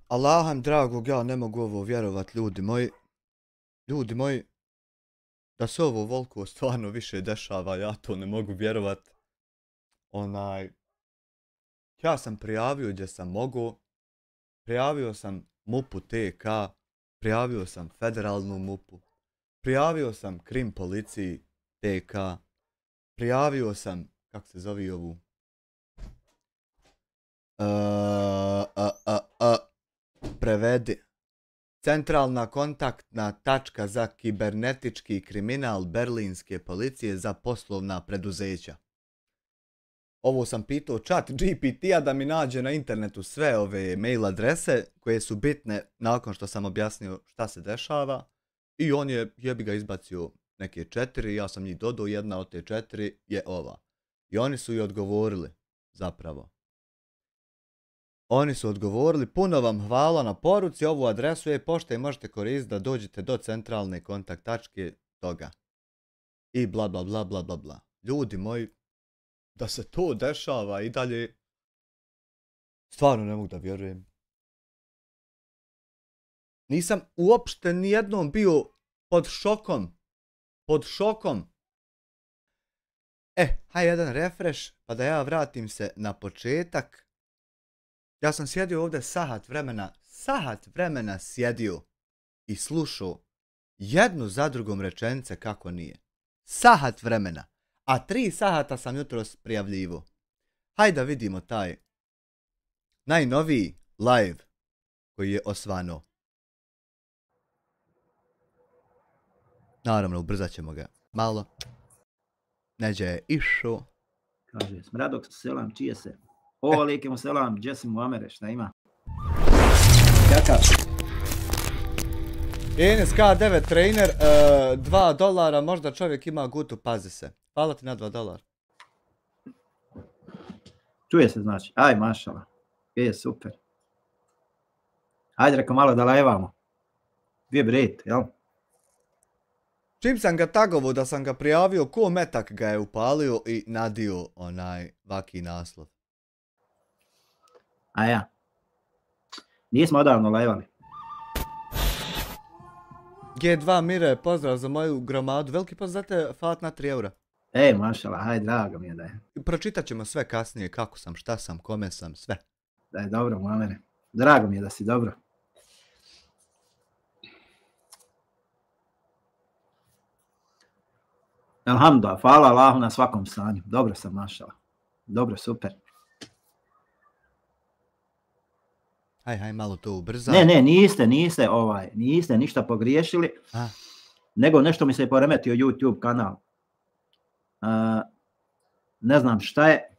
Allahem dragog, ja ne mogu ovo vjerovat, ljudi moji. Ljudi moji, da se ovo volko stvarno više dešava, ja to ne mogu vjerovat. Ja sam prijavio gdje sam mogao, prijavio sam MUP-u TK, prijavio sam federalnu MUP-u, prijavio sam krim policiji TK, prijavio sam, kako se zove ovu, prevedi, centralna kontaktna tačka za kibernetički kriminal berlinske policije za poslovna preduzeća. Ovo sam pitao chat GPT-a da mi nađe na internetu sve ove mail adrese koje su bitne nakon što sam objasnio šta se dešava. I on je jebi ga izbacio neke 4, ja sam njih dodao, jedna od te 4 je ova. I oni su i odgovorili, zapravo. Oni su odgovorili, puno vam hvala na poruci, ovu adresu e-pošte možete koristiti da dođete do centralne kontakt tačke toga. I bla bla bla bla bla bla. Ljudi moji, da se to dešava i dalje, stvarno ne mogu da vjerujem. Nisam uopšte nijednom bio pod šokom. Pod šokom. Haj jedan refresh, pa da ja vratim se na početak. Ja sam sjedio ovdje sahat vremena sjedio i slušao jednu za drugom rečenice kako nije. Sahat vremena. A 3 sahata sam jutros prijavljivo. Hajde da vidimo taj najnoviji live koji je osvano. Naravno, ubrzat ćemo ga malo. Neđe je išao. Kaže, Smradok selam, čije se? O, alejkum selam, Jesse Muamere, šta ima? Kakav? NSK 9 trainer, $2, možda čovjek ima gutu, pazi se. Hvala ti na $2. Čuje se znači, aj mašala, je super. Ajde, reko malo da lajevamo. Dvije bret, jel? Čim sam ga tagovo da sam ga prijavio, ko metak ga je upalio i nadio onaj vaki naslov. A ja. Nismo odavno lajevali. G2 Mire, pozdrav za moju gromadu. Veliki pozdrav za te, hvala na 3 eura. Mašala, haj, drago mi je da je. Pročitat ćemo sve kasnije, kako sam, šta sam, kome sam, sve. Da je dobro, Muamere. Drago mi je da si dobro. Alhamdulillah, hvala Allahu na svakom stanju. Dobro sam, mašala. Dobro, super. Haj, malo to ubrza. Ne, niste ništa pogriješili. Nego nešto mi se je poremetio YouTube kanal. Ne znam šta je.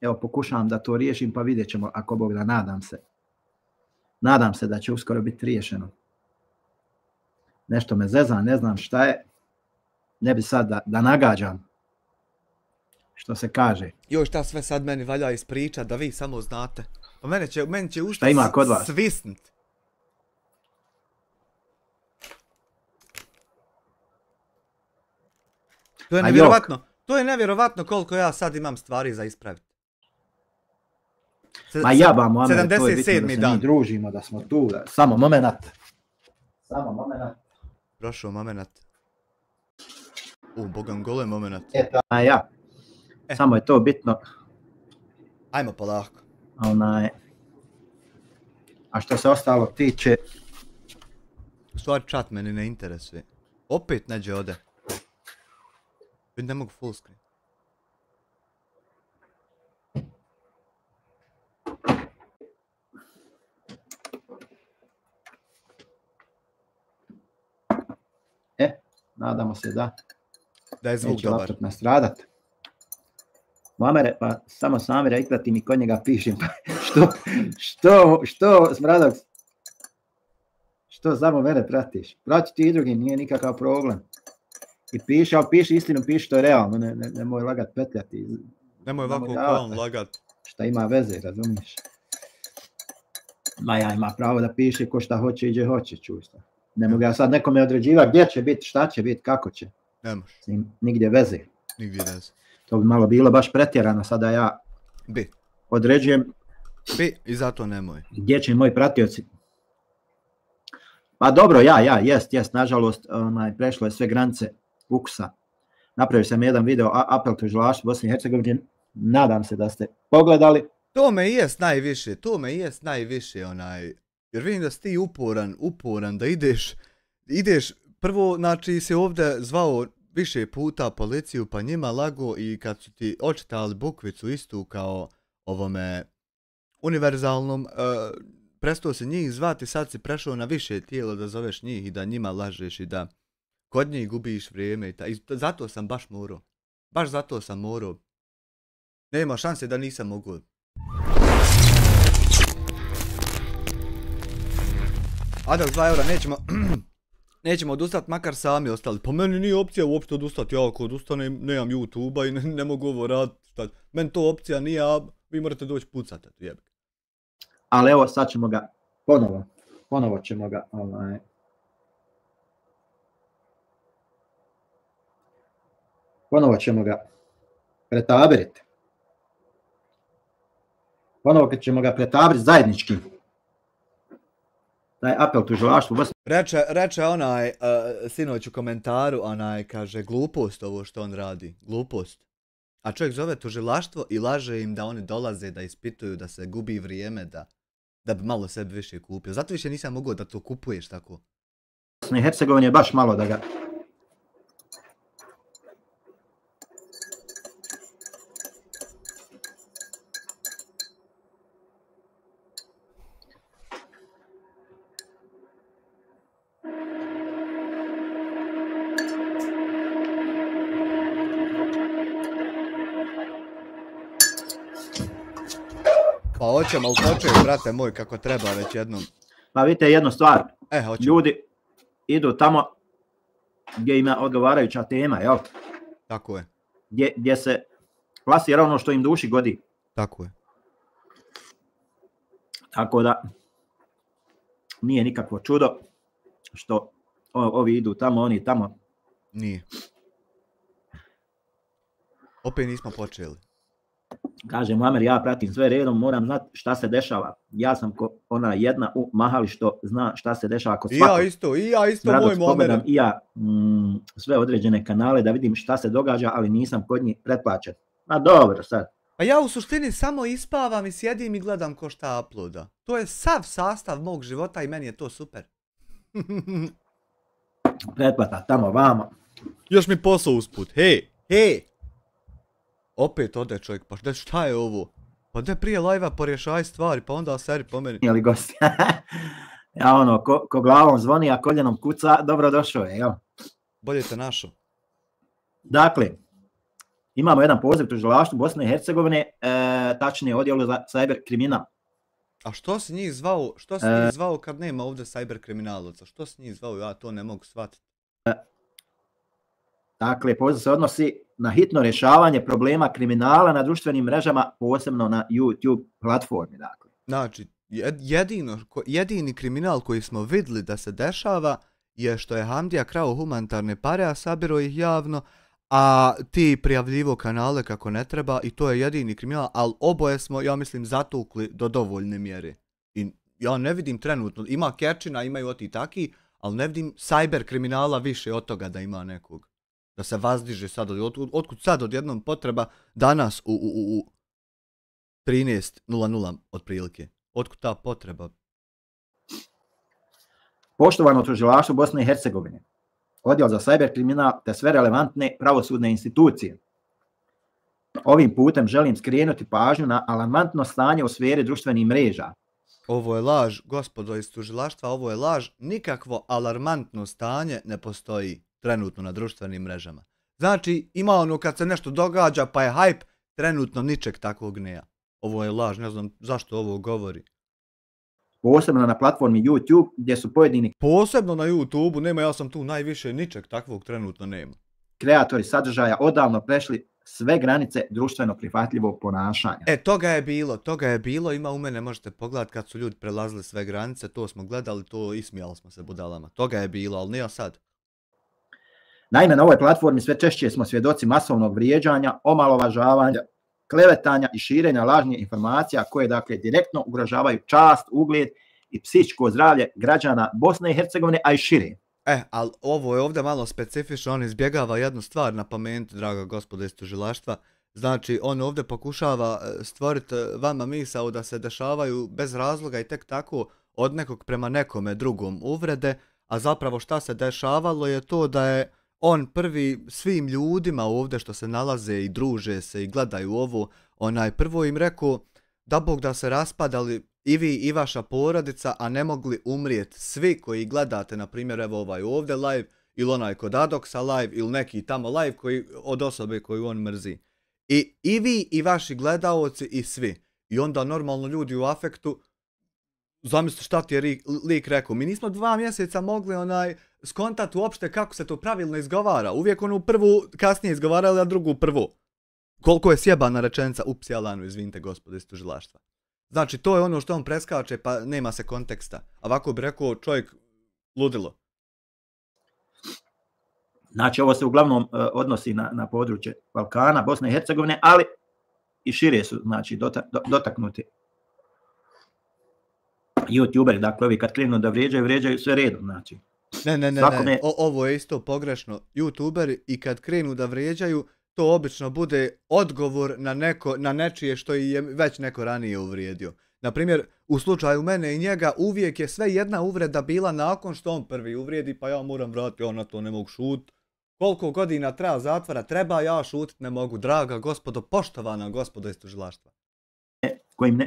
Evo, pokušavam da to riješim, pa vidjet ćemo, ako Bog da, nadam se. Nadam se da će uskoro biti riješeno. Nešto me zeza, ne znam šta je. Ne bi sad da nagađam. Što se kaže. Joj, šta sve sad meni valja ispričat, da vi samo znate. Pa meni će ušta svisnit. To je nevjerovatno koliko ja sad imam stvari za ispraviti. Ma jaba, Muamere, to je bitno 77. da se dan. mi družimo, da smo tu. Samo moment. Prošao moment. Bogam gole moment. Samo je to bitno. Ajmo polako. A što se ostalo tiče... U stvari chat meni ne interesuje. Opet neđe ode. Ne mogu full screen. Nadamo se da je zvuk neće dobar. laptop nastradat. Muamere, pa samo sami rekli da ti mi kod njega pišem. Što, Smradok? Što samo mene pratiš? Prati ti i drugi, nije nikakav problem. I piši, ali piši istinu, piši što je realno, nemoj lagat petljati. Nemoj ovako kolon lagat. Šta ima veze, razumiješ? Ma ja ima pravo da piše ko šta hoće i gdje hoće, čusta. Ne mogu ja sad nekome određivati gdje će biti, šta će biti, kako će. Ne može. Nigdje veze. Nigdje veze. To bi malo bilo baš pretjerano sada ja određujem I zato nemoj. Gdje će moji pratioci? Pa dobro, jest, nažalost, prešlo je sve granice ukusa. Napravio sam jedan video, apel tužilaštvu Bosne i Hercegovine, nadam se da ste pogledali. To me i jest najviše, jer vidim da si ti uporan, da ideš, prvo, znači, se ovdje zvao više puta policiju, pa njima lago i kad su ti očitali bukvicu istu kao ovome univerzalnom, prestao se njih zvati, sad si prešao na više tijelo da zoveš njih i da njima lažeš i da kod njih gubiš vrijeme i zato sam baš morao. Nema šanse da nisam mogao. Adel 2 eura, nećemo odustati, makar sami ostali. Pa meni nije opcija uopšte odustati, ja ako odustanem nemam YouTube-a i ne mogu ovo raditi. Meni to opcija nije, a vi morate doći pucati, jebik. Ali evo, sad ćemo ga ponovo ćemo ga, ponovo ćemo ga pretabiriti. Ponovo ćemo ga pretabiriti zajednički. Taj apel tužilaštvu. Reče sinoć u komentaru, kaže glupost ovo što on radi, glupost. A čovjek zove tužilaštvo i laže im da oni dolaze, da ispituju, da se gubi vrijeme, da bi malo sebi više kupio. Zato više nisam mogao da to kupuješ tako. Bosne i Hercegovine je baš malo da ga... Pa hoćemo, ali počeo, brate moj, kako treba već jednom. Pa vidite jednu stvar, hoćemo. Ljudi idu tamo gdje ima odgovarajuća tema, jel? Tako je. Gdje se plasira ono što im duši godi. Tako je. Tako da nije nikakvo čudo što ovi idu tamo, oni tamo. Nije. Opet nismo počeli. Kaže Muamer, ja pratim sve redom, moram znati šta se dešava. Ja sam ona jedna u Mahali što zna šta se dešava kod svakog. I ja isto, moj Muamer. I ja sve određene kanale da vidim šta se događa, ali nisam kod njih pretplaćen. Ma dobro sad. Pa ja u suštini samo ispavam i sjedim i gledam ko šta uploada. To je sav sastav mog života i meni je to super. Pretplata tamo vamo. Još mi posao usput, hej. Opet ode čovjek, pa šta je ovo? Pa de prije live-a porješaj stvari, pa onda seri po meni. Ili gosti. Ja ko glavom zvoni, a koljenom kuca, dobro došao je, jel? Bolje te našao. Dakle, imamo jedan poziv tužilaštvu Bosne i Hercegovine, tačnije odjelu za cyber kriminal. A što si njih zvao kad nema ovdje cyber kriminalaca? Što si njih zvao? Ja to ne mogu shvatiti. Dakle, poziv se odnosi na hitno rješavanje problema kriminala na društvenim mrežama, posebno na YouTube platformi. Dakle. Znači, jedini kriminal koji smo vidjeli da se dešava je što je Hamdija krao humanitarne pare, a sabiro ih javno, a ti prijavljivo kanale kako ne treba i to je jedini kriminal, ali oboje smo, ja mislim, zatukli do dovoljne mjere. I ja ne vidim trenutno, ima kečina, imaju oti taki, ali ne vidim cyber kriminala više od toga da ima nekog. Da se vazdiže sad, otkud sad odjednom potreba danas u 13:00 otprilike. Otkud ta potreba? Poštovano tužilaštvo Bosne i Hercegovine, odjel za cyber kriminal te sve relevantne pravosudne institucije. Ovim putem želim skrenuti pažnju na alarmantno stanje u sferi društvenih mreža. Ovo je laž, gospodo iz tužilaštva, ovo je laž. Nikakvo alarmantno stanje ne postoji trenutno na društvenim mrežama. Znači, ima ono kad se nešto događa pa je hype, trenutno ničeg takvog nema. Ovo je laž, ne znam zašto ovo govori. Posebno na platformi YouTube gdje su pojedini... Posebno na YouTubeu nema, ja sam tu najviše, ničeg takvog trenutno nema. Kreatori sadržaja odavno prešli sve granice društveno prihvatljivog ponašanja. Toga je bilo, ima u mene, možete pogledati kad su ljudi prelazili sve granice, to smo gledali, to ismijali smo se budalama. Toga je bilo, ali nije sad. Naime, na ovoj platformi sve češće smo svjedoci masovnog vrijeđanja, omalovažavanja klevetanja i širenja lažnih informacija koje dakle direktno ugrožavaju čast, ugled i psihičko zdravlje građana Bosne i Hercegovine, a i šire. Ali ovo je ovdje malo specifično, on izbjegava jednu stvar napomenuti, draga gospodo iz tužilaštva. Znači, on ovdje pokušava stvoriti vama misao da se dešavaju bez razloga i tek tako od nekog prema nekome drugom uvrede, a zapravo šta se dešavalo je to da je on prvi svim ljudima ovdje što se nalaze i druže se i gledaju ovo, prvo im rekao da Bog da se raspadali i vi i vaša porodica, a ne mogli umrijeti svi koji gledate, na primjer, evo ovaj ovdje live, ili onaj kod Adoksa live, ili neki tamo live od osobe koju on mrzi. I vi i vaši gledaoci i svi. I onda normalno ljudi u afektu, zamislite šta ti je lik rekao, mi nismo 2 mjeseca mogli skontati uopšte kako se to pravilno izgovara. Uvijek onu prvu kasnije izgovarali, a drugu prvu. Koliko je sjebana rečenica, ups, jalanu, izvinite gospodo iz tužilaštva. Znači, to je ono što on preskače, pa nema se konteksta. A ovako bi rekao čovjek ludilo. Znači, ovo se uglavnom odnosi na područje Balkana, Bosne i Hercegovine, ali i šire su, znači, dotaknuti YouTuberi, dakle, ovi kad krenu da vrijeđaju sve redom, znači. Ne, ovo je isto pogrešno. YouTuberi i kad krenu da vrijeđaju, to obično bude odgovor na nečije što je već neko ranije uvrijedio. Naprimjer, u slučaju mene i njega uvijek je sve jedna uvreda bila nakon što on prvi uvrijedi, pa ja moram vratiti, ja na to ne mogu šut. Koliko godina treba zatvora, treba, ja šutit ne mogu. Draga gospodo, poštovana gospodo iz tužilaštva.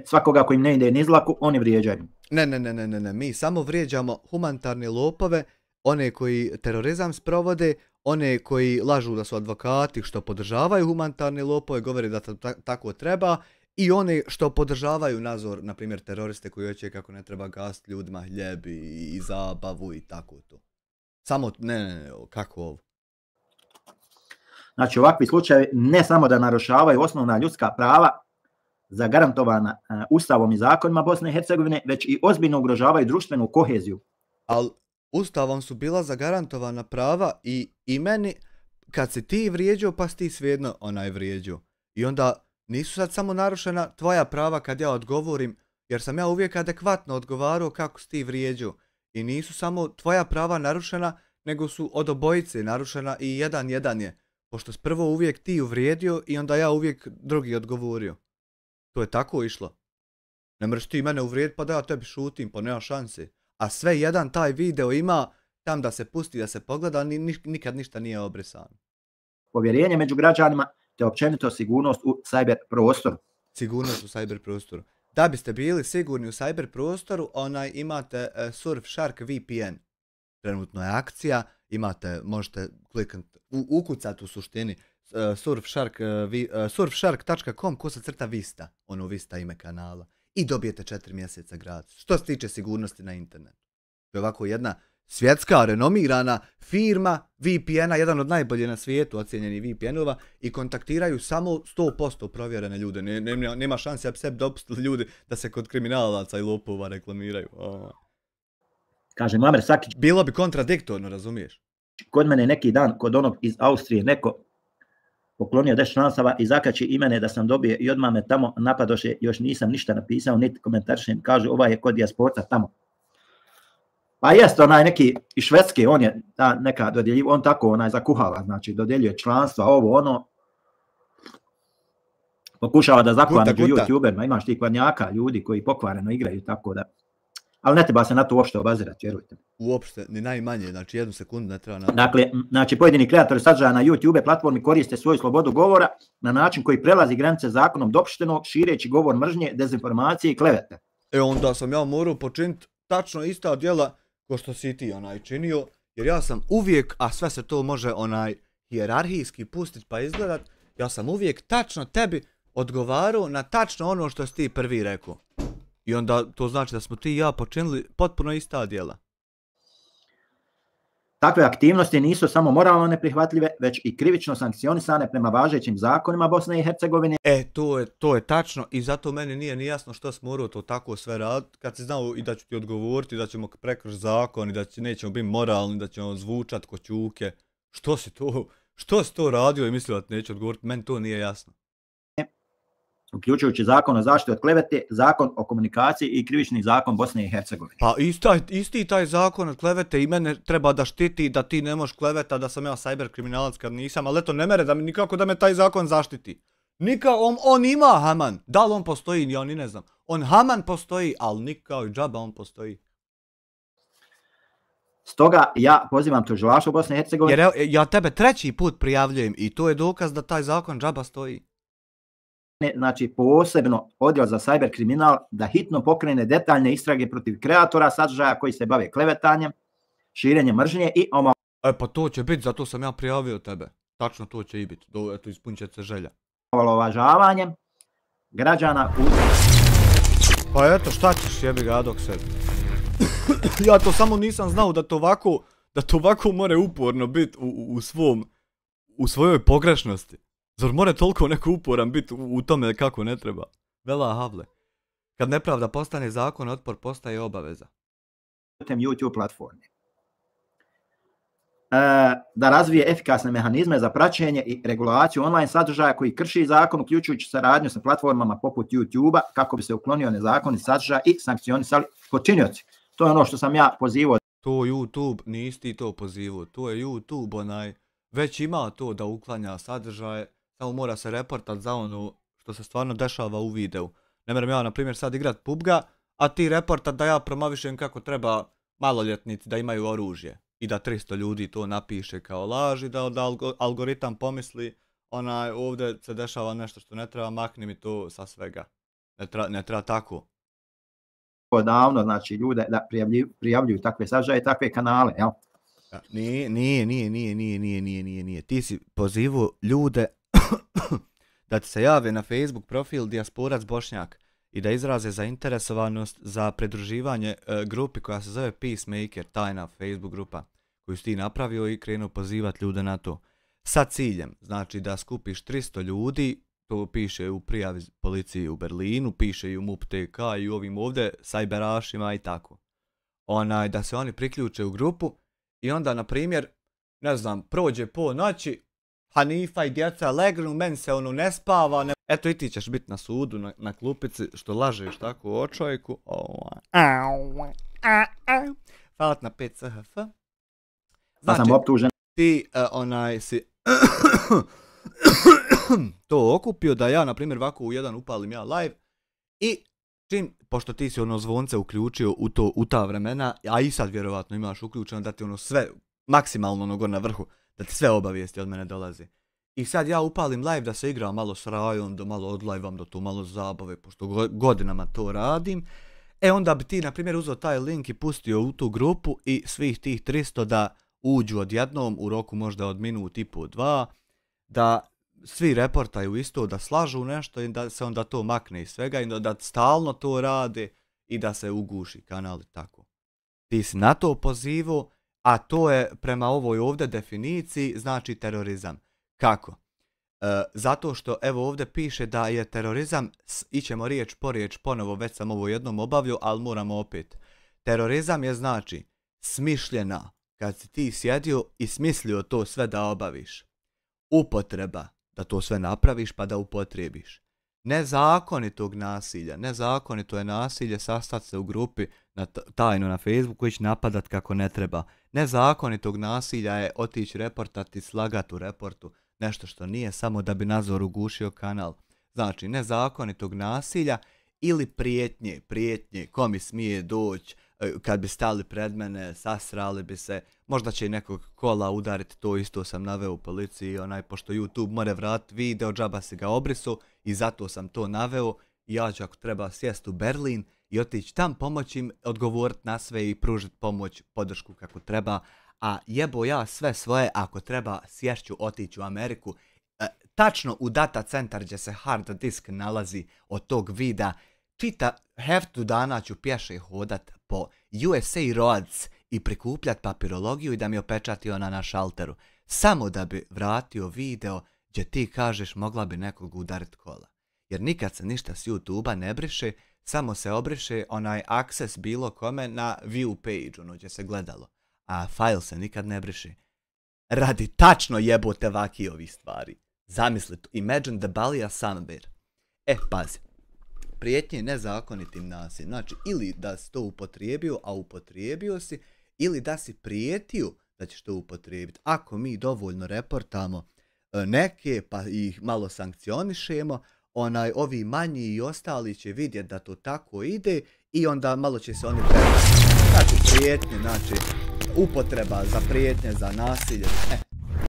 Svakoga kojim ne ide niz laku, oni vrijeđaju. Ne, mi samo vrijeđamo humanitarne lopove, one koji terorizam sprovode, one koji lažu da su advokati, što podržavaju humanitarne lopove, govore da tako treba, i one što podržavaju nadzor, na primjer teroriste koji hoće kako ne treba gasiti ljudima hljeb i zabavu i tako to. Samo, kako ovo? Znači, ovakvi slučajevi ne samo da narušavaju osnovna ljudska prava zagarantovana Ustavom i zakonima Bosne i Hercegovine, već i ozbiljno ugrožavaju društvenu koheziju. Ali Ustavom su bila zagarantovana prava i meni, kad si ti vrijeđao, pa si ti svejedno vrijeđao. I onda nisu sad samo narušena tvoja prava kad ja odgovorim, jer sam ja uvijek adekvatno odgovarao kako si ti vrijeđao. I nisu samo tvoja prava narušena, nego su od obojice narušena i jedan je. Pošto prvo uvijek ti uvrijedio i onda ja uvijek drugi odgovorio. To je tako išlo. Ne mreš ti mene uvrijediti pa da ja tebi šutim, pa nema šanse. A sve jedan taj video ima tam da se pusti, da se pogleda, nikad ništa nije obrisano. Povjerenje među građanima te općenito sigurnost u cyber prostoru. Sigurnost u cyber prostoru. Da biste bili sigurni u cyber prostoru, imate Surfshark VPN. Trenutno je akcija, možete kliknuti, ukucati u suštini surfshark.com/vista, Vista ime kanala. I dobijete 4 mjeseca gratis. Što se tiče sigurnosti na internetu. To je ovako jedna svjetska, renomirana firma VPN-a, jedan od najboljih na svijetu ocijenjenih VPN-ova i kontaktiraju samo 100% provjerene ljude. Nema šanse da bi sebi dopustili ljudi da se kod kriminalaca i lopova reklamiraju. Kaže Mamer Sakić. Bilo bi kontradiktorno, razumiješ? Kod mene neki dan, kod onog iz Austrije, neko poklonio 10 članstava i zakači imene da sam dobio i odmah me tamo napadoše, još nisam ništa napisao, niti komentarišem, kažu ovaj je kod dijasporta tamo. Pa jest neki iz Švedske, on je neka dodjeljiv, on tako zakuhava, znači dodjeljuje članstva, ovo ono, pokušava da zakuha među YouTuberima, imaš ti kvarnjaka, ljudi koji pokvareno igraju, tako da, ali ne treba se na to uopšte obazirati, vjerujte. Uopšte, ni najmanje, znači 1 sekundu ne treba na... Dakle, pojedini kreatori sadržaja na YouTube platformi koriste svoju slobodu govora na način koji prelazi granice zakonom dopuštenog, šireći govor mržnje, dezinformacije i klevete. Onda sam ja morao počiniti tačno ista djela ko što si ti činio, jer ja sam uvijek, a sve se to može hijerarhijski pustiti pa izgledat, ja sam uvijek tačno tebi odgovarao na tačno ono što si ti prvi rekao. I onda to znači da smo ti i ja počinili potpuno ista djela. Takve aktivnosti nisu samo moralno neprihvatljive, već i krivično sankcionisane prema važećim zakonima Bosne i Hercegovine. To je tačno i zato meni nije ni jasno što smo morali to tako sve raditi, kad si znao i da ću ti odgovoriti, da ćemo prekršiti zakon i da nećemo biti moralni, da ćemo zvučati ko čuke. Što si to radio i mislio da ti neću odgovoriti, meni to nije jasno. uključujući zakon o zaštiti od klevete, zakon o komunikaciji i krivični zakon Bosne i Hercegovine. Pa isti taj zakon od klevete i mene treba da štiti, da ti ne možeš kleveta, da sam ja cyber kriminalac kad nisam, ali eto ne mere da nikako da me taj zakon zaštiti. On ima Haman, da li on postoji, ja ni ne znam. On Haman postoji, ali nikao i džaba on postoji. Stoga ja pozivam tužilaštvo Bosne i Hercegovine. Jer ja tebe 3. put prijavljujem i to je dokaz da taj zakon džaba stoji. Znači posebno odjel za cyber kriminal da hitno pokrene detaljne istrage protiv kreatora sadržaja koji se bave klevetanjem, širenjem mržnje i Pa to će biti, zato sam ja prijavio tebe. Tačno to će i biti. Eto, ispunit će se želja. omalovažavanjem građana u... Pa eto, šta ćeš jebi ga dok se... Ja to samo nisam znao da to ovako more uporno biti u svojoj pogrešnosti. Zar more toliko neko uporan biti u tome kako ne treba? Vela havle. Kad nepravda postane zakon, otpor postaje obaveza. Putem YouTube platforme. Da razvije efikasne mehanizme za praćenje i regulaciju online sadržaja koji krši zakon, uključujući saradnju sa platformama poput YouTube-a kako bi se uklonio nezakonit sadržaj i sankcionisali počinioci. To je ono što sam ja pozivao. To YouTube, nisi ti to pozivao. To je YouTube već ima to da uklanja sadržaje, samo mora se reportat za ono što se stvarno dešava u videu. Ne moram ja, na primjer, sad igrat PUBG-a, a ti reportat da ja promovišem kako treba maloljetnici da imaju oružje. I da 300 ljudi to napiše kao laž i da algoritam pomisli ovdje se dešava nešto što ne treba, makni mi to sa svega. Ne treba tako. Odavno, znači, ljude da prijavljuju takve sadržaje, takve kanale, jel? Nije. Ti si pozivao ljude da ti se jave na Facebook profil Dijasporac Bošnjak i da izraze zainteresovanost za pridruživanje grupi koja se zove Peacemaker, tajna Facebook grupa koju si ti napravio i krenuo pozivati ljude na to. Sa ciljem, znači da skupiš 300 ljudi, to piše u prijavi policiji u Berlinu, piše i u MUP TK i u ovim ovdje sajberašima i tako. Da se oni priključe u grupu i onda, na primjer, ne znam, prođe po noći, Hanifa i djeca legnu, meni se ne spava, eto i ti ćeš biti na sudu, na klupici, što lažeš tako o čovjeku. Falat na 5 CHF. Znači, sam optužen. Ti si to okupio da ja, na primjer, ovako u jedan upalim ja live i pošto ti si zvonce uključio u ta vremena, a i sad vjerovatno imaš uključeno da ti sve maksimalno gore na vrhu, da ti sve obavijesti od mene dolazi. I sad ja upalim live da se igram malo s Rajom, da malo odlajvam, da to malo zabave, pošto godinama to radim. Onda bi ti, na primjer, uzeo taj link i pustio u tu grupu i svih tih 300 da uđu odjednom u roku možda od minut i po 2, da svi reportaju isto, da slažu nešto i da se onda to makne iz svega i da stalno to rade i da se uguši kanal i tako. Ti si na to pozivao, a to je prema ovoj ovdje definiciji znači terorizam. Kako? Zato što evo ovdje piše da je terorizam, ićemo riječ po riječ ponovo, već sam ovo jednom obavio, ali moramo opet. Terorizam je znači smišljena, kad si ti sjedio i smislio to sve da obaviš. Upotreba, da to sve napraviš pa da upotrijebiš. Nezakonitog nasilja, nezakonito je nasilje sastati se u grupi tajno na Facebooku i napadat kako ne treba. Nezakonitog nasilja je otići reportati, slagati u reportu nešto što nije, samo da bi nadzor ugušio kanal. Znači, nezakonitog nasilja ili prijetnje, ko mi smije doći, kad bi stali pred mene, sasrali bi se, možda će i nekog kola udariti, to isto sam naveo u policiji, pošto YouTube more vratiti video, džaba si ga obrisu i zato sam to naveo. Ja ću ako treba sjest u Berlin i otići tam, pomoći im, odgovoriti na sve i pružiti pomoć, podršku kako treba, a jebo ja sve svoje, ako treba sješću otići u Ameriku, tačno u data centar gdje se hard disk nalazi od tog videa, heftu dana ću pješe hodat po USA Roads i prikupljat papirologiju i da mi opečati na šalteru. Samo da bi vratio video gdje ti kažeš mogla bi nekog udarit kola. Jer nikad se ništa s YouTube-a ne briše, samo se obriše onaj access bilo kome na view page, gdje se gledalo. A file se nikad ne briše. Radi tačno jebote vaki ovih stvari. Zamisli to. Imagine the Balija Sunbear. Pazi. Prijetnje nezakonitim nasiljem. Znači, ili da si to upotrijebio, a upotrijebio si, ili da si prijetio da ćeš to upotrijebiti. Ako mi dovoljno reportamo neke, pa ih malo sankcionišemo, ovi manji i ostali će vidjeti da to tako ide i onda malo će se oni predati. Znači, prijetnje, znači, upotreba za prijetnje, za nasilje.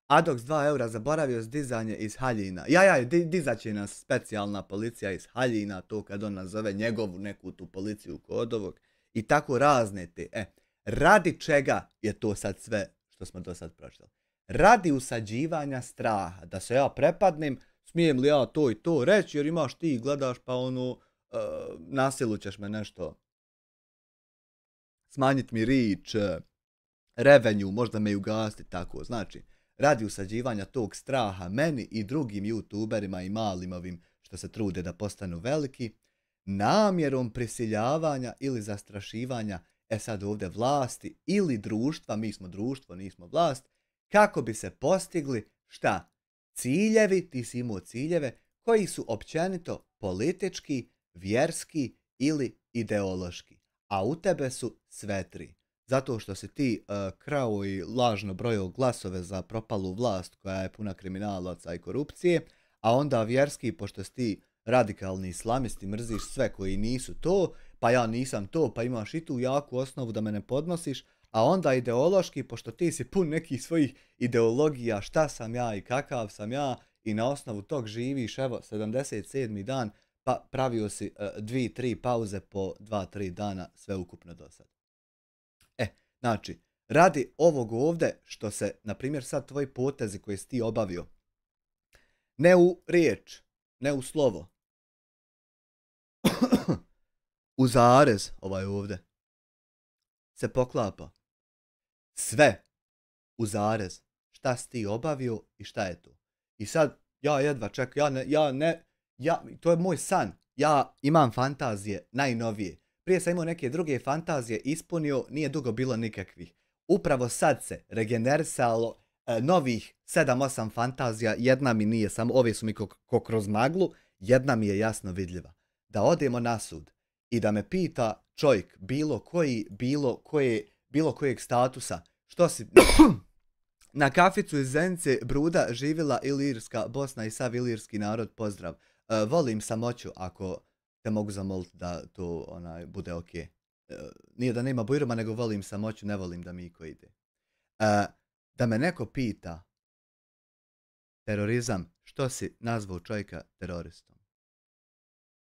Adox 2 eura zaboravio s dizanje iz haljina. Dizat će nas specijalna policija iz haljina, to kad on nazove njegovu neku tu policiju kod ovog. I tako razne te. Radi čega je to sad sve što smo do sad pročitali? Radi usađivanja straha. Da se ja prepadnem, smijem li ja to i to reći, jer imaš ti gledaš pa na silu ćeš me nešto smanjiti mi rič, revenue, možda me i ugasiti, tako. Znači, radi usađivanja tog straha meni i drugim youtuberima i malim ovim što se trude da postanu veliki, namjerom prisiljavanja ili zastrašivanja, sad ovdje vlasti ili društva, mi smo društvo, nismo vlast, kako bi se postigli šta? Ciljevi, ti si imao ciljeve koji su općenito politički, vjerski ili ideološki, a u tebe su sve tri. Zato što si ti krao i lažno brojao glasove za propalu vlast koja je puna kriminalaca i korupcije, a onda vjerski, pošto si ti radikalni islamisti, mrziš sve koji nisu to, pa ja nisam to, pa imaš i tu jaku osnovu da me ne podnosiš, a onda ideološki, pošto ti si pun nekih svojih ideologija, šta sam ja i kakav sam ja, i na osnovu tog živiš, evo, 77. dan, pa pravio si 2-3 pauze po 2-3 dana, sve ukupno do sad. Znači, radi ovog ovdje što se, na primjer, sad tvoji potezi koje si ti obavio, ne u riječ, ne u slovo, u zarez ovaj ovdje, se poklapa. Sve u zarez. Šta si ti obavio i šta je to. I sad, ja jedva čekam, to je moj san. Ja imam fantazije najnovije. Prije sam imao neke druge fantazije ispunio, nije dugo bilo nikakvih. Upravo sad se regenerisalo novih 7-8 fantazija, jedna mi nije, samo ove su mi ko kroz maglu, jedna mi je jasno vidljiva. Da odemo na sud i da me pita čovjek bilo kojeg statusa, što si na kaficu iz Zenice Bruda živjela Ilirska Bosna i sav ilirski narod, pozdrav. Volim samoću, ako te mogu zamoliti da to bude ok. Nije da nema bujroma, nego volim samoću, ne volim da Miko ide. Da me neko pita terorizam, što si nazvao čovjeka teroristom?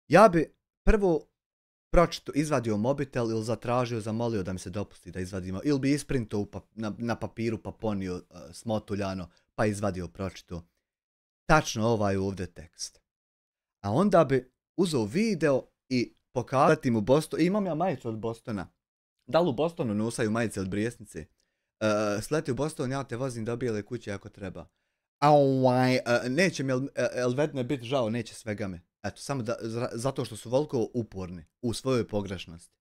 Ja bi prvo izvadio mobitel ili zatražio, zamolio da mi se dopusti da izvadimo, ili bi isprintao na papiru pa ponio smotuljano, pa izvadio, pročito tačno ovaj ovdje tekst. A onda bi uzeo video i pokazati mu Boston. Imam ja majicu od Bostona. Da li u Bostonu nosaju majice od Brijesnice? Sleti u Boston, ja te vozim do bijele kuće ako treba. Neće mi Elvedne biti žao, neće svega me. Eto, samo zato što su voliko uporni u svojoj pogrešnosti.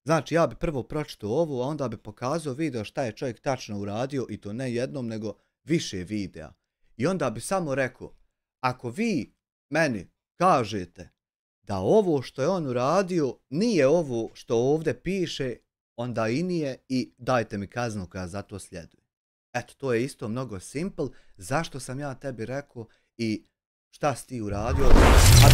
Znači, ja bi prvo pročitao ovo, a onda bi pokazao video šta je čovjek tačno uradio, i to ne jednom, nego više videa. I onda bi samo rekao, ako vi meni kažete da ovo što je on uradio nije ovo što ovdje piše, onda i nije, i dajte mi kaznu koja za to sljeduje. Eto, to je isto mnogo simple. Zašto sam ja tebi rekao i šta si ti uradio? A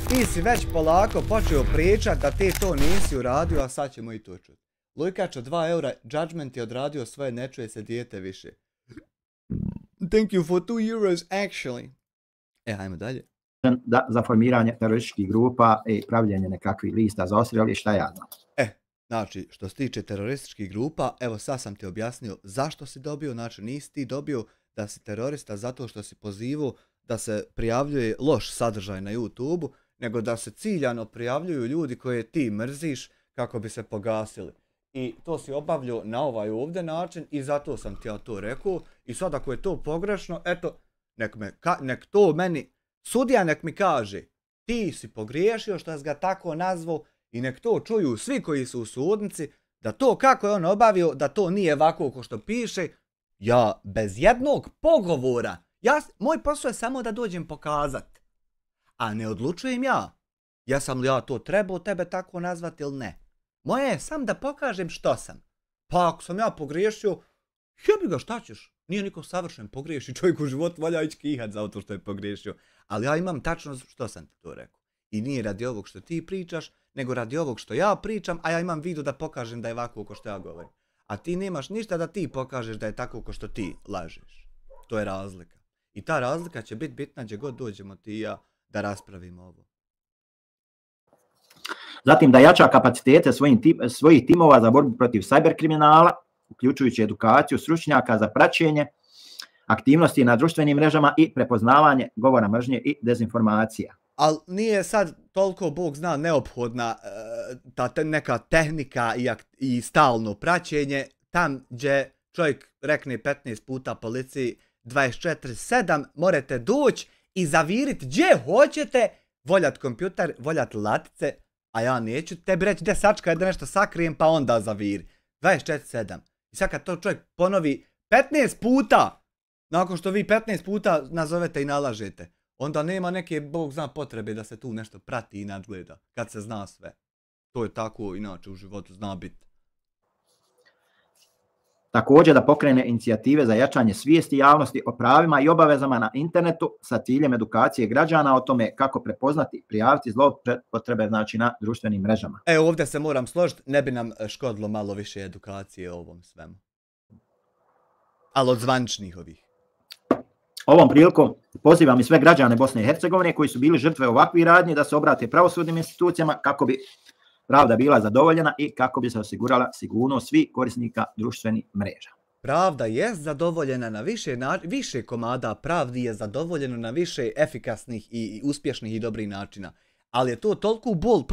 ti si već polako počeo pričat da ti to nisi uradio, a sad ćemo i to čuti. Lujkač od 2 eura, Judgment je odradio svoje, ne čuje se dijete više. Thank you for 2 euros actually. Ajmo dalje. Za formiranje terorističkih grupa i pravljenje nekakvih lista za odstrel i šta ja znam. Znači, što se tiče terorističkih grupa, evo sad sam ti objasnio zašto si dobio. Znači, nisi ti dobio da si terorista zato što si pozivao da se prijavljuje loš sadržaj na YouTube-u, nego da se ciljano prijavljuju ljudi koje ti mrziš kako bi se pogasili. I to si obavljao na ovaj ovdje način i zato sam ti ja to rekao. I sad ako je to pogrešno, eto, nek to meni, sudija nek mi kaže, ti si pogriješio što si ga tako nazvao, i nek to čuju svi koji su u sudnici, da to kako je on obavio, da to nije ovako ko što piše. Ja bez jednog pogovora, moj posao je samo da dođem pokazat. A ne odlučujem ja. Jesam li ja to trebao tebe tako nazvati ili ne. Moje je sam da pokažem što sam. Pa ako sam ja pogriješio, jebi ga, šta ćeš? Nije niko savršen, pogriješi čovjek u životu, valja ići kihat za to što je pogriješio. Ali ja imam tačno što sam ti to rekao. I nije radi ovog što ti pričaš, nego radi ovog što ja pričam, a ja imam vidu da pokažem da je ovako ko što ja govorim. A ti nemaš ništa da ti pokažeš da je tako ko što ti lažeš. To je razlika. I ta razlika će biti bitna gdje god dođemo ti i ja da raspravimo ovo. Zatim da jača kapacitete svojih timova za borbu protiv cyberkriminala, uključujući edukaciju stručnjaka za praćenje aktivnosti na društvenim mrežama i prepoznavanje govora mržnje i dezinformacija. Ali nije sad toliko, Bog zna, neophodna ta neka tehnika i stalno praćenje. Tam gdje čovjek rekne 15 puta policiji 24/7, morate doći i zaviriti gdje hoćete, voljat kompjuter, voljat latice, a ja neću tebi reći gdje sačkaj da nešto sakrijem pa onda zaviri. 24/7. I sad kad to čovjek ponovi 15 puta, nakon što vi 15 puta nazovete i nalažete, onda nema neke, Bog zna, potrebe da se tu nešto prati i nadgleda, kad se zna sve. To je tako, inače u životu zna biti. Također da pokrene inicijative za jačanje svijesti javnosti o pravima i obavezama na internetu sa ciljem edukacije građana o tome kako prepoznati, prijaviti zloupotrebe, znači na društvenim mrežama. Ovdje se moram složiti, ne bi nam škodilo malo više edukacije o ovom svemu. Ali od zvaničnih ovih. Ovom prilikom pozivam i sve građane Bosne i Hercegovine koji su bili žrtve ovakvih radnji da se obrate pravosudnim institucijama kako bi pravda bila zadovoljena i kako bi se osigurala sigurnost svih korisnika društvenih mreža. Pravda je zadovoljena na više komada, pravdi je zadovoljeno na više efikasnih i uspješnih i dobrih načina. Ali je to toliko bol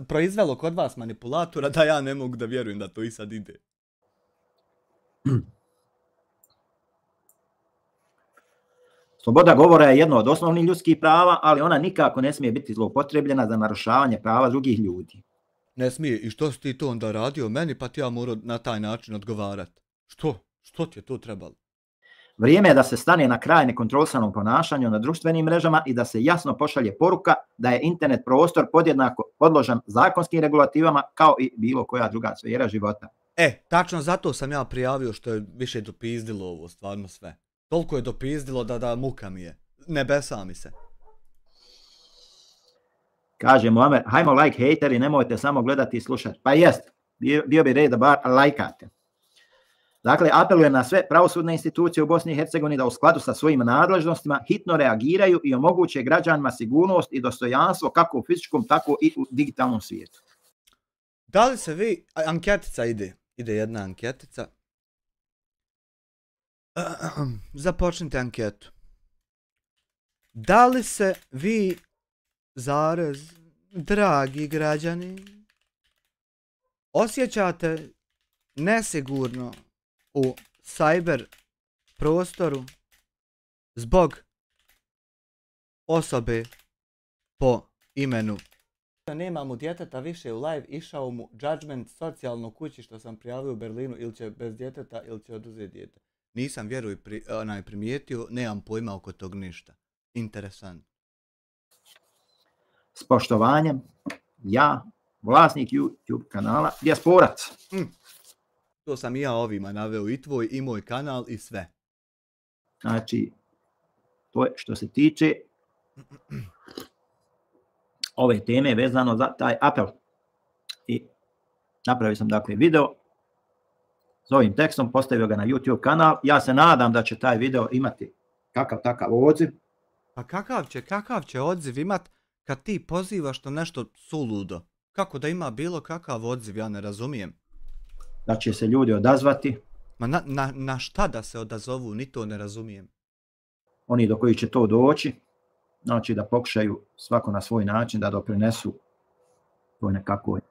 proizvelo kod vas manipulatora da ja ne mogu da vjerujem da to i sad ide. Sloboda govora je jedno od osnovnih ljudskih prava, ali ona nikako ne smije biti zloupotrebljena za narušavanje prava drugih ljudi. Ne smije. I što si ti to onda radio meni, pa ti ja morao na taj način odgovarati? Što ti je to trebalo? Vrijeme je da se stane na kraj nekontrolisanom ponašanju na društvenim mrežama i da se jasno pošalje poruka da je internet prostor podjednako podložan zakonskim regulativama kao i bilo koja druga sfera života. Tačno zato sam ja prijavio što je više dopizdilo ovo, stvarno sve. Toliko je dopizdilo da muka mi je. Nebesa mi se. Kaže Muamer, hajmo like hejteri, nemojte samo gledati i slušati. Pa jest, bio bi red da bar lajkate. Dakle, apelujem na sve pravosudne institucije u Bosni i Hercegovini da u skladu sa svojim nadležnostima hitno reagiraju i omoguće građanima sigurnost i dostojanstvo kako u fizičkom, tako i u digitalnom svijetu. Da li se vi, anketica ide jedna anketica. Započnite anketu. Da li se vi, dragi građani, osjećate nesigurno u cyber prostoru zbog osobe po imenu? Nema mu djeteta više u live, išao mu judgment socijalno kući što sam prijavio u Berlinu, ili će bez djeteta ili će oduzeti dijete. Nisam vjeruj primijetio, nemam pojma oko tog ništa. Interesant. S poštovanjem, ja, vlasnik YouTube kanala Dijasporac. To sam i ja ovima naveo, i tvoj i moj kanal i sve. Znači, to je što se tiče ove teme vezano za taj apel. I napravio sam dakle video s ovim tekstom, postavio ga na YouTube kanal. Ja se nadam da će taj video imati kakav takav odziv. Pa kakav će odziv imat kad ti pozivaš na nešto suludo? Kako da ima bilo kakav odziv, ja ne razumijem. Da će se ljudi odazvati. Ma na šta da se odazovu, ni to ne razumijem. Oni do koji će to doći, znači da pokušaju svako na svoj način da doprinesu to nekakvoj.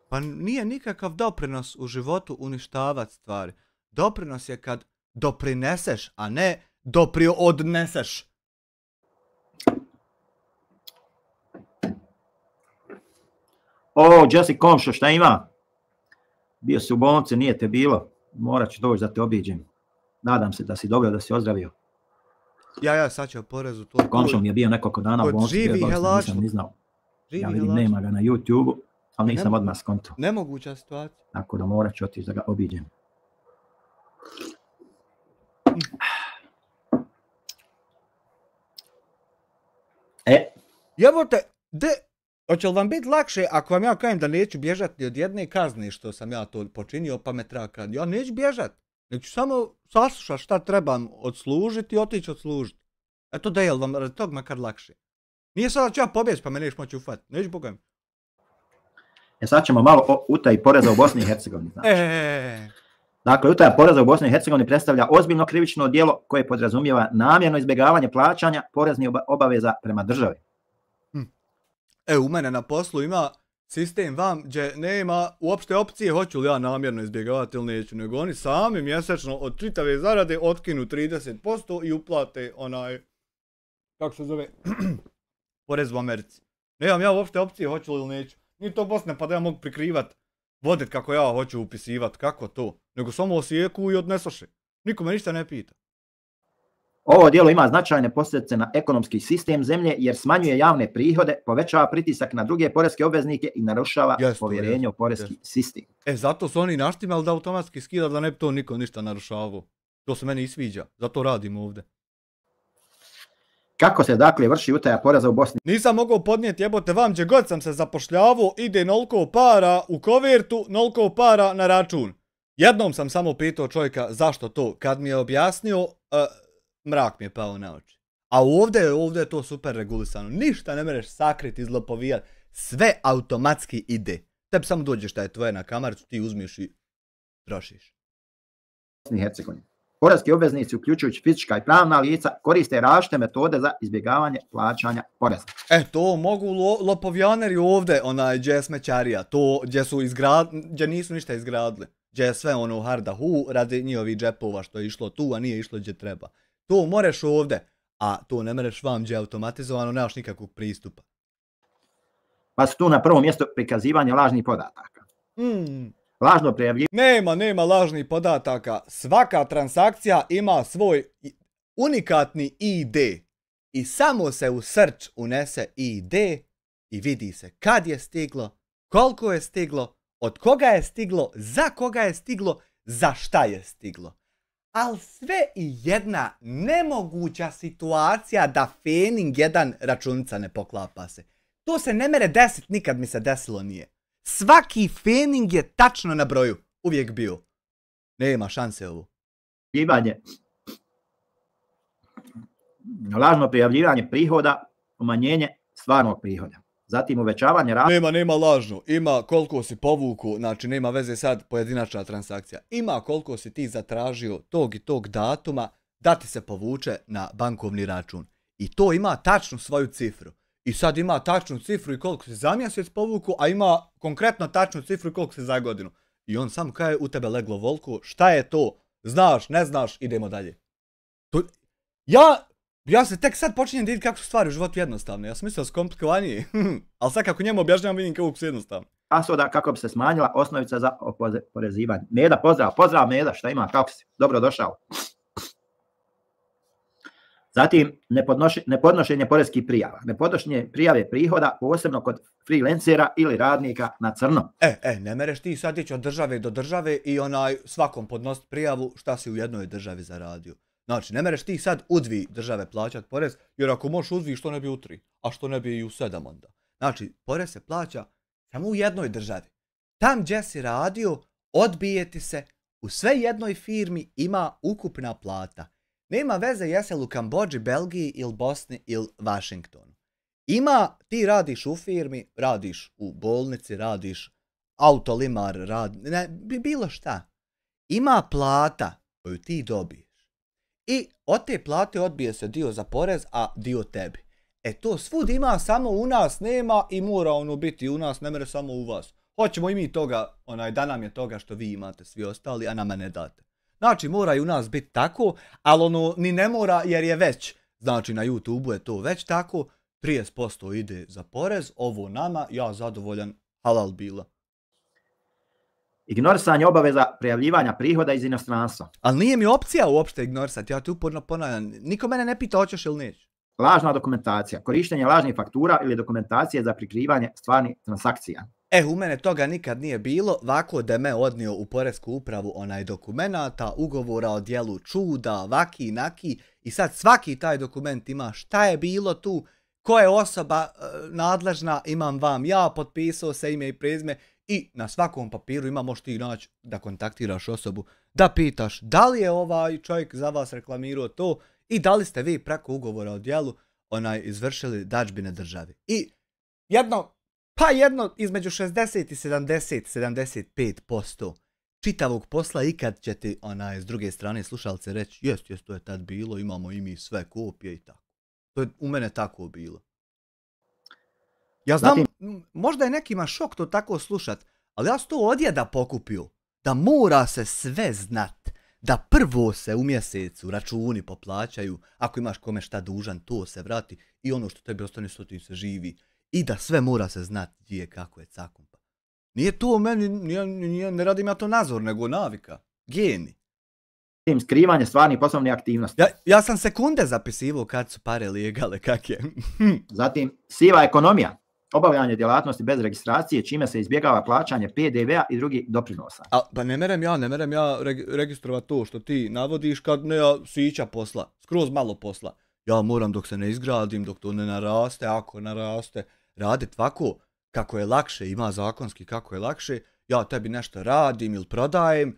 Pa nije nikakav doprinos u životu uništavati stvari. Doprinos je kad doprineseš, a ne odneseš. O, Jesse komšo, šta ima? Bio si u bolnici, nije te bilo. Morat ću doći da te obiđem. Nadam se da si dobro, da si ozdravio. Ja, sad će o porezu. To, Komšom mi je bio nekoliko dana u bolnici, nisam ni znao. Ja vidim, nema ga na YouTube-u, ali nisam odmah skonto. Nemoguća situacija. Tako da morat ću otići da ga obiđem. Jebote, hoće li vam biti lakše ako vam ja kažem da neću bježati od jedne kazne što sam ja to počinio, pa me treba kazniti? Ja neću bježati, nek ću samo saslušati šta trebam odslužiti i otići odslužiti. Eto da je li vam radi tog makar lakše. Nije sada ću ja pobjeći pa me neš moći ufatiti, neću boga. Sad ćemo malo o utaji poreza u Bosni i Hercegovini. Znači. Dakle, utaja poreza u Bosni i Hercegovini predstavlja ozbiljno krivično djelo koje podrazumijeva namjerno izbjegavanje plaćanja poreznih obaveza prema državi. U mene na poslu ima sistem vam gdje nema uopšte opcije hoću li ja namjerno izbjegavati ili neću, nego oni sami mjesečno od čitave zarade otkinu 30% i uplate onaj, kako se zove, porez u Americi. Nemam ja uopšte opcije hoću li ili neću. Nije to Bosna pa da ja mogu prikrivat, vodit kako ja hoću upisivat, kako to, nego samo osijeku i odnesoše. Niko me ništa ne pita. Ovo djelo ima značajne posljedice na ekonomski sistem zemlje jer smanjuje javne prihode, povećava pritisak na druge poreske obveznike i narušava povjerenje u poreski sistem. Zato su oni naštimali da automatski skida da ne bi to niko ništa narušavao. To se meni i sviđa, zato radim ovdje. Kako se dakle vrši utaja poreza u Bosni? Nisam mogao podnijeti jebote vam gdje god sam se zapošljavao, ide nolko para u kovertu, nolko para na račun. Jednom sam samo pitao čovjeka zašto to, kad mi je objasnio, mrak mi je pao na oči. A ovdje je to super regulisano, ništa ne mereš sakriti, izlopovijat, sve automatski ide. Tebi samo dođeš šta je tvoje na kamaricu, ti uzmiš i trošiš. Bosni i Hercegovini. Poreski obveznici, uključujući fizička i pravna lica, koriste različite metode za izbjegavanje plaćanja poreza. To mogu lopovjaneri ovdje, gdje je smećarija, to gdje nisu ništa izgradili, gdje je sve ono harda radi njihovi džepova što je išlo tu, a nije išlo gdje treba. To moreš ovdje, a to ne mereš vam gdje je automatizovano, nemaš nikakvog pristupa. Pa su tu na prvom mjestu prikazivanje lažnih podataka. Lažno prijavljivanje. Nema lažnih podataka. Svaka transakcija ima svoj unikatni ID. I samo se u search unese ID i vidi se kad je stiglo, koliko je stiglo, od koga je stiglo, za koga je stiglo, za šta je stiglo. Ali sve i jedna nemoguća situacija da fening jedan računica ne poklapa se. To se ne mere desiti, nikad mi se desilo nije. Svaki fening je tačno na broju. Uvijek bio. Nema šanse ovo. Lažno prijavljivanje prihoda, umanjenje stvarnog prihoda. Zatim uvećavanje rashoda. Nema lažno. Ima koliko si povuku, znači nema veze sad pojedinačna transakcija. Ima koliko si ti zatražio tog i tog datuma da ti se povuče na bankovni račun. I to ima tačnu svoju cifru. I sad ima tačnu cifru i koliko se za mjesec povuku, a ima konkretno tačnu cifru i koliko se za godinu. I on sam kaže u tebe leglo volko, šta je to? Znaš, ne znaš, idemo dalje. Ja se tek sad počinjem da vidim kako su stvari u životu jednostavne. Ja sam mislio da su komplikovanije. Ali sad kako njemu objašnjavam vidim kako su jednostavne. Rashoda kako bi se smanjila osnovica za oporezivanje. Meda, pozdrav Meda, šta ima, kako si? Dobro došao. Zatim, nepodnošenje poreskih prijava. Nepodnošenje prijave prihoda, posebno kod freelancera ili radnika na crno. Ne mereš ti sad ići od države do države i svakom podnositi prijavu šta si u jednoj državi zaradio. Znači, ne mereš ti sad u 2 države plaćati porez, jer ako možeš u 2, što ne bi u 3, a što ne bi i u 7 onda. Znači, porez se plaća samo u jednoj državi. Tam gdje si radio, odbije ti se, u sve jednoj firmi ima ukupna plata. Nema veze jesi li u Kambodži, Belgiji ili Bosni ili Washingtonu. Ti radiš u firmi, radiš u bolnici, radiš autolimar, bilo šta. Ima plata koju ti dobiješ. I od te plate odbije se dio za porez, a dio tebi. To svud ima, samo u nas nema i mora biti u nas, ne mere samo u vas. Hoćemo i mi toga, da nam je toga što vi imate svi ostali, a nama ne date. Znači, mora i u nas biti tako, ali ni ne mora jer je već, znači na YouTube-u je to već tako, 30% ide za porez, ovo nama, ja zadovoljan, halal bila. Ignorisanje obaveza prijavljivanja prihoda iz inostranstva. Ali nije mi opcija uopšte ignorisati, ja ti uporno ponavljam. Niko mene ne pita hoćeš ili nećeš. Lažna dokumentacija. Korištenje lažnih faktura ili dokumentacije za prikrivanje stvarnih transakcija. U mene toga nikad nije bilo, ovako da me odnio u poresku upravu onaj dokumenata, ugovora o djelu čuda, vaki, naki, i sad svaki taj dokument ima šta je bilo tu, ko je osoba nadležna, imam vam ja, potpisao se ime i prezime i na svakom papiru možeš ti naći da kontaktiraš osobu, da pitaš da li je ovaj čovjek za vas reklamirao to i da li ste vi preko ugovora o djelu izvršili dadžbine državi. I jedno između 60 i 75% čitavog posla ikad će ti s druge strane slušalce reći jest, to je tad bilo, imamo i mi sve kopije i tako. To je u mene tako bilo. Ja znam, možda je nekima šok to tako slušat, ali ja sam to odjeda pokupio, da mora se sve znat, da prvo se u mjesecu računi poplaćaju, ako imaš kome šta dužan, to se vrati i ono što tebi ostane s tim se živi. I da sve mora se znati gdje kako je cakumpa. Nije to meni, ne radim ja to nazor, nego navika. Geni. Skrivanje stvarnih poslovnih aktivnosti. Ja sam sekunde zapisivao kad su pare legale, kak je. Zatim, siva ekonomija. Obavljanje djelatnosti bez registracije, čime se izbjegava plaćanje PDV-a i drugih doprinosa. Pa ne merem ja registrovati to što ti navodiš kad nema sića posla. Skroz malo posla. Ja moram dok se ne izgradim, dok to ne naraste, ako naraste, radit ovako kako je lakše, ima zakonski kako je lakše, ja tebi nešto radim ili prodajem,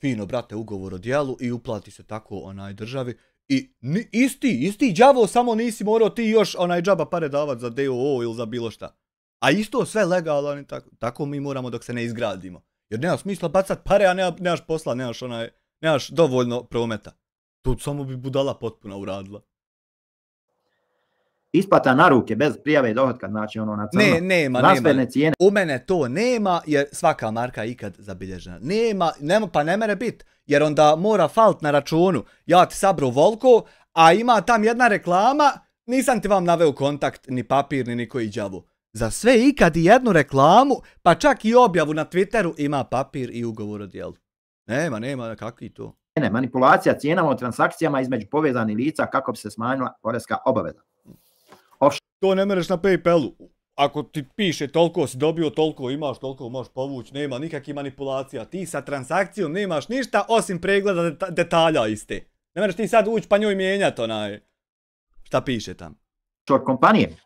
fino brate ugovor o djelu i uplati se tako državi i isti đavo, samo nisi morao ti još džaba pare davat za DOO ili za bilo šta. A isto sve legalno, tako mi moramo dok se ne izgradimo. Jer nema smisla bacat pare, a nemaš posla, nemaš dovoljno prometa. Tu samo bi budala potpuno uradila. Isplata na ruke bez prijave dohotka, znači na crno. Nema. Cijene. U mene to nema jer svaka marka je ikad zabilježena. Nema, pa ne mere bit, jer onda mora falt na računu. Ja ti sabro volko, a ima tam jedna reklama, nisam ti vam naveo kontakt, ni papir, ni nikoji đavu. Za sve ikad i jednu reklamu, pa čak i objavu na Twitteru ima papir i ugovor o djelu. Nema, kakvi to? Manipulacija cijenama o transakcijama između povezanih lica kako bi se smanjila poreska obaveza. To ne mereš na PayPalu. Ako ti piše toliko si dobio, toliko imaš, toliko možeš povući, nema nikakvih manipulacija. Ti sa transakcijom nemaš ništa osim pregleda detalja iste. Ne mereš ti sad ući pa njoj mijenjati šta piše tam. Short kompanije.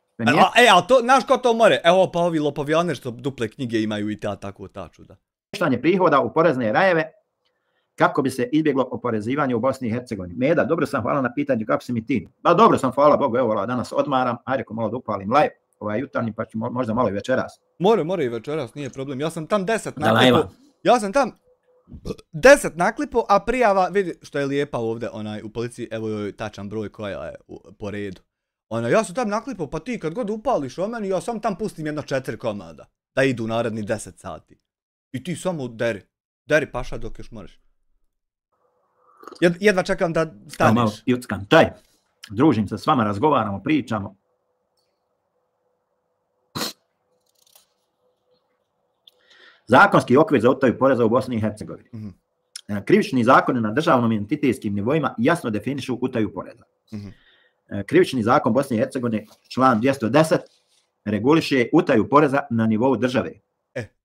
Ali to, znaš ko to more? Evo pa ovi lopovijane što duple knjige imaju i tako ta čuda. Mještanje prihoda u porezne rajeve kako bi se izbjeglo oporezivanje u Bosni i Hercegovini. Meda, dobro sam, hvala na pitanju, kako si mi ti? Pa dobro sam, hvala Bogu, evo danas odmaram, ajde ko malo da upalim live, jutarnji, pa ću možda malo i večeras. More i večeras, nije problem. Ja sam tam 10 naklipo, a prijava, vidi što je lijepa ovdje, u policiji, evo joj tačan broj koja je po redu. Ja sam tam naklipo, pa ti kad god upališ o meni, ja sam tam pustim jedno 4 komada, da idu naredni 10 sati. I ti samo deri paša dok još možeš. Jedva čekam da staneš. Malo juckam čaj, družim se s vama, razgovaramo, pričamo. Zakonski okvir za utaju poreza u Bosni i Hercegovini. Krivični zakoni na državnom i entitetskim nivoima jasno definišu utaju poreza. Krivični zakon Bosne i Hercegovine, član 210, reguliše utaju poreza na nivou države.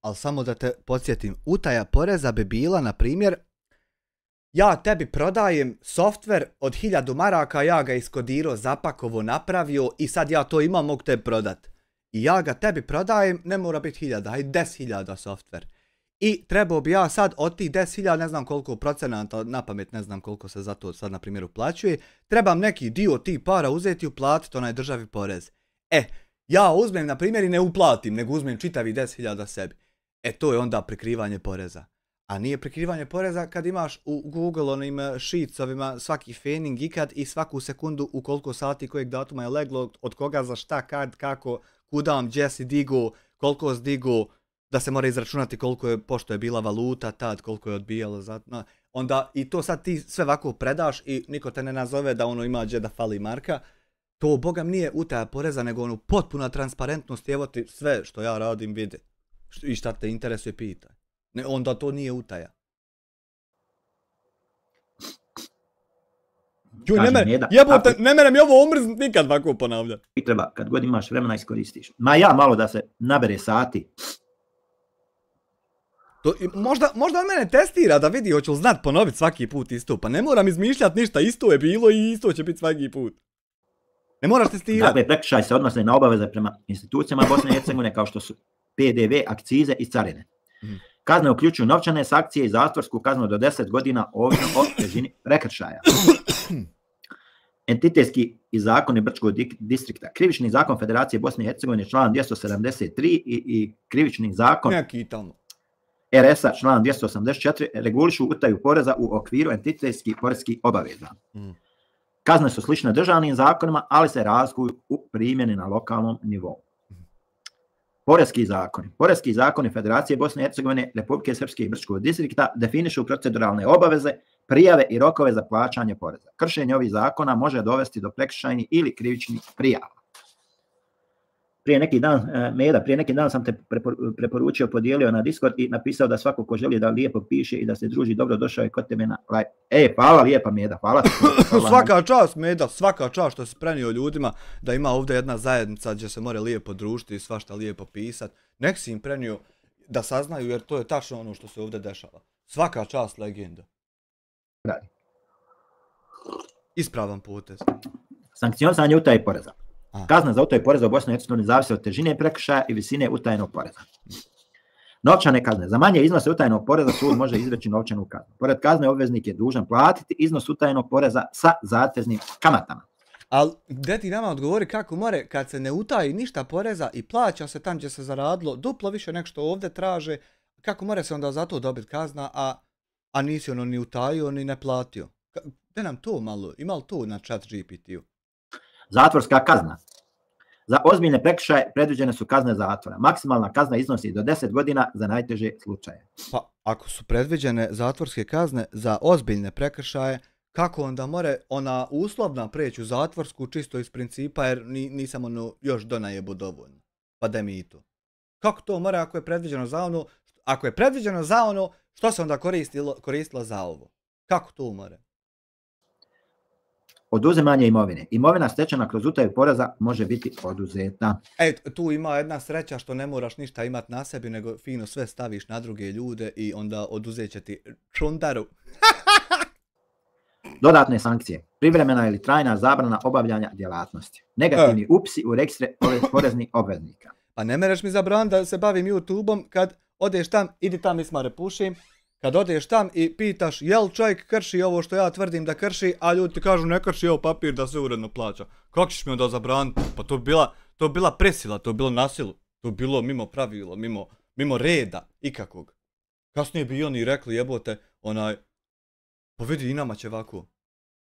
Ali samo da te podsjetim, utaja poreza bi bila, na primjer, ja tebi prodajem softver od 1000 maraka, ja ga iskodirao, zapakovo, napravio i sad ja to imam, mogu te prodat. I ja ga tebi prodajem, ne mora biti 1000, hajde 10.000 softver. I trebao bi ja sad od tih 10.000, ne znam koliko procenata, na pamet ne znam koliko se za to sad na primjer uplaćuje, trebam neki dio tih para uzeti i uplatiti državi porez. Ja uzmem na primjer i ne uplatim, nego uzmem čitavi 10.000 sebi. To je onda prikrivanje poreza. A nije prikrivanje poreza kad imaš u Google onim sheetsovima svaki fening ikad i svaku sekundu u koliko sati kojeg datuma je leglo, od koga za šta, kad, kako, kudam, gdje si digo, koliko si digo, da se mora izračunati koliko je, pošto je bila valuta tad, koliko je odbijalo. Onda i to sad ti sve ovako predaš i niko te ne nazove da ima gdje da fali marka. To bogam nije utaja poreza, nego potpuna transparentnost, evo ti sve što ja radim vidi. I šta te interesuje pitaj. Ne, onda to nije utaja. Joj, jebote, ne mere mi ovo omrznut nikad ovako ponavljati. I treba, kad god imaš vremena iskoristiš. Ma ja malo da se nabere sati. Možda on mene testira da vidi hoće li znat ponoviti svaki put isto. Pa ne moram izmišljati ništa, isto je bilo i isto će biti svaki put. Ne moraš testirati. Dakle, prekršaj se odnose na obaveze prema institucijama Bosne i Hercegovine kao što su PDV, akcize i carine. Kazne uključuju novčane sankcije i zatvorsku kaznu do 10 godina ovisno o težini prekršaja. Entitetski i zakoni Brčkog distrikta. Krivični zakon Federacije Bosne i Hercegovine član 273 i krivični zakon RS-a član 284 regulišu utaju poreza u okviru entitetskih porezskih obaveza. Kazne su slične državnim zakonima, ali se razlikuju u primjeni na lokalnom nivou. Porezki zakoni. Porezki zakoni Federacije Bosne i Hercegovine, Republike Srpske i Brčkog distrikta definišu proceduralne obaveze, prijave i rokove za plaćanje poreza. Kršenje ovih zakona može dovesti do prekršajnih ili krivičnih prijava. Prije neki dan sam te preporučio, podijelio na Discord i napisao da svako ko želi da lijepo piše i da se druži, dobro došao je kod tebe na live. Hvala lijepa Meda, hvala ti. Svaka čast Meda, svaka čast što si prenio ljudima da ima ovdje jedna zajednica gdje se more lijepo družiti i svašta lijepo pisat. Nek si im prenio da saznaju jer to je tačno ono što se ovdje dešava. Svaka čast legenda. Radi. Ispravan potez. Sankcionisanje utaje poreza. Kazna za utaju poreza u Bosni i Hercegovini zavisi od težine prekršaja i visine utajenog poreza. Novčane kazne. Za manje iznose utajenog poreza sud može izreći novčanu kaznu. Pored kazne obveznik je dužan platiti iznos utajenog poreza sa zateznim kamatama. Ali gdje ti nama odgovori kako more kad se ne utaji ništa poreza i plaća se tam gdje se zaradilo duplo više nek što ovdje traže, kako more se onda za to dobiti kazna, a nisi ono ni utajio ni ne platio. Gdje nam to malo, ima li to na chat GPT-u? Zatvorska kazna. Za ozbiljne prekršaje predviđene su kazne zatvora. Maksimalna kazna iznosi do 10 godina za najteže slučaje. Pa ako su predviđene zatvorske kazne za ozbiljne prekršaje, kako onda more ona uslovna preći u zatvorsku čisto iz principa jer nisam ono još donajebu dovoljno. Pa da mi i to. Kako to more ako je predviđeno za ono, ako je predviđeno za ono, što se onda koristilo za ovo? Kako to more? Oduzimanje imovine. Imovina stečena kroz utaju poreza može biti oduzeta. Tu ima jedna sreća što ne moraš ništa imati na sebi, nego fino sve staviš na druge ljude i onda oduzet će ti čundaru. Dodatne sankcije. Privremena ili trajna zabrana obavljanja djelatnosti. Negativni upisi u registre poreznih obveznika. Pa ne mereš mi zabraniti da se bavim YouTube-om kad odeš tam, idi tam ismare pušim. Kad odeš tam i pitaš jel čovjek krši ovo što ja tvrdim da krši, a ljudi ti kažu ne krši ovo papir da se uredno plaća. Kako ćeš mi onda zabraniti? Pa to bi bila presila, to bi bilo nasilu, to bi bilo mimo pravila, mimo reda ikakvog. Kasnije bi oni rekli jebote, pa vidi i nama će ovako.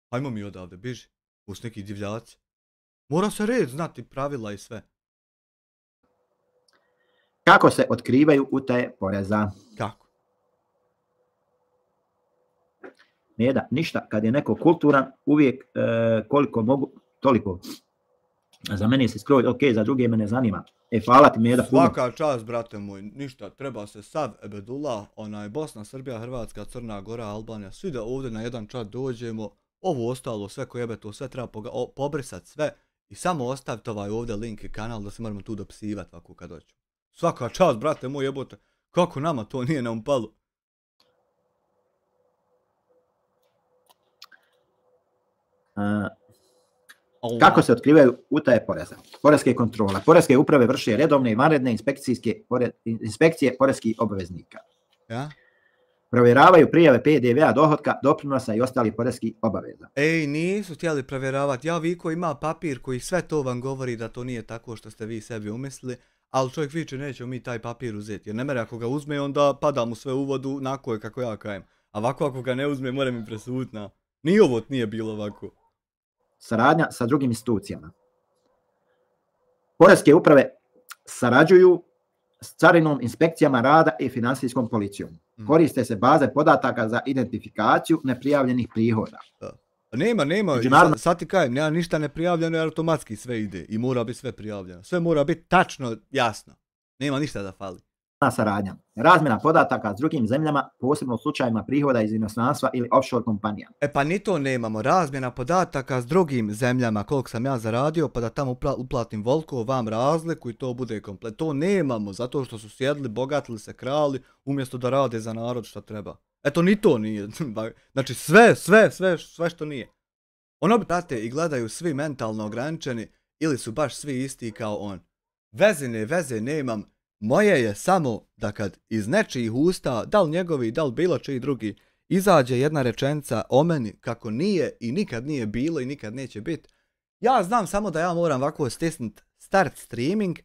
Ajmo mi odavde, biži, uz neki divljaci. Mora se red znati pravila i sve. Kako se otkrivaju utaje poreza? Kako? Meda, ništa, kad je neko kulturan, uvijek koliko mogu, toliko. Za mene si skroz ok, za druge me ne zanima. Hvala ti Meda. Svaka čast, brate moj, ništa, treba se sav Ebedula, Bosna, Srbija, Hrvatska, Crna Gora, Albanija, svi da ovdje na jedan čat dođemo, ovo ostalo, sve koje jebe to, sve treba pobrisati sve i samo ostaviti ovdje link i kanal da se moramo tu dopisivati ovako kad dođu. Svaka čast, brate moj, jebote, kako nama to nije na umpalu. Kako se otkrivaju utaje poreza? Poreske kontrole. Poreske uprave vrše redovne i vanredne inspekcije poreskih obveznika. Ja? Provjeravaju prijave PDV-a, dohotka, doprinosa i ostalih poreskih obaveza. Nisu htjeli provjeravati. Ja Viko ima papir koji sve to vam govori da to nije tako što ste vi sebi umislili, ali čovjek viče nećemo mi taj papir uzeti. Jer ne mere ako ga uzme onda pada mu sve u vodu nako je kako ja kajem. A ovako ako ga ne uzme mora mi presuditi na... Ni ovo nije bilo ovako. Saradnja sa drugim institucijama. Poreske uprave sarađuju s carinom, inspekcijama rada i finansijskom policijom. Koriste se baze podataka za identifikaciju neprijavljenih prihoda. Nema, sad ti kajem, nema ništa neprijavljeno jer automatski sve ide i mora biti sve prijavljeno. Sve mora biti tačno jasno. Nema ništa da fali. saradnja, razmjena podataka s drugim zemljama, posebno u slučajevima prihoda iz inostranstva ili offshore kompanija. E pa ni to nemamo, razmjena podataka s drugim zemljama, koliko sam ja zaradio, pa da tamo uplatim volko, vam razliku i to bude komplet. To nemamo, zato što su sjedli, bogatili se, krali, umjesto da rade za narod što treba. Eto, ni to nije. Znači, sve što nije. Ono bi prate i gledaju svi mentalno ograničeni ili su baš svi isti kao on. Veze nemam. Moje je samo da kad iz nečijih usta, da li njegovi, da li bilo čiji drugi, izađe jedna rečenica o meni kako nije i nikad nije bilo i nikad neće biti, ja znam samo da ja moram ovako stisnut start streaming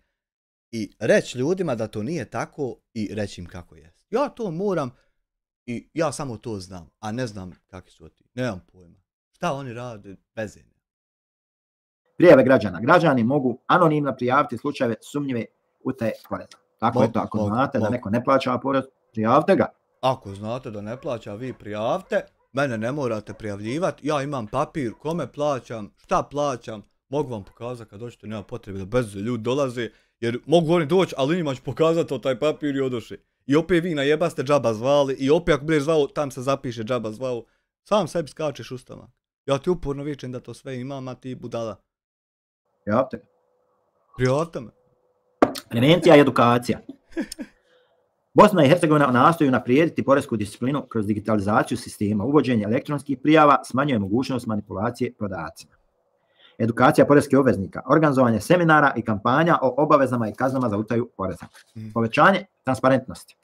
i reći ljudima da to nije tako i reći im kako je. Ja to moram i ja samo to znam, a ne znam kakvi su ti. Nemam pojma. Šta oni rade, veze nema. Prijave građana. Građani mogu anonimno prijaviti slučajeve sumnjive utaje poreza. Tako je to, ako znate da neko ne plaća porez, prijavite ga. Ako znate da ne plaća, vi prijavite. Mene ne morate prijavljivati. Ja imam papir, kome plaćam, šta plaćam. Mogu vam pokazati kad dođete, nema potrebe da bez ljudi dolaze. Jer mogu oni doći, ali njima ću pokazati taj papir i odoši. I opet vi najebaste džaba zvali. I opet ako budeš zvao, tam se zapiše džaba zvao. Sam sebi skačeš ustama. Ja ti uporno vičem da to sve imam, a ti budala. Prijavite. Prijavite me. Prevencija i edukacija. Bosna i Hercegovina nastoji unaprijediti poresku disciplinu kroz digitalizaciju sistema, uvođenje elektronskih prijava, smanjuje mogućnost manipulacije podacima. Edukacija poreskih obveznika, organizovanje seminara i kampanja o obavezama i kaznama za utaju poreza. Povećanje transparentnosti.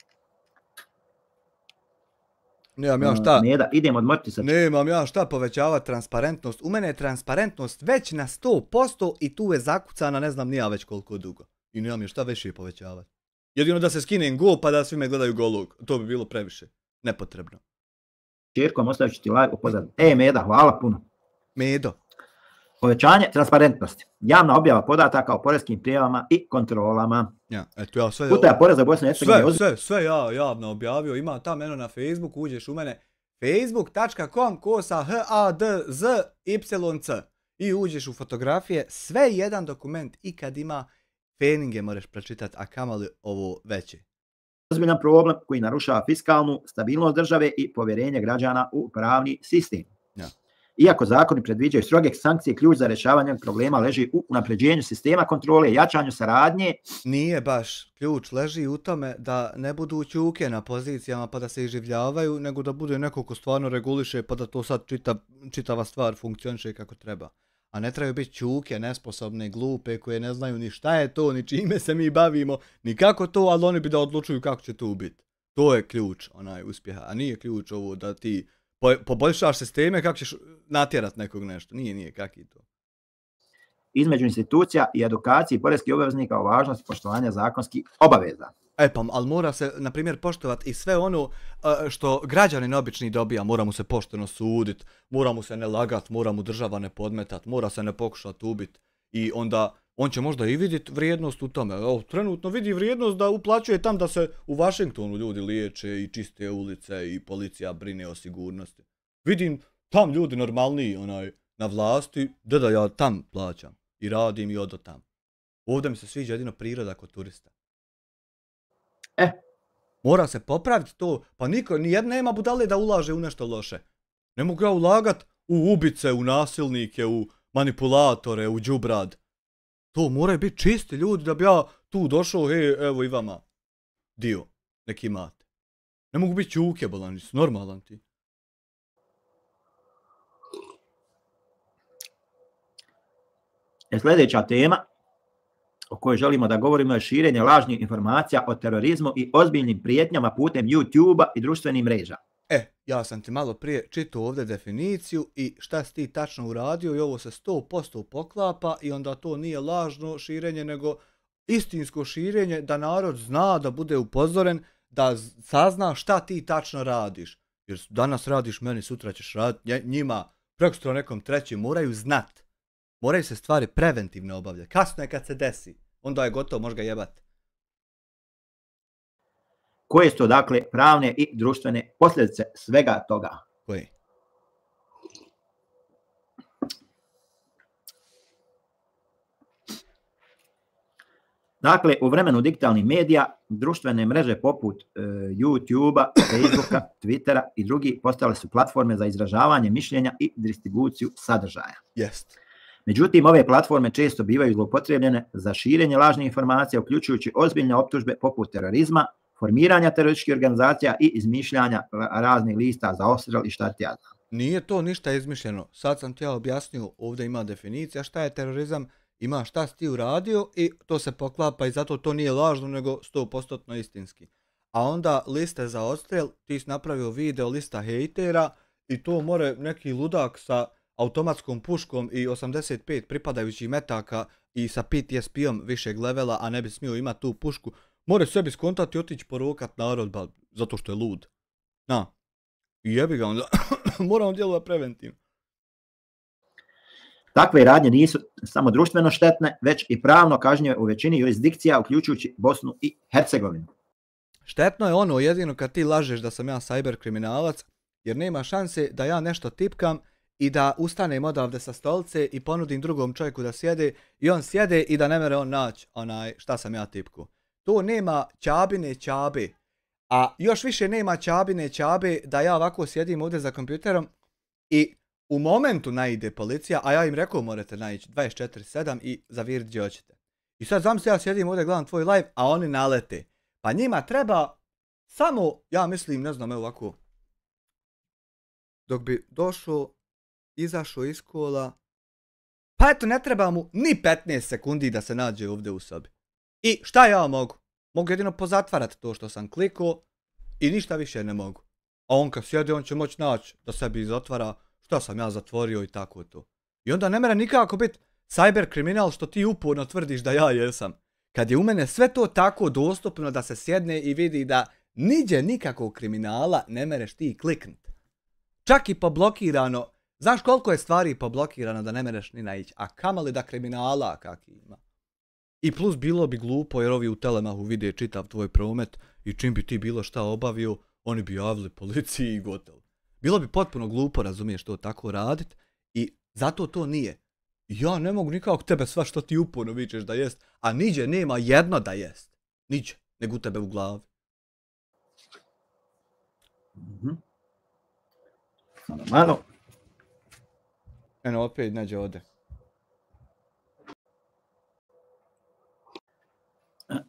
Nemam ja šta. Neda, idem odmoriti se. Nemam ja šta povećavati transparentnost. U mene je transparentnost već na 100% i tu je zakucana ne znam nija već koliko dugo. I nemam je šta više povećavati. Jedino da se skinem go pa da svi me gledaju golog. To bi bilo previše. Nepotrebno. Čirkom ostavit ću ti live u pozadnju. Meda, hvala puno. Medo. Povećanje transparentnosti. Javna objava podataka o poreskim prijavama i kontrolama. Ja, eto ja sve... Utaja poreza u Bosni i Hercegovini. Sve ja javno objavio. Ima tam meno na Facebooku, uđeš u mene facebook.com/hadzyc i uđeš u fotografije. Sve jedan dokument i kad ima feninge možeš pročitati, a kamali ovo veće. Ozbiljan problem koji narušava fiskalnu stabilnost države i povjerenje građana u pravni sistem. Ja. Iako zakoni predviđaju stroge sankcije, ključ za rješavanje problema leži u unapređenju sistema kontrole, jačanju saradnje. Nije baš. Ključ leži u tome da ne budu ćuke na pozicijama pa da se iživljavaju, nego da bude neko ko stvarno reguliše pa da to sad čitava stvar funkcioniše kako treba. A ne trebaju biti ćuke, nesposobne, glupe, koje ne znaju ni šta je to, ni čime se mi bavimo, ni kako to, ali oni bi da odlučuju kako će to biti. To je ključ uspjeha, a nije ključ ovo da ti poboljšaš sisteme kako ćeš natjerat nekog nešto. Nije, kak je to. Između institucija i edukaciji poreskih obveznika o važnosti poštovanja zakonskih obaveza. Ali mora se, na primjer, poštovati i sve ono što građanin obični dobija. Mora mu se pošteno suditi, mora mu se ne lagat, mora mu država ne podmetat, mora se ne pokušati ubiti. I onda on će možda i vidjeti vrijednost u tome. Trenutno vidi vrijednost da uplaćuje tam da se u Washingtonu ljudi liječe i čiste ulice i policija brine o sigurnosti. Vidim tam ljudi normalniji na vlasti, da ja tam plaćam i radim i odo tam. Ovdje mi se sviđa jedino priroda kod turista. Mora se popraviti to, pa nijedna nema budale da ulaže u nešto loše. Ne mogu ja ulagat u ubice, u nasilnike, u manipulatore, u đubrad. To moraju biti čisti ljudi da bi ja tu došao, evo i vama dio, neki imate. Ne mogu biti ćuke, bolani, normalan ti. Sljedeća tema o kojoj želimo da govorimo je širenje lažnih informacija o terorizmu i ozbiljnim prijetnjama putem YouTube-a i društvenih mreža. Ja sam ti malo prije čitao ovdje definiciju i šta si ti tačno uradio i ovo se 100% poklapa i onda to nije lažno širenje nego istinsko širenje da narod zna, da bude upozoren, da sazna šta ti tačno radiš. Jer danas radiš meni, sutra ćeš raditi njima, prekosutra nekom trećem, moraju znat. Moraju se stvari preventivno obavljati. Kasno je kad se desi. Onda je gotovo, može ga jebati. Koje su to dakle pravne i društvene posljedice svega toga? Koje? Dakle, u vremenu digitalnih medija, društvene mreže poput YouTube-a, Facebooka, Twittera i drugi postale su platforme za izražavanje mišljenja i distribuciju sadržaja. Jest. Međutim, ove platforme često bivaju zloupotrijebljene za širenje lažnih informacija, uključujući ozbiljne optužbe poput terorizma, formiranja terorističkih organizacija i izmišljanja raznih lista za odstrel i šta ti ja znam. Nije to ništa izmišljeno. Sad sam ti ja objasnio, ovdje ima definicija šta je terorizam, ima šta si ti uradio i to se poklapa i zato to nije lažno nego 100% istinski. A onda liste za odstrel, ti si napravio video lista hejtera i to more neki ludak sa automatskom puškom i 85 pripadajućih metaka i sa PTSP-om višeg levela, a ne bi smio imati tu pušku, more sebi skontati i otići porokat narod, zato što je lud. Na. I jebi ga onda, moramo djelovati preventivno. Takve radnje nisu samo društveno štetne, već i pravno kažnjive u većini jurisdikcija, uključujući Bosnu i Hercegovinu. Štetno je ono jedino kad ti lažeš da sam ja cyber kriminalac, jer nema šanse da ja nešto tipkam i da ustanem odavde sa stolice i ponudim drugom čovjeku da sjede i on sjede i da ne mere on naći šta sam ja tipku. To nema ćabine ćabe. A još više nema ćabine ćabe da ja ovako sjedim ovdje za kompjuterom i u momentu naide policija, a ja im rekao morate naići 24/7 i zaviriti gdje hoćete. I sad zamisli ja sjedim ovdje gledam tvoj live, a oni nalete. Pa njima treba samo, ja mislim, ne znam, evo ovako. Dok bi došao, izašao iz kola, pa eto ne treba mu ni 15 sekundi da se nađe ovdje u sobi. I šta ja mogu? Mogu jedino pozatvarati to što sam klikao i ništa više ne mogu. A on kad sjedi, on će moći naći da sebi zatvara šta sam ja zatvorio i tako to. I onda ne mere nikako biti cyber kriminal što ti uporno tvrdiš da ja jesam. Kad je u mene sve to tako dostupno da se sjedne i vidi da niđe nikakvog kriminala ne mereš ti kliknut. Čak i poblokirano, znaš koliko je stvari poblokirano da ne mereš ni naići, a kamali da kriminala kak ima. I plus bilo bi glupo jer ovi u Telemahu vide čitav tvoj promet i čim bi ti bilo šta obavio, oni bi javili policiji i gotovo. Bilo bi potpuno glupo, razumiješ, to tako radit i zato to nije. Ja ne mogu nikako tebe sva što ti uporno vičeš da jest, a niđe nema jedno da jest. Niđe, nego u tebe u glavi. Malo. Eno, opet neđe ode.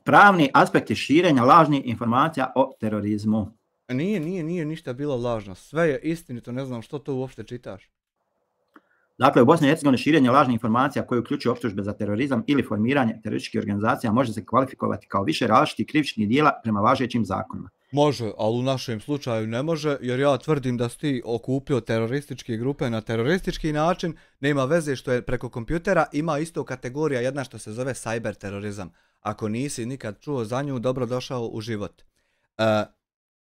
Pravni aspekti širenja lažnih informacija o terorizmu. Nije ništa bilo lažno. Sve je istinito, ne znam što to uopšte čitaš. Dakle, u Bosni i Hercegovini širenje lažnih informacija koje uključuju optužbe za terorizam ili formiranje terorističkih organizacija može se kvalifikovati kao više različitih krivičnih djela prema važećim zakonima. Može, ali u našem slučaju ne može, jer ja tvrdim da si ti okupio terorističke grupe na teroristički način, nema veze što je preko kompjutera, ima isto kategorija jedna što se zove cyber terorizam. Ako nisi nikad čuo za nju, dobrodošao u život.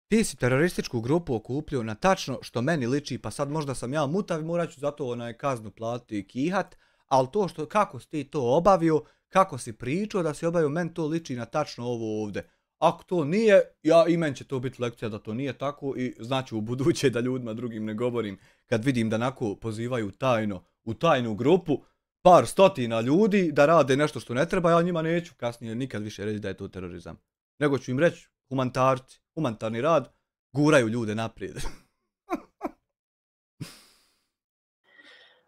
Ti si terorističku grupu okupljio na tačno što meni liči, pa sad možda sam ja mutav, morat ću zato kaznu platiti i kihat, ali to što, kako si ti to obavio, kako si pričao da si obavio, meni to liči na tačno ovo ovdje. Ako to nije, i meni će to biti lekcija da to nije tako i znači u buduće da ljudima drugim ne govorim kad vidim da onako pozivaju tajno u tajnu grupu par stotina ljudi da rade nešto što ne treba, ja njima neću kasnije nikad više reći da je to terorizam. Nego ću im reći humanitarci, humanitarni rad, guraju ljude naprijed.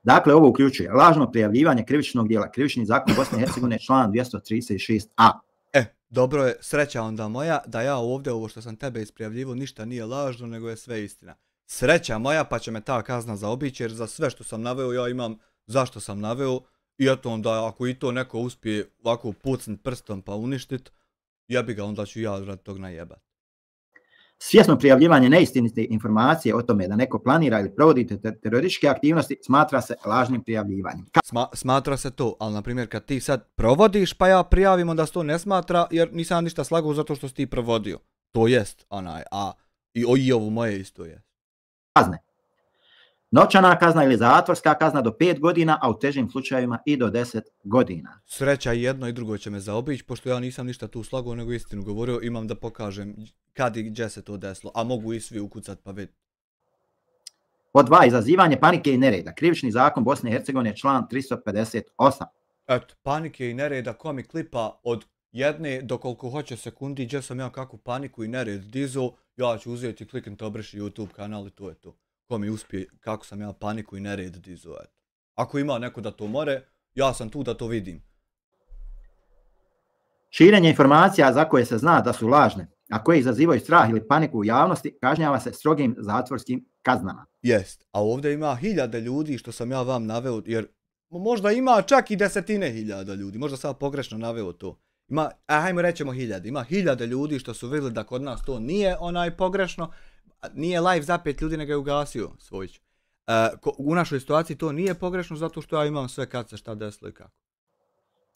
Dakle, ovo uključuje lažno prijavljivanje krivičnog djela, krivični zakon Bosne i Hercegovine, član 236a. Dobro je, sreća onda moja da ja ovdje ovo što sam tebe isprijavljivo ništa nije lažno, nego je sve istina. Sreća moja, pa će me ta kazna zaobići, jer za sve što sam naveo ja imam zašto sam naveo i eto onda ako i to neko uspije ovako pucnit prstom pa uništit, jebi ga, onda ću ja radi tog najebat. Svjesno prijavljivanje neistinite informacije o tome da neko planira ili provodi terorističke aktivnosti smatra se lažnim prijavljivanjem. Smatra se to, ali na primjer kad ti sad provodiš pa ja prijavim, onda se to ne smatra jer nisam ništa slagao zato što si ti provodio. To jest, i ovo moje isto je. Kazne. Novčana kazna ili zatvorska kazna do 5 godina, a u težim slučajevima i do 10 godina. Sreća i jedno i drugo će me zaobići, pošto ja nisam ništa tu slagao, nego istinu govorio, imam da pokažem kad i gdje se to desilo, a mogu i svi ukucat pa vidjeti. Pod 2. Izazivanje panike i nereda. Krivični zakon Bosne i Hercegovine, član 358. Eto, panike i nereda, ko mi klipa od jedne, dokoliko hoće sekundi, gdje sam ja kakvu paniku i nered dizo, ja ću uzeti i kliknuti obriši YouTube kanal i to je to. Ko mi uspije, kako sam ja paniku i nered dizo, eto. Ako ima neko da to more, ja sam tu da to vidim. Širenje informacija za koje se zna da su lažne, a koje izazivaju strah ili paniku u javnosti, kažnjava se strogim zatvorskim kaznama. Jest, a ovdje ima 1000 ljudi što sam ja vam naveo, jer možda ima čak i 10.000 ljudi, možda sam pogrešno naveo to. Ima, hajmo rećemo 1000, ima 1000 ljudi što su vidjeli da kod nas to nije pogrešno, nije live za 5 ljudi nego je ugasio Svojić. U našoj situaciji to nije pogrešno zato što ja imam sve kad se šta desilo i kako.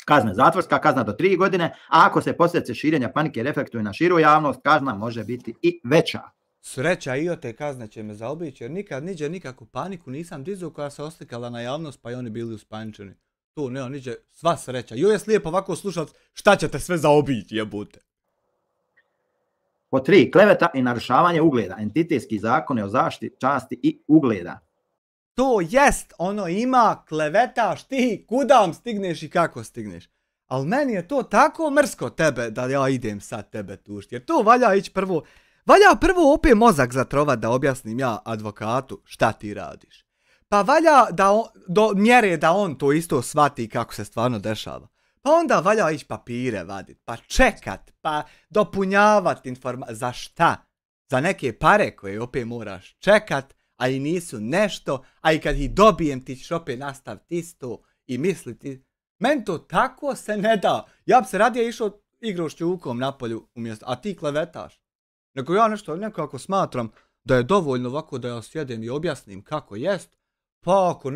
Kazna zatvorska, kazna do 3 godine, a ako se posljedice širenja panike reflektuju na širu javnost, kazna može biti i veća. Sreća i od te kazne će me zaobići, jer nikad niđe nikakvu paniku nisam dizao koja se oslikala na javnost pa i oni bili uspančeni. Tu nema niđe, sva sreća. Joj je slijepo ovako slušat šta ćete sve zaobići, jebute. Po 3. Kleveta i narušavanje ugleda, entitetski zakone o zaštiti časti i ugleda. To jest, ono ima, klevetaš ti, kudam stigneš i kako stigneš. Ali meni je to tako mrsko tebe da ja idem sad tebe tušti. Jer to valja ići prvo, opet mozak zatrovat da objasnim ja advokatu šta ti radiš. Pa valja do mjere da on to isto shvati kako se stvarno dešava. Pa onda valja ići papire vadit, pa čekat, pa dopunjavat informacije. Za šta? Za neke pare koje opet moraš čekat, a i nisu nešto, a i kad ih dobijem ti ćeš opet nastaviti isto i misliti. Meni to tako se ne da. Ja bi se radije išao igrao šćukom na polju umjesto, a ti klevetaš. Nego ja nešto nekako smatram da je dovoljno ovako da ja sjedem i objasnim kako jest, pa ako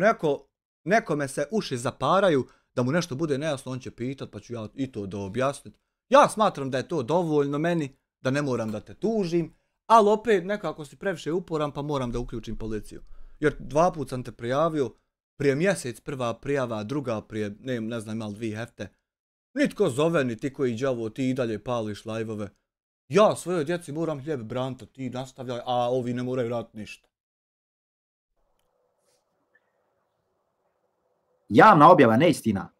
nekome se uši zaparaju da mu nešto bude nejasno, on će pitat pa ću ja i to da objasnit. Ja smatram da je to dovoljno meni, da ne moram da te tužim, ali opet nekako si previše uporan pa moram da uključim policiju. Jer 2 puta sam te prijavio, prije mjesec prva prijava, druga prije, ne znam, imali 2 hefte. Nitko zove, ni ti koji đavo, ti i dalje pališ lajvove. Ja svojoj djeci moram hljeb branta, ti nastavljaj, a ovi ne moraju raditi ništa. Javna objava neistina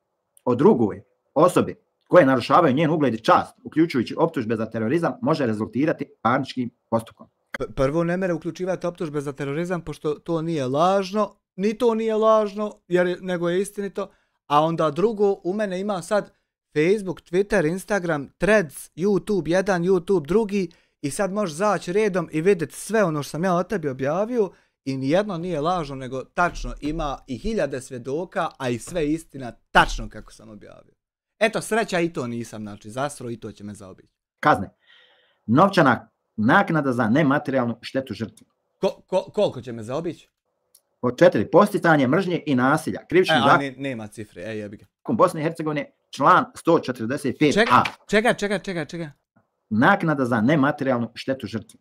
o drugoj osobi koje narušavaju njen ugled i čast, uključujući optužbe za terorizam, može rezultirati parničkim postupkom. Prvo ne mere uključivati optužbe za terorizam, pošto to nije lažno, ni to nije lažno, nego je istinito, a onda drugo, u mene ima sad Facebook, Twitter, Instagram, Threads, YouTube, jedan, YouTube, drugi, i sad možeš zaći redom i vidjeti sve ono što sam ja o tebi objavio i nijedno nije lažno, nego tačno ima i 1000 svjedoka, a i sve istina tačno kako sam objavio. Eto, sreća i to nisam, znači zasro i to će me zaobići. Kazne. Novčana naknada za nematerijalnu štetu žrtvi. Koliko će me zaobići? Pod 4. Posticanje mržnje i nasilja. Krivični zakon. Nema cifre, jebi ga. Bosne i Hercegovine, član 145a. Čega? Naknada za nematerijalnu štetu žrtvi.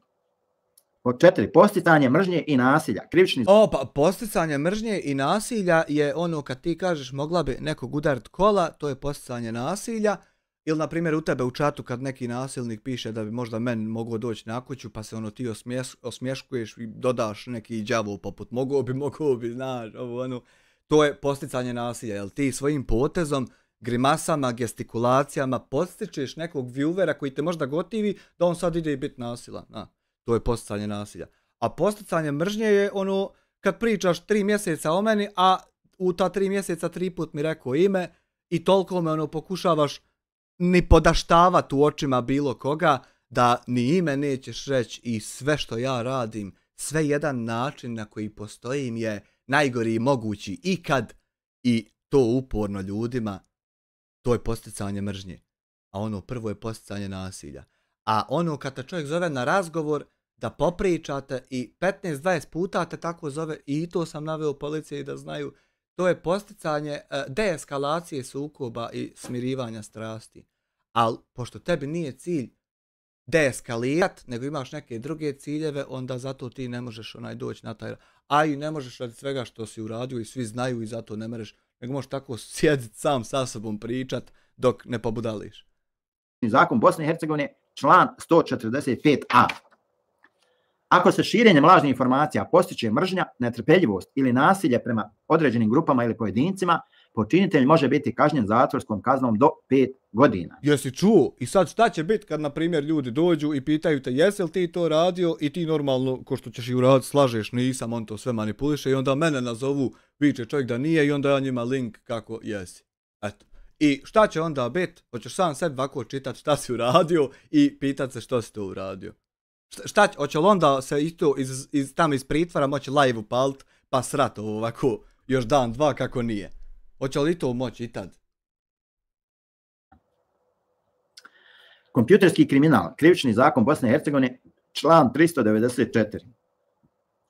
Pod 4. Posticanje mržnje i nasilja. Krivični... Pa posticanje mržnje i nasilja je ono kad ti kažeš mogla bi nekog udarit kola, to je posticanje nasilja. Ili na primjer u tebe u čatu kad neki nasilnik piše da bi možda meni mogao doći na kuću pa se ono ti osmješkuješ i dodaš neki đavo poput mogao bi, znaš, ovo ono. To je posticanje nasilja, jel ti svojim potezom, grimasama, gestikulacijama postičeš nekog viewera koji te možda gotivi da on sad ide i biti nasilan. To je posticanje nasilja. A posticanje mržnje je ono kad pričaš 3 mjeseca o meni, a u ta 3 mjeseca 3 put mi rekao ime i toliko me ono pokušavaš ni podaštavati u očima bilo koga da ni ime nećeš reći i sve što ja radim, sve jedan način na koji postojim je najgori mogući ikad i to uporno ljudima, to je posticanje mržnje. A ono prvo je posticanje nasilja. A ono kad te čovjek zove na razgovor da popričate i 15-20 puta te tako zove, i to sam naveo policiji da znaju, to je posticanje deeskalacije sukoba i smirivanja strasti. Ali pošto tebi nije cilj deeskalirat, nego imaš neke druge ciljeve, onda zato ti ne možeš doći na taj, a i ne možeš radi svega što si uradio i svi znaju i zato ne mereš, nego možeš tako sjediti sam sa sobom pričat dok ne pobudališ. Zakon Bosne i Hercegovine, član 145a. Ako se širenjem lažnih informacija postiče mržnja, netrpeljivost ili nasilje prema određenim grupama ili pojedincima, počinitelj može biti kažnjen zatvorskom kaznom do 5 godina. Jesi čuo? I sad šta će biti kad, na primjer, ljudi dođu i pitaju te jesi li ti to radio i ti normalno, ko što ćeš i uraditi, slažeš, nisam, on to sve manipuliše i onda mene nazovu, viče čovjek da nije i onda ja njima link kako jesi. Eto. I šta će onda biti? Hoćeš sam sebi ovako čitati šta si uradio i pitat se što si to uradio. Hoće li onda se isto tamo iz pritvora moći live upalit pa srat ovo ovako još dan, dva kako nije? Hoće li to moći i tad? Kompjuterski kriminal, krivični zakon Bosne i Hercegovine, član 394.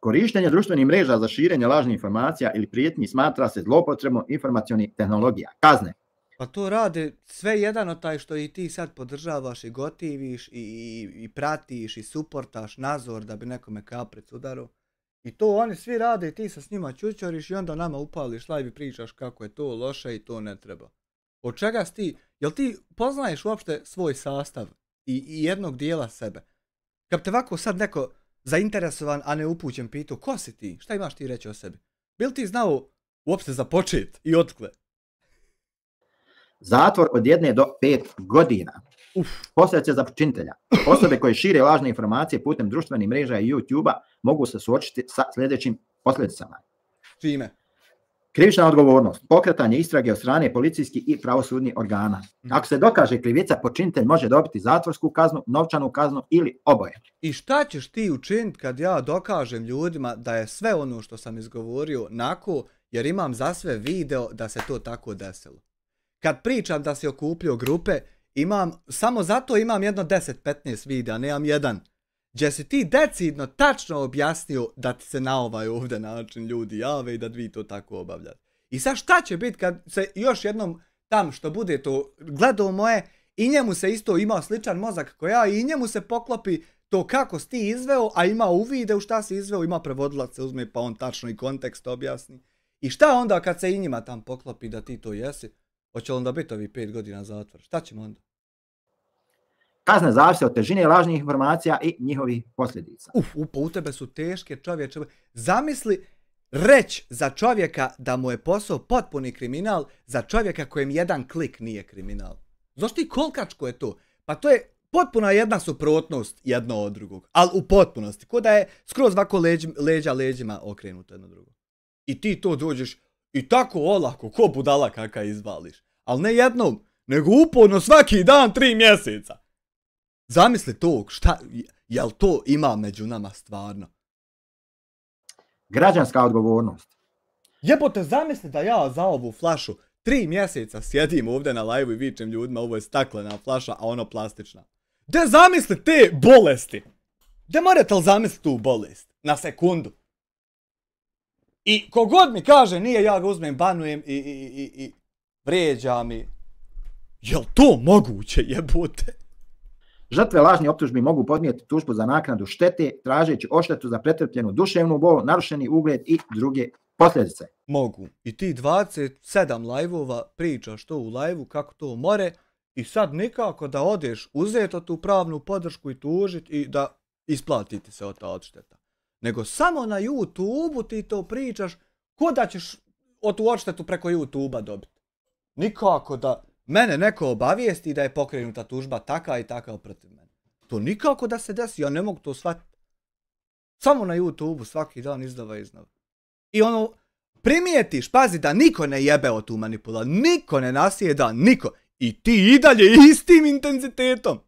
Korištenje društvenih mreža za širenje lažnih informacija ili prijetnji smatra se zloupotrebom informacionih tehnologija. Kazne. Pa to rade sve jedan od taj što i ti sad podržavaš i gotiviš i pratiš i suportaš nadzor da bi nekome kapric udaru. I to oni svi rade i ti se s njima čučoriš i onda nama upališ live i pričaš kako je to loše i to ne treba. Od čega si ti, jel ti poznaješ uopšte svoj sastav i jednog dijela sebe? Kad te ovako sad neko zainteresovan, a ne upućen pitao, ko si ti? Šta imaš ti reći o sebi? Bil ti znao uopšte započet i otkle? Zatvor od 1 do 5 godina. Posljedice za počinitelja. Osobe koje šire lažne informacije putem društvenih mreža i YouTube-a mogu se suočiti sa sljedećim posljedicama. Čime? Krivična odgovornost, pokretanje istrage od strane policijskih i pravosudnih organa. Ako se dokaže krivica, počinitelj može dobiti zatvorsku kaznu, novčanu kaznu ili oboje. I šta ćeš ti učiniti kad ja dokažem ljudima da je sve ono što sam izgovorio nako, jer imam za sve video da se to tako desilo? Kad pričam da si okupljio grupe, samo zato imam jedno 10-15 videa, nemam jedan, gdje si ti decidno tačno objasnio da ti se na ovaj ovdje način ljudi jave i da vi to tako obavljate. I sad šta će biti kad se još jednom tam što bude to gledao moje i njemu se isto imao sličan mozak kao ja i njemu se poklopi to kako si ti izveo, a ima uvide u šta si izveo, ima prevodilac se uzme pa on tačno i kontekst objasni. I šta onda kad se i njima tam poklopi da ti to jesi? Hoće li onda biti ovi 5 godina zatvora? Šta ćemo onda? Kazne zavise od težine lažnih informacija i njihovih posljedica. Pa u tebe su teške, čovječe. Zamisli reći za čovjeka da mu je posao potpuni kriminal, za čovjeka kojem jedan klik nije kriminal. Znaš ti kolkačko je to? Pa to je potpuna jedna suprotnost jedno od drugog. Ali u potpunosti. Ko da je skroz ovako leđa leđima okrenuto jedno drugo. I ti to dođeš i tako olako, ko budala kaka izvališ. Ali ne jednom, nego uporno svaki dan 3 mjeseca. Zamisli to, jel to ima među nama stvarno? Građanska odgovornost. Jebote, zamisli da ja za ovu flašu 3 mjeseca sjedim ovdje na live i vičem ljudima, ovo je staklena flaša, a ono plastična. De zamisli te bolesti? De morate li zamisliti tu bolest? Na sekundu. I kogod mi kaže nije, ja ga uzmem, banujem i vrijeđam i... Jel to moguće, jebote? Žrtve lažnih optužbi mogu podnijeti tužbu za naknadu štete, tražeći odštetu za pretrpljenu duševnu bol, narušeni ugled i druge posljedice. Mogu. I ti 27 live-ova pričaš to u live-u kako to more i sad nikako da odeš uzeti tu pravnu podršku i tužiti i da isplatiti se od ta odšteta. Nego samo na YouTube-u ti to pričaš ko da ćeš od tu odštetu preko YouTube-a dobiti. Nikako da mene neko obavijesti da je pokrenuta tužba taka i takav protiv mene. To nikako da se desi, ja ne mogu to shvatiti. Samo na YouTube-u svaki dan iznova. I ono, primijetiš, pazi da niko ne jebe o tu manipulaciju, niko ne nasjeda, niko. I ti i dalje istim intenzitetom.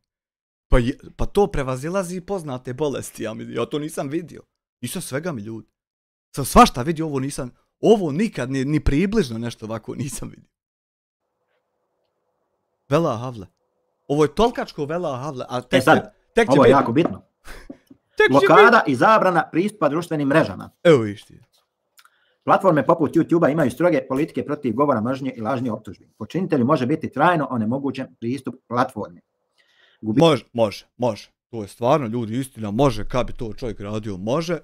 Pa to prevazilazi poznate bolesti, ja to nisam vidio. Nisam svega mi ljudi. Sam svašta vidio, ovo nikad ni približno nešto ovako nisam vidio. Vela havle. Ovo je tolkačko vela havle. A tek ovo je jako bitno. Blokada i zabrana pristupa društvenim mrežama. Evo išti. Platforme poput YouTube-a imaju stroge politike protiv govora mržnje i lažnih optužbi. Počinitelju može biti trajno onemogućen pristup platformi. Može. To je stvarno, ljudi, istina, može. Kad bi to čovjek radio, može.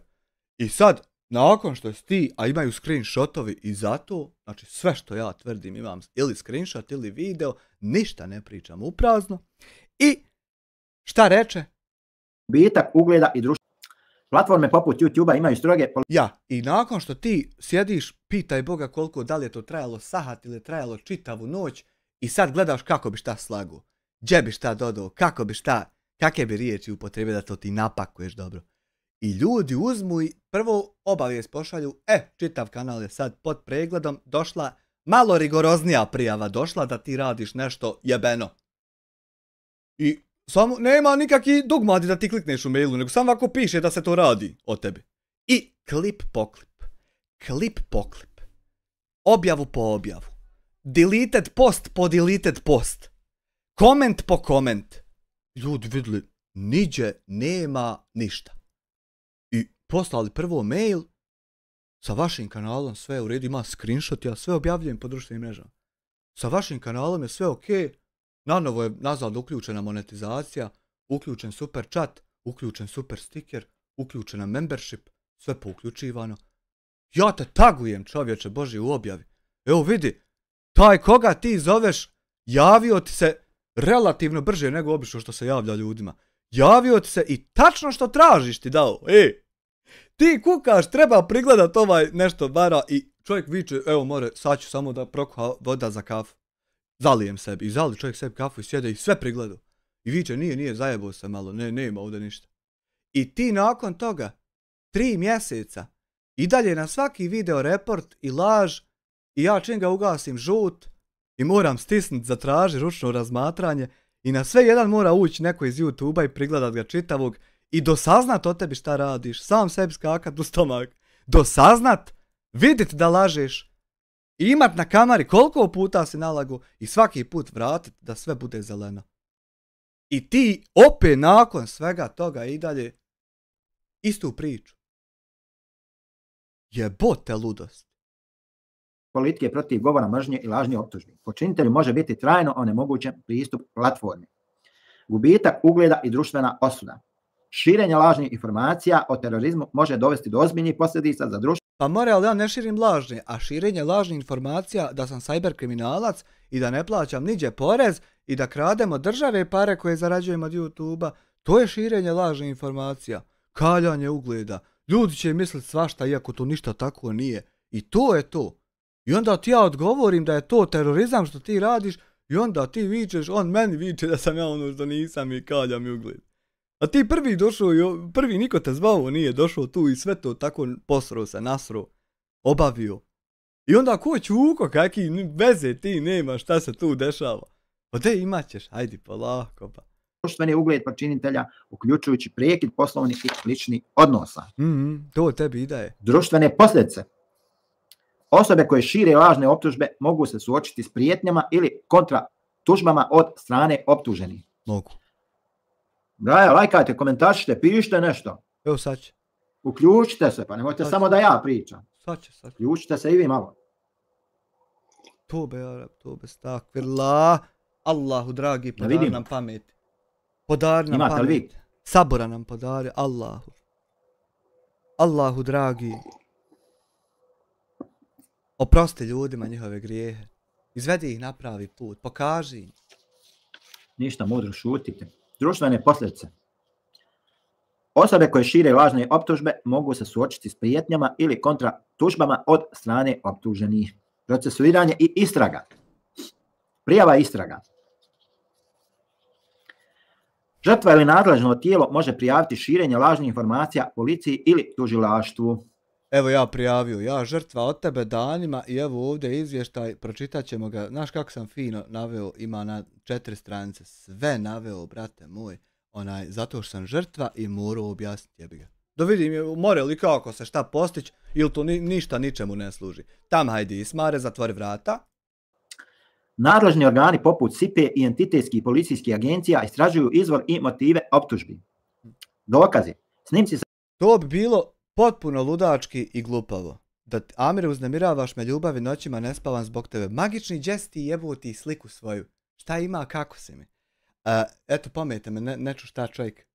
I sad, nakon što si ti, a imaju screenshotovi i zato, znači sve što ja tvrdim imam ili screenshot ili video, ništa ne pričam uprazno. I šta reče? Gubitak ugleda i društva. Platforme poput YouTube-a imaju stroge... I nakon što ti sjediš, pitaj Boga koliko, da li je to trajalo sahat ili trajalo čitavu noć I sad gledaš kako bi šta slagu, gdje bi šta dodao, kako bi šta, kakve bi riječi upotrijebio da to ti napakuješ dobro. I ljudi uzmu i prvo obavijest pošalju, čitav kanal je sad pod pregledom, došla malo rigoroznija prijava, došla da ti radiš nešto jebeno. I samo nema nikakvi dugmati da ti klikneš u mailu, nego samo ovako piše da se to radi od tebi. I klip po klip, objavu po objavu, deleted post po deleted post, koment po koment. Ljudi vidjeli, niđe nema ništa. I poslali prvo mail, sa vašim kanalom sve u redu, ima screenshot, ja sve objavljujem po društvenim mrežama. Sa vašim kanalom je sve ok, nanovo je nazad uključena monetizacija, uključen super chat, uključen super sticker, uključena membership, sve pouključivano. Ja te tagujem, čovječe Boži, u objavi. Evo vidi, taj koga ti zoveš, javio ti se relativno brže nego obično što se javlja ljudima. Javio ti se i tačno što tražiš ti dao. Ti kukaš, treba prigledat ovaj nešto vara i čovjek viče, evo more, sad ću samo da prokuha voda za kafu. Zalijem sebi i zali čovjek sebi kafu i sjede i sve prigledao. I viče, nije, zajebao se malo, nema ovdje ništa. I ti nakon toga, 3 mjeseca, i dalje na svaki video report i laž, i ja čim ga ugasim žut, i moram stisnut zatraži ručno razmatranje, i na sve jedan mora ući neko iz YouTube-a i prigledat ga čitavog, i dosaznat o tebi šta radiš, sam sebi skakat u stomak, dosaznat, vidit da lažeš, i imat na kamari koliko puta si nalagu i svaki put vratit da sve bude zeleno. I ti opet nakon svega toga i dalje istu priču. Jebote ludost. Politike protiv govora mržnje i lažnih optužbi. Počinitelju može biti trajno onemogućen pristup platformi. Gubitak ugleda i društvena osuda. Širenje lažnih informacija o terorizmu može dovesti do ozbiljnih posljedica za društvo. Pa more, ali ja ne širim lažne, a širenje lažnih informacija da sam cyber kriminalac i da ne plaćam niđe porez i da kradem od države pare koje zarađujem od YouTube-a, to je širenje lažnih informacija. Kaljanje ugleda. Ljudi će misliti svašta iako to ništa tako nije. I to je to. I onda ti ja odgovorim da je to terorizam što ti radiš i onda ti vičeš, on meni viče da sam ja ono što nisam i kalja mi ugled. A ti prvi došao, prvi niko te zvao nije došao tu i sve to tako posro se, nasro, obavio. I onda ko čuko, kakvi veze ti nema šta se tu dešava. Pa te imat ćeš, ajdi polako pa. Društveni ugled počinitelja, uključujući prekid poslovnih i ličnih odnosa. To tebi i daje. Društvene posljedice. Osobe koje šire lažne optužbe mogu se suočiti s prijetnjama ili kontra tužbama od strane optuženih. Mogu. Braja, lajkajte, komentaršite, pišite nešto. Evo sad će. Uključite se, pa nemojte samo da ja pričam. Sad će. Uključite se i vi malo. Tobe, Arab, tobe, stakvirla. Allahu, dragi, podari nam pamet. Podari nam pamet. Vi? Sabora nam podari, Allahu. Allahu, dragi. Oprosti ljudima njihove grijehe. Izvedi ih na pravi put. Pokaži im. Ništa, mudro, šutite. Društvene posljedice. Osobe koje šire lažne optužbe mogu se suočiti s prijetnjama ili kontra tužbama od strane optuženih. Procesuiranje i istraga. Prijava istraga. Žrtva ili nadležno tijelo može prijaviti širenje lažnih informacija policiji ili tužilaštvu. Evo ja prijavio, ja žrtva od tebe danima i evo ovdje izvještaj, pročitat ćemo ga. Znaš kako sam fino naveo, ima na 4 stranice, sve naveo, brate moj, zato što sam žrtva i morao objasniti jebi ga. Da vidim, more li kako se šta postići, ili to ništa ničemu ne služi. Tam hajdi, smare, zatvori vrata. Nadležni organi poput SIPE i entitetskih policijskih agencija istražuju izvor i motive optužbi. Dokazi. Snimci se... To bi bilo potpuno ludački i glupavo. Da Amire uznemiravaš me ljubavi, noćima ne spavam zbog tebe. Magični džesti jebu ti sliku svoju. Šta ima, kako si mi? Eto, pomijete me, ne ču šta čovjek.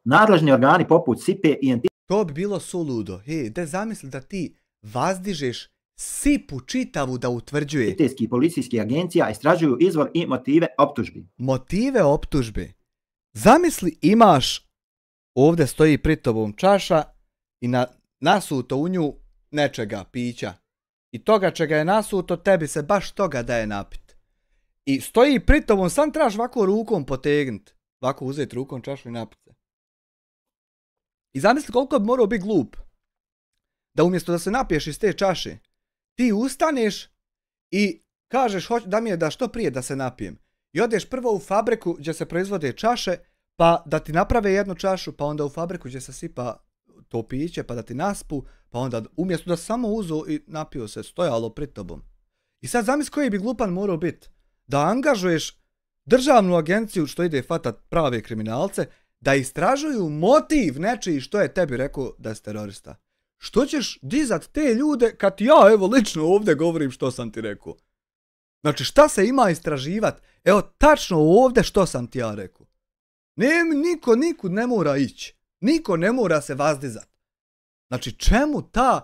Nadležni organi poput SIPE i entitetskih... To bi bilo suludo. Da zamisli da ti vazdižeš SIPu čitavu da utvrđuje. Entitetskih policijskih agencija istražuju izvor i motive optužbi. Motive optužbe. Zamisli imaš, ovdje stoji pri tobom čaša i nasuto u nju nečega, pića. I toga čega je nasuto, tebi se baš toga daje napit. I stoji pri tobom, sam trebaš ovako rukom potegnut. Ovako uzeti rukom čašu i napiti se. I zamisli koliko bi morao biti glup. Da umjesto da se napiješ iz te čaše, ti ustaneš i kažeš da mi je da što prije da se napijem. I odeš prvo u fabriku gdje se proizvode čaše, pa da ti naprave jednu čašu, pa onda u fabriku gdje se sipa to piće, pa da ti naspu, pa onda umjesto da samo uzu i napio se, stojalo pred tobom. I sad zamisli koji bi glupan morao biti. Da angažuješ državnu agenciju što ide fatat prave kriminalce, da istražuju motiv nečiji što je tebi rekao da si terorista. Što ćeš dizat te ljude kad ja evo lično ovdje govorim što sam ti rekao? Znači šta se ima istraživat? Evo tačno ovdje što sam ti ja rekao. Niko nikud ne mora ići. Niko ne mora se vazdizat. Znači čemu ta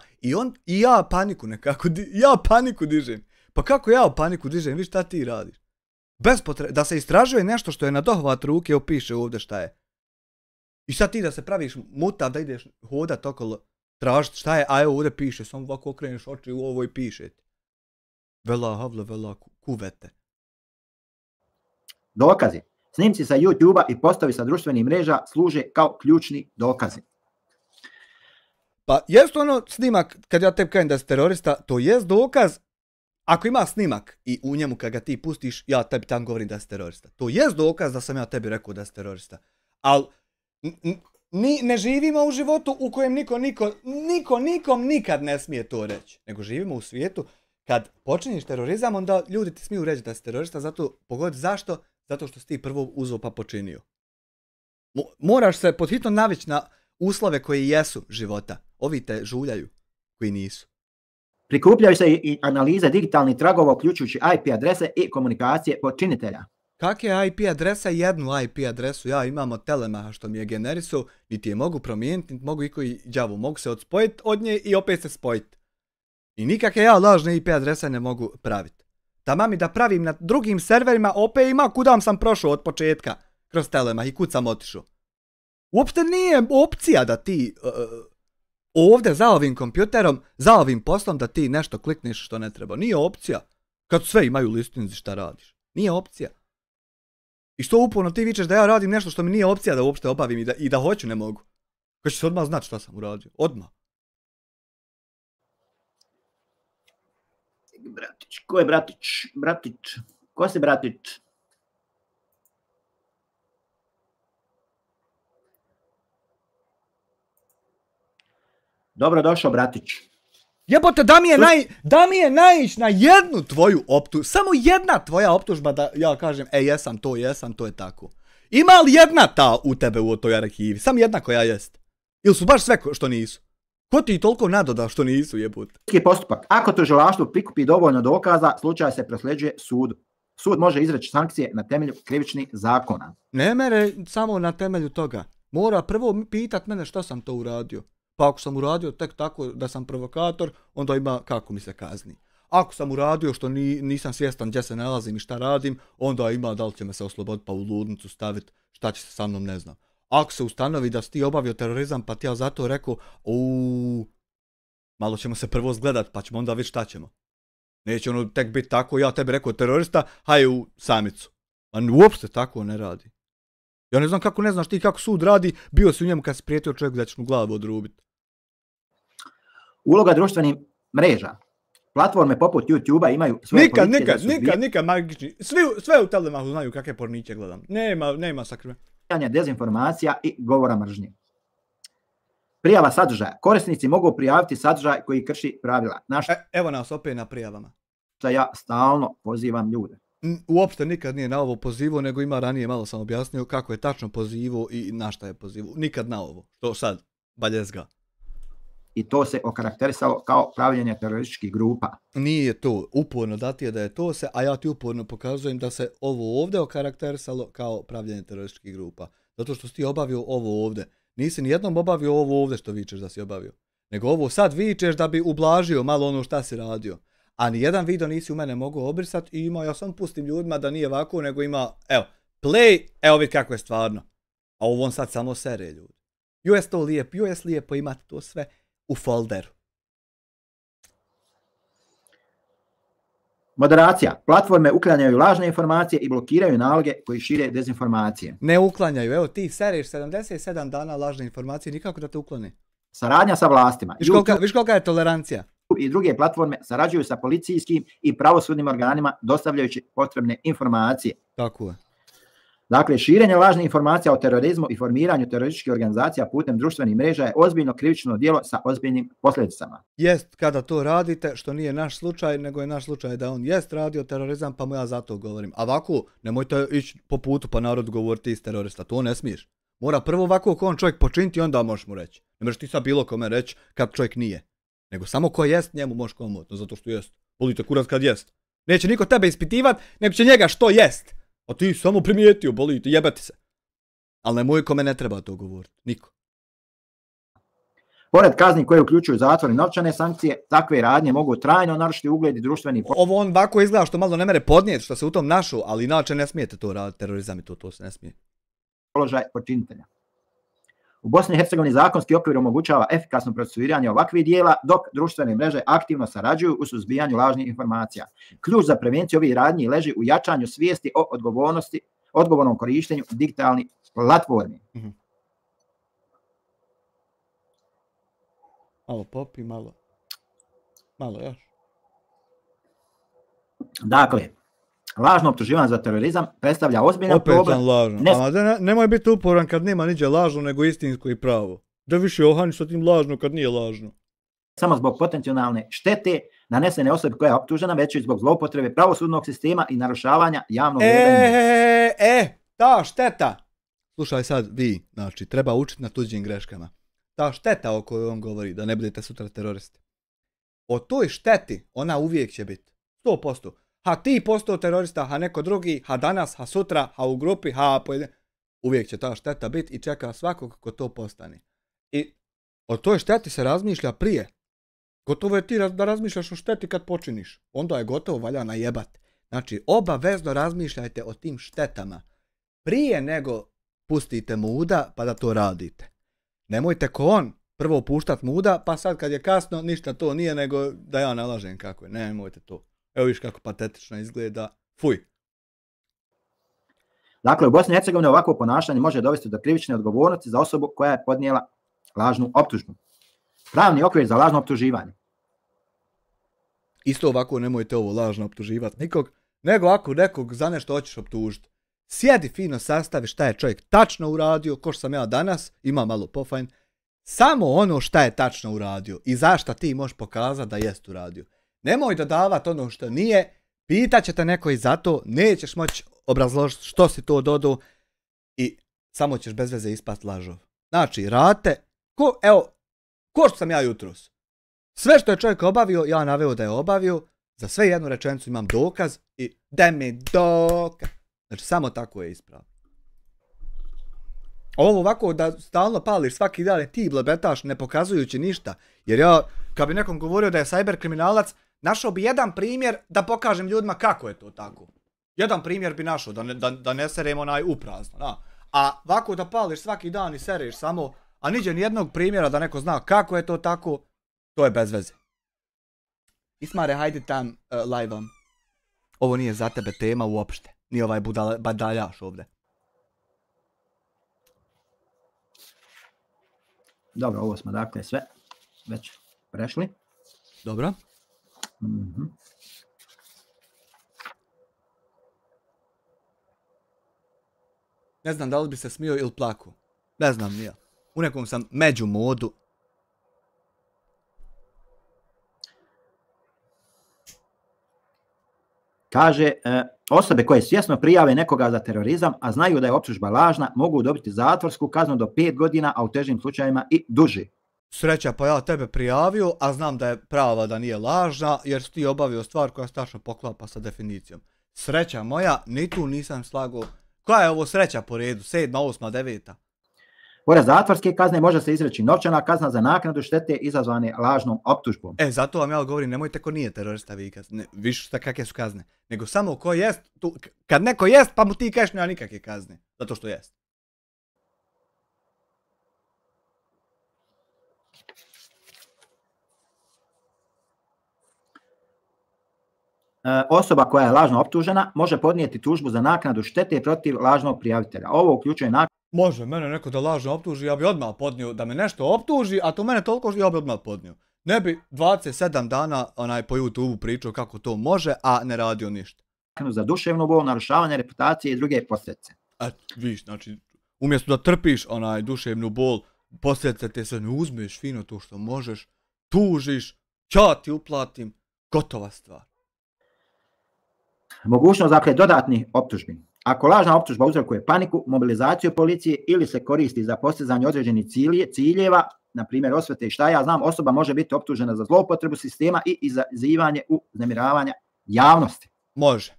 i ja paniku nekako, ja paniku dižem. Pa kako ja u paniku dižem, vi šta ti radiš? Bez potrebe, da se istražuje nešto što je na dohvat ruke, opiše ovdje šta je. I sad ti da se praviš mutav, da ideš hodat okolo, tražiti šta je, a evo ovdje piše, samo ovako okreneš oči u ovo i piše ti. Vela havle, vela kuvete. Dokazi. Snimci sa YouTube-a i postavi sa društvenih mreža služe kao ključni dokazi. Pa jest ono snimak, kad ja tebi kažem da si terorista, to jest dokaz. Ako ima snimak i u njemu kad ga ti pustiš, ja tebi tam govorim da si terorista. To jest dokaz da sam ja tebi rekao da si terorista. Ali ne živimo u životu u kojem niko nikom nikad ne smije to reći. Nego živimo u svijetu kad počiniš terorizam, onda ljudi ti smiju reći da si terorista, zato pogodi zašto? Zato što si ti prvo uzeo pa počinio. Moraš se pod hitno navići na uslove koji jesu života. Ovi te žuljaju koji nisu. Prikupljaju se i analize digitalnih tragova uključujući IP adrese i komunikacije počinitelja. Kakve IP adresa? Jednu IP adresu ja imam od Telemaha što mi je generisao, niti je mogu promijeniti, niti mogu i koji đavo. Mogu se odspojiti od nje i opet se spojiti. I nikakve ja lažne IP adrese ne mogu praviti. Taman mi da pravim na drugim serverima, opet ima kudam sam prošao od početka kroz Telemah i kud sam otišao. Uopšte nije opcija da ti ovdje za ovim kompjuterom, za ovim poslom da ti nešto klikneš što ne treba. Nije opcija. Kad sve imaju listinzi šta radiš. Nije opcija. I što uporno ti vičeš da ja radim nešto što mi nije opcija da uopšte obavim i da hoću ne mogu. Kad će se odmah znati šta sam uradio. Odmah. Bratić. Ko je Bratić? Bratić. Ko si Bratić? Dobro došao, Bratić. Jebote, da mi je naići na jednu tvoju optužbu, samo jedna tvoja optužba da ja kažem, jesam, to je tako. Ima li jedna ta u tebe u toj arhivi? Samo jedna koja jest. Ili su baš sve što nisu? Ko ti toliko nadoda što nisu, jebote? Postupak. Ako tužilaštvo prikupi dovoljno dokaza, slučaj se prosljeđuje sudu. Sud može izreći sankcije na temelju krivičnih zakona. Ne mere samo na temelju toga. Mora prvo pitat mene što sam to uradio. Pa ako sam uradio tek tako da sam provokator, onda ima kako mi se kazni. Ako sam uradio što nisam svjestan gdje se nalazim i šta radim, onda ima da li će me se osloboditi pa u ludnicu staviti, šta će se sa mnom ne znam. Ako se ustanovi da si ti obavio terorizam pa ti ja zato rekao, malo ćemo se prvo zgledat pa ćemo onda vidjeti šta ćemo. Neće ono tek biti tako, ja tebi rekao terorista, haj u samicu. A uopšte tako ne radi. Ja ne znam kako ne znaš ti kako sud radi, bio si u njemu kad si prijetio čovjeku da ćeš mu glavu odrubiti. Uloga društvenih mreža. Platforme poput YouTube-a imaju svoje Nikad magični. Sve u Telemahu znaju kakve porniće gledam. Nema sakrve. Dezinformacija i govora mržnje. Prijava sadržaja. Korisnici mogu prijaviti sadržaj koji krši pravila. Evo nas opet na prijavama. Što ja stalno pozivam ljude. Uopšte nikad nije na ovo pozivo, nego ima ranije malo sam objasnio kako je tačno pozivo i na šta je pozivo. Nikad na ovo. To sad, baljezga. I to se okarakterisalo kao pravljenje terorističkih grupa. Nije to. Uporno da ti je da je to se, a ja ti uporno pokazujem da se ovo ovdje okarakterisalo kao pravljenje terorističkih grupa. Zato što si ti obavio ovo ovdje. Nisi nijednom obavio ovo ovdje što vičeš da si obavio. Nego ovo sad vičeš da bi ublažio malo ono šta si radio. A nijedan video nisi u mene mogu obrisat i ja sam pustim ljudima da nije ovako, nego ima, evo, play, evo vidi kako je stvarno. A ovo on sad samo sere ljudi. US to lijepo imati to sve u folderu. Moderacija. Platforme uklanjaju lažne informacije i blokiraju naloge koji šire dezinformacije. Ne uklanjaju. Evo ti sereš 77 dana lažne informacije, nikako da te uklone. Saradnja sa vlastima. Viš kolika je tolerancija? I druge platforme sarađuju sa policijskim i pravosudnim organima dostavljajući potrebne informacije. Tako je. Dakle, širenje lažnih informacija o terorizmu i formiranju terorističkih organizacija putem društvenih mreža je ozbiljno krivično djelo sa ozbiljnim posljedicama. Jest kada to radite, što nije naš slučaj, nego je naš slučaj da on jest radio terorizam, pa mu ja zato govorim. A ovako, nemojte ići po putu pa narod govoriti iz terorista, to ne smiješ. Mora prvo ovako ko on čovjek počiniti i onda možeš mu reći. Ne možeš ti sad bilo kome reći kad čovjek nije. Nego samo ko jest, njemu možeš komotno, zato što jest. Bolite kurac kad jest. Neće niko tebe ispitivat, nego će njega što jest. A ti samo primijetio, bolite, jebati se. Ali nemoj kome ne treba to govoriti, niko. Pored kazni koje uključuju zatvor i novčane sankcije, takve radnje mogu trajno narušiti ugled i društveni... Ovo on ovako izgleda što malo ne mere podnijeti, što se u tom našao, ali inače ne smijete to raditi, terorizam i to se ne smije. ...položaj počinitelja. U Bosni i Hercegovini zakonski okvir omogućava efikasno procesuiranje ovakvih dijela, dok društvene mreže aktivno sarađuju u suzbijanju lažnih informacija. Ključ za prevenciju ovih radnji leži u jačanju svijesti o odgovornom korištenju digitalnih platformi. Malo popi, malo još. Dakle, lažno optuživanje za terorizam predstavlja ozbiljan problem. Opet lažno. Nemoj biti uporan kad nema niđe lažno, nego istinsko i pravo. Da više ohaniš sa tim lažno kad nije lažno. Samo zbog potencijalne štete nanesene osobi koja je optužena, već i zbog zloupotrebe pravosudnog sistema i narušavanja javnog reda. Ta šteta. Slušaj sad vi, znači treba učiti na tuđim greškama. Ta šteta o kojoj on govori, da ne budete sutra teroristi. O toj šteti ona uvijek će biti. 100%. Ha ti postao terorista, ha neko drugi, ha danas, ha sutra, ha u grupi, ha pojedin. Uvijek će ta šteta biti i čeka svakog ko to postane. I o toj šteti se razmišlja prije. Gotovo je ti da razmišljaš o šteti kad počiniš. Onda je gotovo, valja najebat. Znači, obavezno razmišljajte o tim štetama. Prije nego pustite muda pa da to radite. Nemojte ko on prvo puštat muda, pa sad kad je kasno ništa to nije nego da ja nalažem kako je. Nemojte to. Evo viš kako patetično izgleda. Fuj. Dakle, u Bosni i Hercegovini ovakvo ponašanje može dovesti do krivične odgovornosti za osobu koja je podnijela lažnu optužbu. Pravni okvir za lažno optuživanje. Isto ovako nemojte ovo lažno optuživati nikog, nego ako nekog za nešto hoćeš optužiti. Sjedi fino, sastavi šta je čovjek tačno uradio, ko što sam ja danas, ima malo pofajn. Samo ono šta je tačno uradio i zašto ti možeš pokazati da jest uradio. Nemoj dodavati ono što nije, pitat će te neko i zato, nećeš moći obrazložiti što si to dodao i samo ćeš bez veze ispast lažov. Znači, rate, ko što sam ja jutros. Sve što je čovjek obavio, ja naveo da je obavio, za sve jednu rečenicu imam dokaz i daj mi dokaz. Znači, samo tako je ispravno. Ovo ovako da stalno pališ svaki dan ti blebetaš ne pokazujući ništa. Jer ja, kad bi nekom govorio da je cyber kriminalac, našao bi jedan primjer da pokažem ljudima kako je to tako. Jedan primjer bi našao, da ne seremo uprazno. Na. A ovako da pališ svaki dan i sereš samo, a niđe nijednog primjera da neko zna kako je to tako, to je bez veze. Ismare, hajde tam live-om. Ovo nije za tebe tema uopšte. Nije ovaj badaljaš ovdje. Dobro, ovo smo dakle sve već prešli. Dobro. Ne znam da li bi se smio ili plako. Ne znam nije. U nekom sam među modu. Kaže, osobe koje svjesno prijave nekoga za terorizam, a znaju da je optužba lažna, mogu dobiti zatvorsku kaznu do 5 godina, a u težim slučajevima i duži. Sreća, pa ja tebe prijavio, a znam da je prava da nije lažna, jer si ti obavio stvar koja se tačno poklapa sa definicijom. Sreća moja, ni tu nisam slagao. Koja je ovo sreća po redu? 7, 8, 9? Pored zatvorske kazne može se izreći novčana kazna za naknadu štete izazvane lažnom optužbom. Zato vam ja govorim, nemojte ko nije terorista vikaz. Viš šta kakve su kazne. Nego samo ko jest, kad neko jest, pa mu ti kažeš nema nikakve kazne. Zato što jest. osoba koja je lažno optužena može podnijeti tužbu za naknadu štete protiv lažnog prijavitelja. Ovo uključuje Može, mene neko da lažno optuži, ja bi odmah podnio da me nešto optuži, a to mene toliko ja bi odmah podnio. Ne bi 27 dana po YouTube pričao kako to može, a ne radio ništa. Za duševnu bol, narušavanje reputacije i druge posljedice. Viš, znači, umjesto da trpiš duševnu bol, posljedice te se ne uzmeš fino to što možeš, tužiš, ja ti uplatim, gotova stvar. Mogućnost, dakle, dodatnih optužbi. Ako lažna optužba uzrokuje paniku, mobilizaciju policije ili se koristi za postizanje određenih ciljeva, na primjer osvete i šta ja znam, osoba može biti optužena za zloupotrebu sistema i izazivanje uznemiravanja javnosti. Može.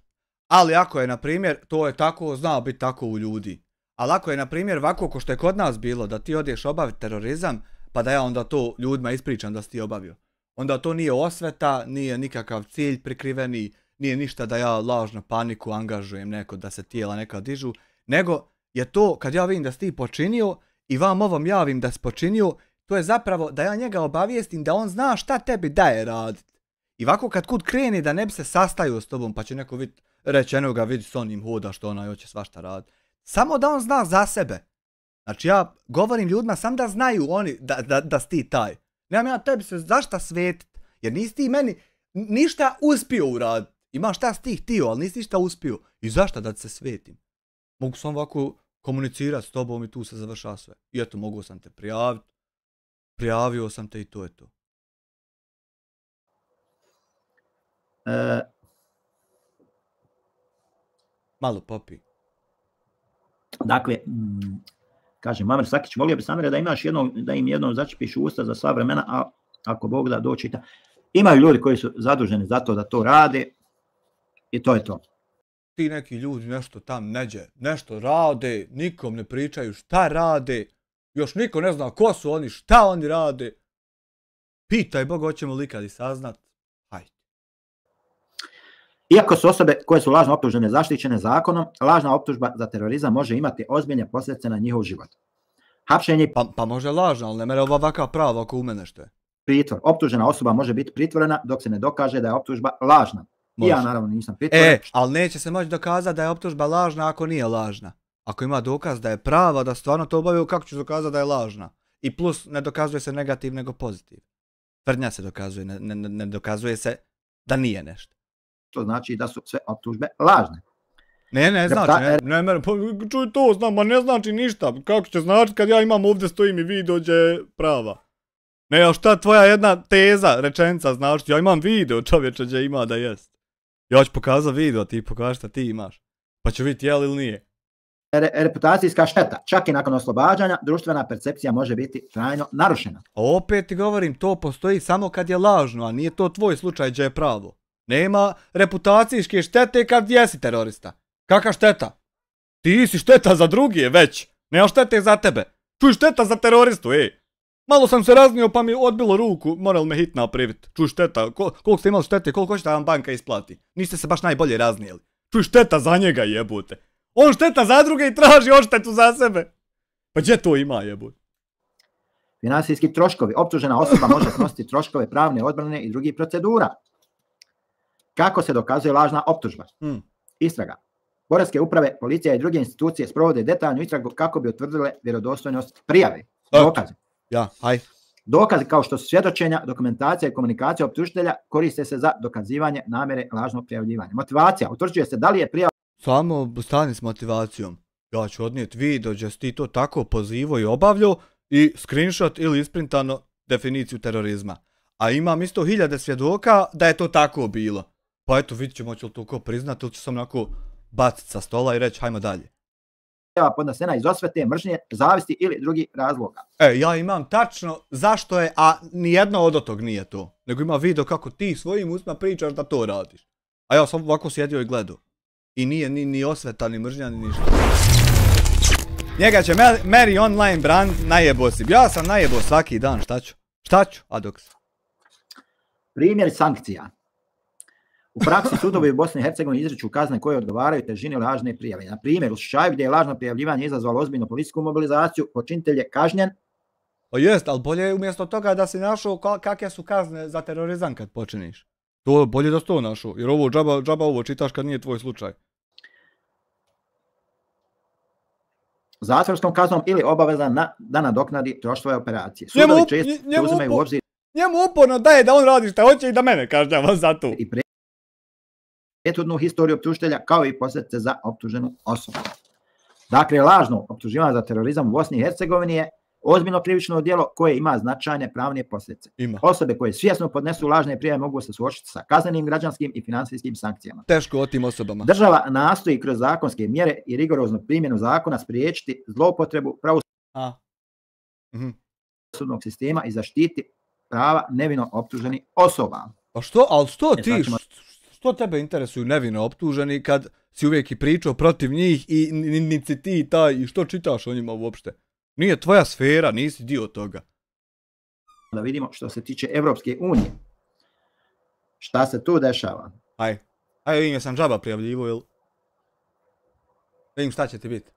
Ali ako je, na primjer, to je tako, zna biti tako u ljudi. Ali ako je, na primjer, ovako ko što je kod nas bilo, da ti odeš obaviti terorizam, pa da ja onda to ljudima ispričam da si ti obavio. Onda to nije osveta, nije nikakav cilj prikriveni, nije ništa da ja lažno paniku angažujem neko da se tijela neka dižu, nego je to kad ja vidim da si ti počinio i vam ovom javim da si počinio, to je zapravo da ja njega obavijestim da on zna šta tebi daje raditi. I ovako kad kud kreni da ne bi se sastaju s tobom pa će neko reći eno ga vidi s onim hoda što ona hoće svašta raditi. Samo da on zna za sebe. Znači ja govorim ljudima sam da znaju oni da si ti taj. Nemam ja tebi se zašta svetit, jer nisi ti meni ništa uspio uraditi. Imaš šta si ti htio, ali nisi ništa uspio. I zašto da ti se svetim? Mogu sam ovako komunicirati s tobom i tu se završa sve. I eto, mogu sam te prijaviti. Prijavio sam te i to je to. Malo popi. Dakle, kaže Mamer Sakić, volio bi Samire da im jednom začepiš usta za sva vremena, a ako Bog da dočita. Imaju ljudi koji su zaduženi za to da to rade i to je to. Ti neki ljudi nešto tam neđe, nešto rade, nikom ne pričaju šta rade, još niko ne zna ko su oni, šta oni rade. Pitaj Bog, hoćemo li ikad i saznat. Hajde. Iako su osobe koje su lažno optužene zaštićene zakonom, lažna optužba za terorizam može imati ozbiljne posljedice na njihov život. Hapšenje pa može lažna, ali ne mere ovakva prava ako u mene što je. Pritvor. Optužena osoba može biti pritvorena dok se ne dokaže da je optužba lažna. Može. I ja naravno nisam pritvoren. Ali neće se moći dokazati da je optužba lažna ako nije lažna. Ako ima dokaz da je prava, da stvarno to obavio, kako ću dokazati da je lažna? I plus ne dokazuje se negativ nego pozitiv. Tvrdnja se dokazuje, ne dokazuje se da nije nešto. To znači da su sve optužbe lažne. Ne znači, čuj to, znam, ma ne znači ništa. Kako će znači kad ja imam ovdje stojim i video gdje je prava? Ne, a šta tvoja jedna teza, rečenica znači? Ja imam video, čovječe, gdje ima da jest. Ja ću pokazati video, ti pokaži šta ti imaš. Pa ću vidjeti je li ili nije. Reputacijska šteta. Čak i nakon oslobađanja, društvena percepcija može biti trajno narušena. A opet ti govorim, to postoji samo kad je lažno, a nije to tvoj slučaj gdje je pravo. Nema reputacijske štete kad jesi terorista. Kakva šteta? Ti si šteta za druge već. Nema štete za tebe. Čuj, šteta za teroristu, Malo sam se raznio pa mi odbilo ruku, moral me hitna privit. Čuj, šteta, koliko ste imali štete, koliko hoćete da vam banka isplati? Niste se baš najbolje raznijeli. Čuj, šteta za njega jebote. On šteta za druge i traži odštetu za sebe. Pa gdje to ima jebote? Finansijski troškovi. Optužena osoba može snositi troškove pravne odbrane i drugih procedura. Kako se dokazuje lažna optužba? Istraga. Poreske uprave, policija i druge institucije sprovode detaljnu istragu kako bi utvrdile vjerodostojnost prijave. Dokazi. Dokazi kao što su svjedočenja, dokumentacija i komunikacija optužitelja koriste se za dokazivanje namjere lažnog prijavljivanja. Motivacija. Utvrđuje se da li je prijava... Samo stani s motivacijom. Ja ću odnijeti video gdje si ti to tako pozivao i obavljao i screenshot ili isprintano definiciju terorizma. A imam isto 1000 svjedoka da je to tako bilo. Pa eto, vidit ćemo će li to ko priznat ili ću sam onako baciti sa stola i reći hajmo dalje. Podnesena iz osvete, mržnje, zavisti ili drugih razloga. Ja imam tačno zašto je, a nijedno od tog nije to. Nego ima video kako ti svojim ustima pričaš da to radiš. A ja sam ovako sjedio i gledao. I nije ni osveta, ni mržnja, ni ništa. Njega će Mary Online brand najebo si. Ja sam najebo svaki dan, šta ću? Adoks. Primjer sankcija. U praksi sudovi u Bosni i Hercegovini izriču kazne koje odgovaraju težini lažne prijave. Na primjer, u slučaju gdje je lažno prijavljivanje izazvalo ozbiljnu policijsku mobilizaciju, počinitelj je kažnjen. Jest, ali bolje je umjesto toga da si našao kakve su kazne za terorizam kad počiniš. To bolje da si to našao, jer ovo džaba ovo čitaš kad nije tvoj slučaj. Zatvorskom kaznom ili obavezan da nadoknadi troškove operacije. Sudovi često uzimaju u obzir. Njemu uporno daje da on radi šta hoće i da mene kažnjava za to. I prethodnu historiju optužitelja kao i posljedice za optuženu osobu. Dakle, lažno optuživanje za terorizam u Bosni i Hercegovini je ozbiljno krivično djelo koje ima značajne pravne posljedice. Osobe koje svjesno podnesu lažne prijave mogu se suočiti sa kaznenim, građanskim i financijskim sankcijama. Teško o tim osobama. Država nastoji kroz zakonske mjere i rigoroznu primjenu zakona spriječiti zloupotrebu pravosudnog sistema i zaštiti prava nevino optuženih osoba. A što? Ali što tebe interesuju nevino optuženi kad si uvijek i pričao protiv njih i niti ti i taj i što čitaš o njima uopšte? Nije tvoja sfera, nisi dio toga. Da vidimo što se tiče Evropske unije. Šta se tu dešava? Ajde, vidim ja sam džaba prijavljivo, jel? Vidim šta će ti biti.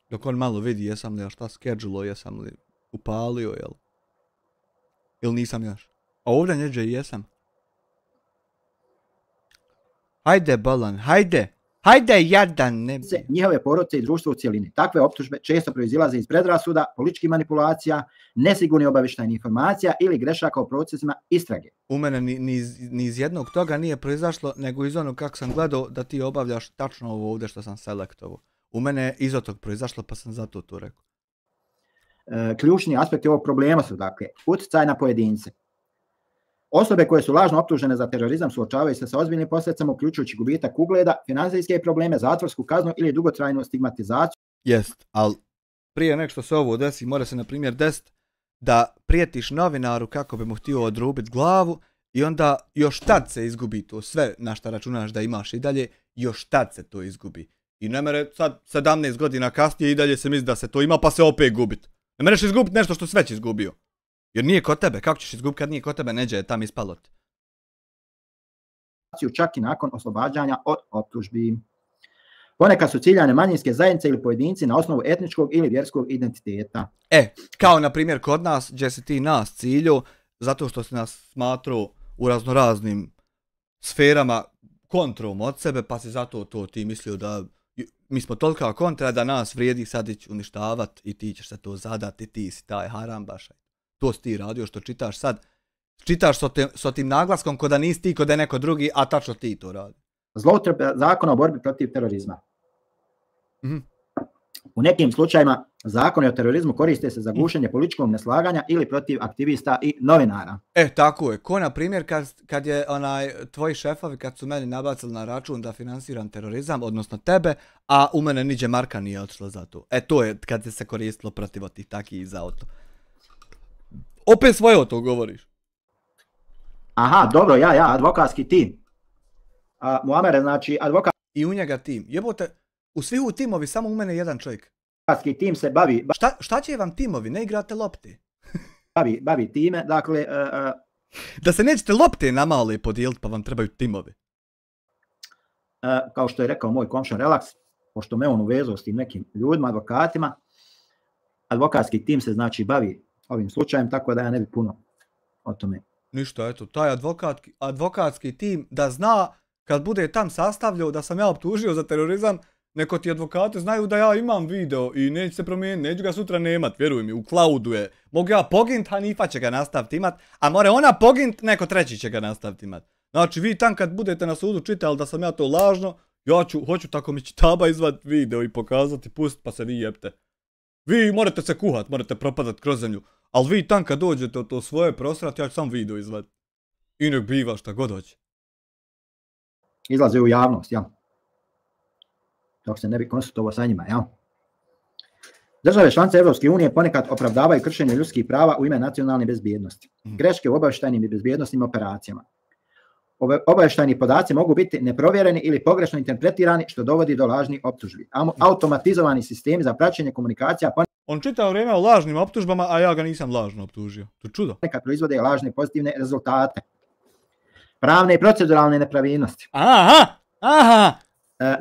Dok on malo vidi jesam li ja šta schedule, jesam li upalio, jel? Ili nisam još? A ovdje njeđe i jesam. Hajde, Bolan, hajde jadan, ne... Njihove porodice i društvo u cijelini. Takve optužbe često proizilaze iz predrasuda, političkih manipulacija, nesigurnih obavještajnih informacija ili grešaka u procesima istrage. U mene ni iz jednog toga nije proizašlo, nego iz onog kako sam gledao da ti obavljaš tačno ovo ovdje što sam selektovao. U mene je iz tog proizašlo, pa sam zato to rekao. Ključni aspekti ovog problema su, dakle, utjecaj na pojedince. Osobe koje su lažno optužene za terorizam suočavaju se sa ozbiljnim posljedicama, uključujući gubitak ugleda, financijske probleme, zatvorsku kaznu ili dugotrajnu stigmatizaciju. Jest, ali prije nek što se ovo desi, mora se na primjer desiti da prijetiš novinaru kako bi mu htio odrubiti glavu i onda još tad se izgubi to sve na šta računaš da imaš i dalje, još tad se to izgubi. I ne mere sad 17 godina kasnije i dalje se misli da se to ima pa se opet gubit. Ne mereš izgubiti nešto što si već izgubio. Jer nije kod tebe, kako ćeš izgubiti kad nije kod tebe, neđe je tam ispalot. Čak i nakon oslobađanja od optužbi. Ponekad su ciljane manjinske zajednice ili pojedinci na osnovu etničkog ili vjerskog identiteta. Kao na primjer kod nas, gdje si ti nas ciljio, zato što si nas smatrao u raznoraznim sferama kontrom od sebe, pa si zato to ti mislio da mi smo tolika kontra da nas vrijedi sad ići uništavat i ti ćeš se to zadati, ti si taj harambašaj. To si ti radio što čitaš sad. Čitaš s tim naglaskom ko da nisi ti, ko da je neko drugi, a tačno ti to radi. Zloupotreba zakona o borbi protiv terorizma. U nekim slučajima zakoni o terorizmu koriste se za gušenje političkog neslaganja ili protiv aktivista i novinara. Tako je. Ko na primjer kad je tvoji šefovi kad su meni nabacili na račun da finansiram terorizam, odnosno tebe, a u mene niđe marka nije otišla za to. To je kad se koristilo protiv tih takih za auto. Opet svoje o to govoriš. Aha, dobro, ja, advokatski tim. Muamere, znači advokat... I u njega tim. Jebote, u svih u timovi samo u mene jedan čovjek. Advokatski tim se bavi... Šta će vam timovi? Ne igrate lopte. bavi time, dakle... Da se nećete lopte namale podijeliti pa vam trebaju timovi. Kao što je rekao moj komšan Relax, pošto me on uvezao s tim nekim ljudima, advokatima, advokatski tim se znači bavi ovim slučajem, tako da ja ne bi puno o tome. Ništa, eto, taj advokatski tim da zna kad bude tam sastavljao da sam ja optužio za terorizam, neko ti advokate znaju da ja imam video i neće se promijeniti, neću ga sutra nemat, vjeruj mi, u cloudu je. Mogu ja pogint, Hanifa će ga nastaviti imat, a more ona pogint, neko treći će ga nastaviti imat. Znači vi tam kad budete na sudu čitali da sam ja to lažno, hoću tako mi čitaba izvaditi video i pokazati, pustiti pa se vi jebte. Vi morate se kuhat, morate propadat kroz zemlju, ali vi tam kad dođete od to svoje prosrati, ja ću sam video izvaditi. I nek biva šta god hoće. Izlaze u javnost, ja. Dok se ne bi konsultovao sa njima, ja. Države članice Evropske unije ponekad opravdavaju kršenje ljudskih prava u ime nacionalne bezbjednosti. Greške u obavještajnim i bezbjednosnim operacijama. Obavještajni podaci mogu biti neprovjereni ili pogrešno interpretirani što dovodi do lažnih optužbi. Automatizovani sistemi za praćenje komunikacija on čita vrijeme o lažnim optužbama, a ja ga nisam lažno optužio. To je čudo. Ponekad proizvode lažne pozitivne rezultate. Pravne i proceduralne nepravilnosti. Aha!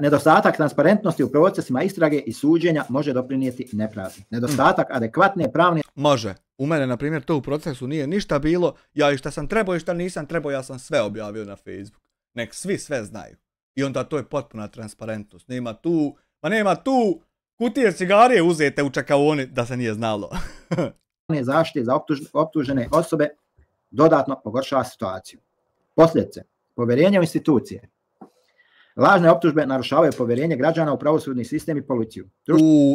Nedostatak transparentnosti u procesima istrage i suđenja može doprinijeti nepravdi. Nedostatak adekvatne pravne... Može. U mene, na primjer, to u procesu nije ništa bilo. Ja i šta sam trebao i šta nisam trebao, ja sam sve objavio na Facebook. Nek svi sve znaju. I onda to je potpuna transparentnost. Nema tu kutije cigarije uzete u čekaoni da se nije znalo. Zaštite za optužene osobe dodatno pogoršava situaciju. Posljedice. Povjerenje u institucije. Lažne optužbe narušavaju povjerenje građana u pravosudni sistem i policiju.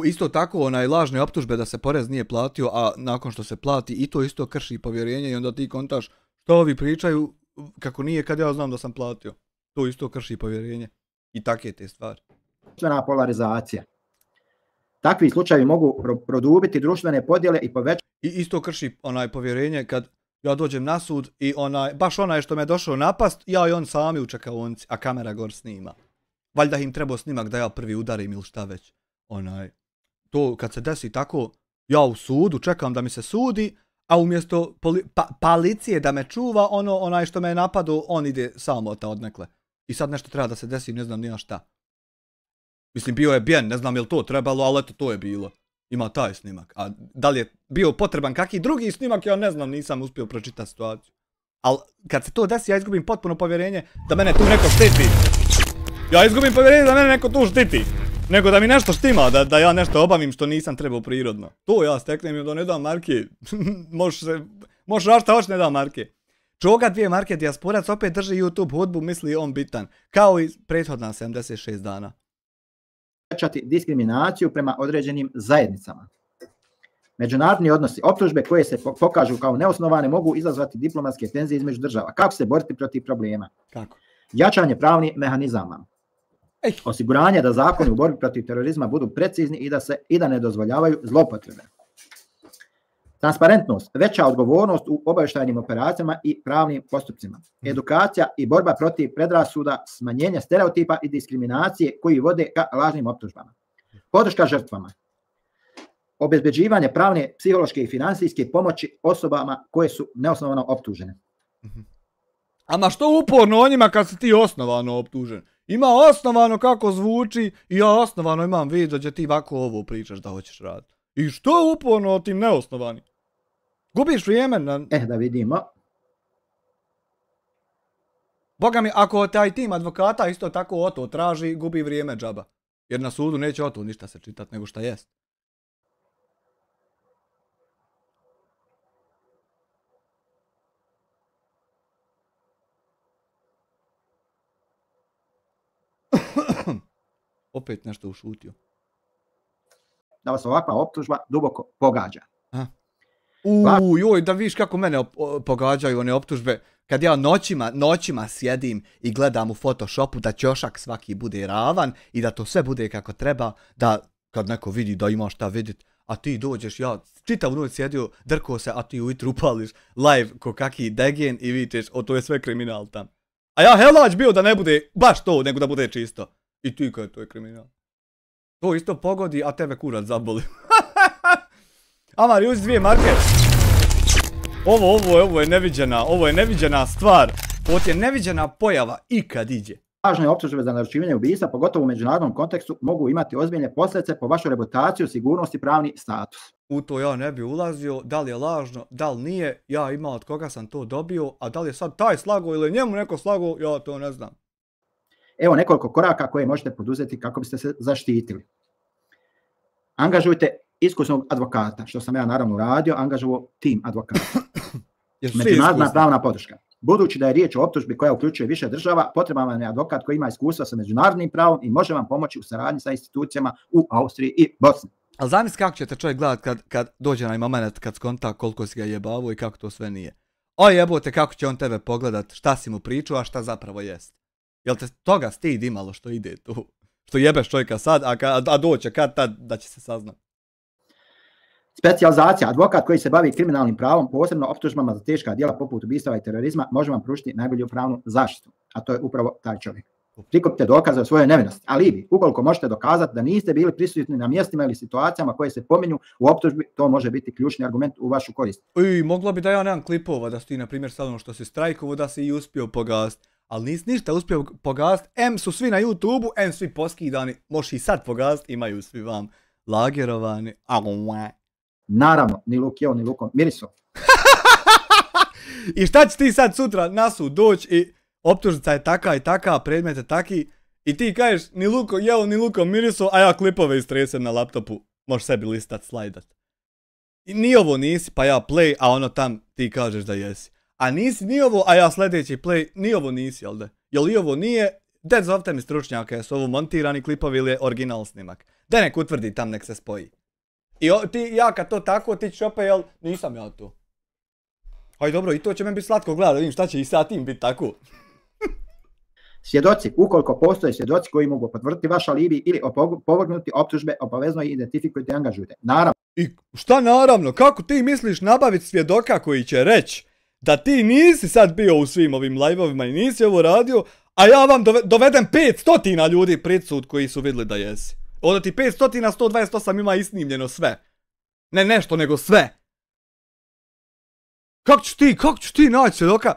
Isto tako, lažne optužbe da se porez nije platio, a nakon što se plati i to isto krši povjerenje i onda ti kontaš što ovi pričaju kako nije kad ja znam da sam platio. To isto krši povjerenje i takve te stvari. Društvena polarizacija. Takvi slučajevi mogu produbiti društvene podjele i povećati... I isto krši povjerenje kad ja dođem na sud i baš onaj što me je došao napast, ja i on sami u čekaonici, a kamera gor snima. Valjda im trebao snimak da ja prvi udarim ili šta već. To kad se desi tako, ja u sudu čekam da mi se sudi, a umjesto policije da me čuva, onaj što me je napadao, on ide samo odnekle. I sad nešto treba da se desi, ne znam nija šta. Mislim, bio je bijen, ne znam je li to trebalo, ali eto, to je bilo. Ima taj snimak. A da li je bio potreban kakvi drugi snimak, ja ne znam, nisam uspio pročitati situaciju. Ali kad se to desi, ja izgubim potpuno povjerenje da mene tu neko štiti. Ja izgubim povjerenje da mene neko tu štiti. Nego da mi nešto štima, da ja nešto obavim što nisam trebao prirodno. To ja steknem i da ne dam marke. Možeš rašta hoće ne dam marke. Čoga 2 marke, dijasporac opet drži YouTube hudbu, misli on bitan. Kao i prethodna 76 dana. Diskriminaciju prema određenim zajednicama. Međunarodni odnosi, optužbe koje se pokažu kao neosnovane mogu izazvati diplomatske tenzije između država. Kako se boriti protiv problema? Kako? Jačanje pravnih mehanizama. Osiguranje da zakoni u borbi protiv terorizma budu precizni i da ne dozvoljavaju zloupotrebe. Transparentnost, veća odgovornost u obavještajnim operacijama i pravnim postupcima. Edukacija i borba protiv predrasuda, smanjenje stereotipa i diskriminacije koji vode ka lažnim optužbama. Podrška žrtvama. Obezbeđivanje pravne, psihološke i financijske pomoći osobama koje su neosnovano optužene. Ama što uporno o njima kad si ti osnovano optužen? Ima osnovano kako zvuči i ja osnovano imam video gdje ti ovako ovo pričaš da hoćeš raditi. I što uporno o tim neosnovani? Gubiš vrijeme na... Da vidimo. Boga mi, ako taj tim advokata isto tako o to traži, gubi vrijeme džaba. Jer na sudu neće o to ništa se čitati nego šta jest. Opet nešto ušutio. Da vas ovakva optužba duboko pogađa. Joj, da vidiš kako mene pogađaju one optužbe. Kad ja noćima sjedim i gledam u Photoshopu da ćošak svaki bude ravan i da to sve bude kako treba, da kad neko vidi da ima šta vidit, a ti dođeš, ja čitav noć sjedio, drko se, a ti ujutru upališ live ko kaki degen i vidiš, to je sve kriminal tam. A ja helać bio da ne bude baš to, nego da bude čisto. I ti kaj to je kriminal. To isto pogodi, a tebe kurac zaboli. Amari, uzi 2 marke. Ovo je neviđena stvar. Ovo je neviđena pojava i kad iđe. Lažne optužbe za naručivanje ubistva, pogotovo u međunarodnom kontekstu, mogu imati ozbiljne posljedice po vašu reputaciju, sigurnost i pravni status. U to ja ne bi ulazio, da li je lažno, da li nije, ja imao od koga sam to dobio, a da li je sad taj slago ili njemu neko slago, ja to ne znam. Evo nekoliko koraka koje možete poduzeti kako biste se zaštitili. Angažujte iskusnog advokata, što sam ja naravno uradio, angažovao tim advokata. Međunarodna pravna podrška. Budući da je riječ o optužbi koja uključuje više država, potreban vam je advokat koji ima iskustva sa međunarodnim pravom i može vam pomoći u saradnji sa institucijama u Austriji i Bosni. Ali zamisli kako će te čovjek gledat kad dođe na moment kad skonta koliko si ga jebavo i kako to sve nije. O jebote, kako će on tebe pogledat, šta si mu pričao, a šta zapravo jest. Jel te toga stid imalo što ide tu? Što jebeš čovjeka sad, a doće kad tad da će se saznat. Specijalizacija. Advokat koji se bavi kriminalnim pravom, posebno optužbama za teška djela poput ubistava i terorizma, može vam pružiti najbolju pravnu zaštitu. A to je upravo taj čovjek. Prikupite dokaze o svojoj nevinosti. Alibi, ukoliko možete dokazati da niste bili prisutni na mjestima ili situacijama koje se pominju u optužbi, to može biti ključni argument u vašu korist. Moglo bi da ja nemam klipova, da si ti, na primjer, sad ono što si strajkovo, da si i uspio pogast. ali nisi ništa uspio pogasiti. M su svi na YouTube-u, M svi poskidani, možeš i sad pogasiti, imaju svi vam lagerovani. Naravno, ni luk jeo, ni lukom miriso. I šta će ti sad sutra na sud doći i optužnica je taka i taka, predmet je taki i ti kažeš ni luko jeo, ni lukom miriso, a ja klipove istresem na laptopu. Možeš sebi listat, slajdat. I ni ovo nisi, pa ja play, a ono tam ti kažeš da jesi. A nisi ni ovo, a ja sljedeći play, ni ovo nisi, jel da? Jel i ovo nije, dead zovte mi stručnjaka, jesu ovo montirani klipovi ili je original snimak. Da nek utvrdi tam, nek se spoji. I ja kad to tako, ti ćeš opet, jel, nisam ja to. Aj dobro, i to će meni biti slatko gledati, vidim šta će i sa tim biti tako. Svjedoci, ukoliko postoje svjedoci koji mogu potvrditi vaš alibi ili opovrgnuti optužbe, obavezno ih identifikujte i angažujte. Naravno. I šta naravno? Kako ti misliš nabaviti svjedoka koji će reći da ti nisi sad bio u svim ovim live-ovima i nisi ovo radio, a ja vam dovedem 500 ljudi pred sud koji su vidjeli da jesi. Onda ti 500, 128 ima isnimljeno sve. Ne nešto, nego sve. Kako ćeš ti naći svjedoka?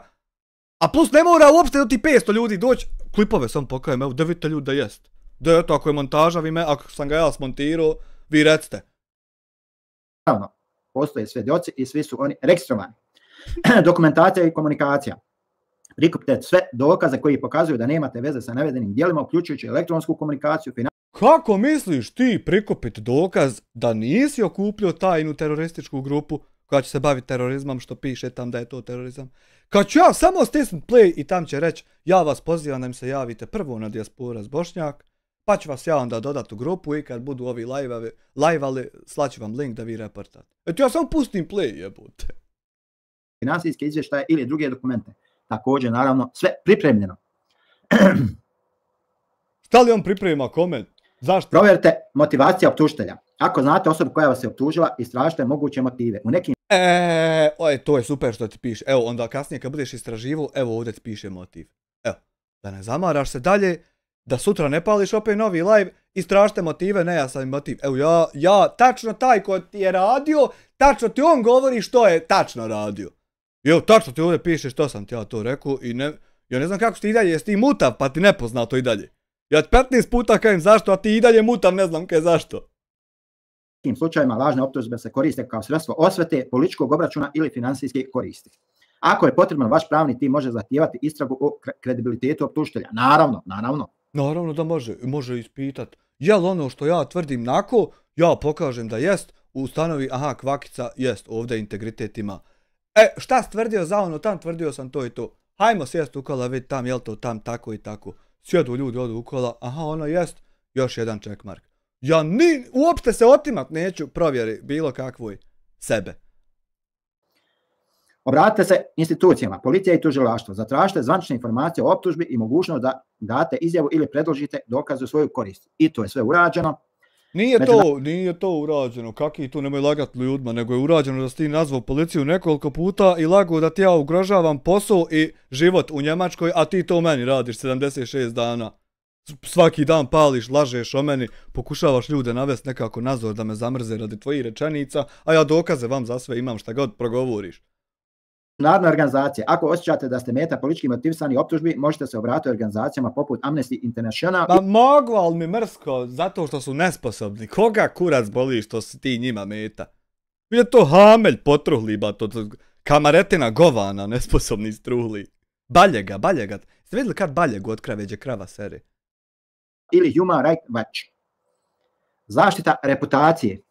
A plus ne mora uopšte da ti 500 ljudi doći. Klipove sam pokajem, evo, da vidite ljudi da jest. Da eto, ako je montaža, ako sam ga ja smontirao, vi recite. Naravno, postoje svjedoci i svi su oni registrovani. Dokumentacija i komunikacija. Prikupite sve dokaze koji pokazuju da nemate veze sa navedenim djelima, uključujući elektronsku komunikaciju. Kako misliš ti prikupiti dokaz da nisi okupljio tajnu terorističku grupu koja će se baviti terorizmom, što piše tam da je to terorizam? Kad ću ja samo stisnuti play i tam će reći ja vas pozivam da mi se javite prvo na Dijaspora Bošnjak, pa ću vas ja onda dodati u grupu i kad budu ovi live-ali slaću vam link da vi reportate. Eto ja samo pustim play, jebote. Finansijske izvještaje ili druge dokumente. Također, naravno, sve pripremljeno. Šta li on priprema koment? Zašto? Provjerite motivacija optužitelja. Ako znate osobu koja vas je optužila, istražite moguće motive. U nekim... To je super što ti piše. Evo, onda kasnije kad budeš istraživo, evo ovdje ti piše motiv. Evo, da ne zamaraš se dalje, da sutra ne pališ opet novi live, istražite motive, nejasan motiv. Evo, ja tačno taj ko ti je radio, tačno ti on govori što je tačno radio. I evo, tačno ti ovdje piše što sam ti ja to rekao i ja ne znam kako ti i dalje, jesi ti mutav pa ti nepoznato i dalje. Ja ti 15 puta kajem zašto, a ti i dalje mutav, ne znam kaj zašto. U nekim slučajima lažne optužbe se koriste kao sredstvo osvete, političkog obračuna ili financijske koristi. Ako je potrebno, vaš pravni tim može zahtijevati istragu o kredibilitetu optužitelja. Naravno. Naravno da može ispitati. Jel ono što ja tvrdim nako, ja pokažem da jest, ustanovi, aha, kvakica, jest, ovdje integritet ima. Šta si tvrdio za ono, tam tvrdio sam to i to. Hajmo sjest u kola, vidi tam, jel to tam, tako i tako. Sjedu ljudi, odu u kola, aha, ono jest, još jedan checkmark. Ja uopšte se otimat neću provjeri bilo kakvoj sebe. Obratite se institucijama, policija i tužilaštvo, zatražite zvanične informacije o optužbi i mogućnost da date izjavu ili predložite dokaz u svoju korist. I to je sve urađeno. Nije to urađeno, kaki tu nemoj lagati ljudima, nego je urađeno da si ti nazvao policiju nekoliko puta i lago da ti ja ugrožavam posao i život u Njemačkoj, a ti to meni radiš 76 dana. Svaki dan pališ, lažeš o meni, pokušavaš ljude navesti nekako nazor da me zamrze radi tvojih rečenica, a ja dokaze vam za sve imam šta god progovoriš. Narodne organizacije. Ako osjećate da ste meta politički motivisani optužbi, možete se obratiti organizacijama poput Amnesty International. Pa mogu, ali mi mrsko, zato što su nesposobni. Koga kurac boli što si ti njima meta? Je to hamelj potruhli, to kamaretina govana, nesposobni struhli. Baljega. Ste vidjeli kad baljegu od kraveđe krava seri? Ili Human Rights Watch. Zaštita reputacije.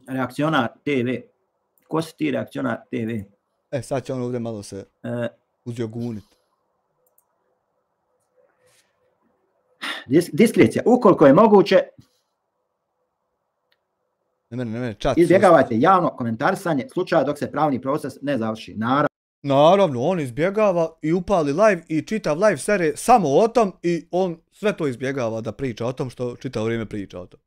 Reakcionar TV. Ko si ti, Reakcionar TV? Sad će on ovdje malo se uzjogunit. Diskrecija. Ukoliko je moguće, ne, čat. Izbjegavajte javno komentarisanje slučaja dok se pravni proces ne završi. Naravno, on izbjegava i upali live i čitav live serije samo o tom i on sve to izbjegava da priča o tom što čitavo vrijeme priča o tom.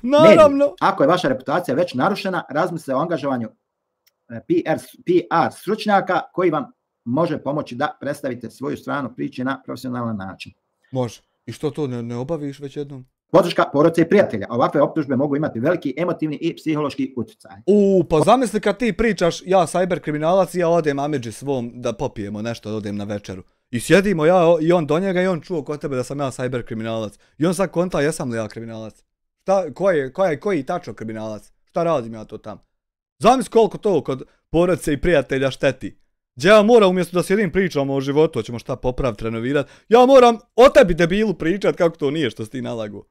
Naravno. Mediji. Ako je vaša reputacija već narušena, razmislite o angažovanju PR stručnjaka koji vam može pomoći da predstavite svoju stranu priče na profesionalan način. Može. I što to ne obaviš već jednom? podrška porodice i prijatelja. Ovakve optužbe mogu imati veliki emotivni i psihološki utjecaj. Pa zamisli kad ti pričaš, ja cyber kriminalac i ja odem Amidži svom da popijemo nešto, da odem na večeru. I sjedimo ja i on do njega i on čuo kod tebe da sam ja cyber kriminalac. I on sad konta jesam li ja kriminalac. Koji tačno kriminalac? Šta radim ja to tam? Zamisli koliko to kod porodice i prijatelja šteti. Gdje ja moram umjesto da sjedim pričamo o životu, hoćemo šta popraviti, renovirati, ja moram o tebi debilu pričat kako to nije što si ti nalagu.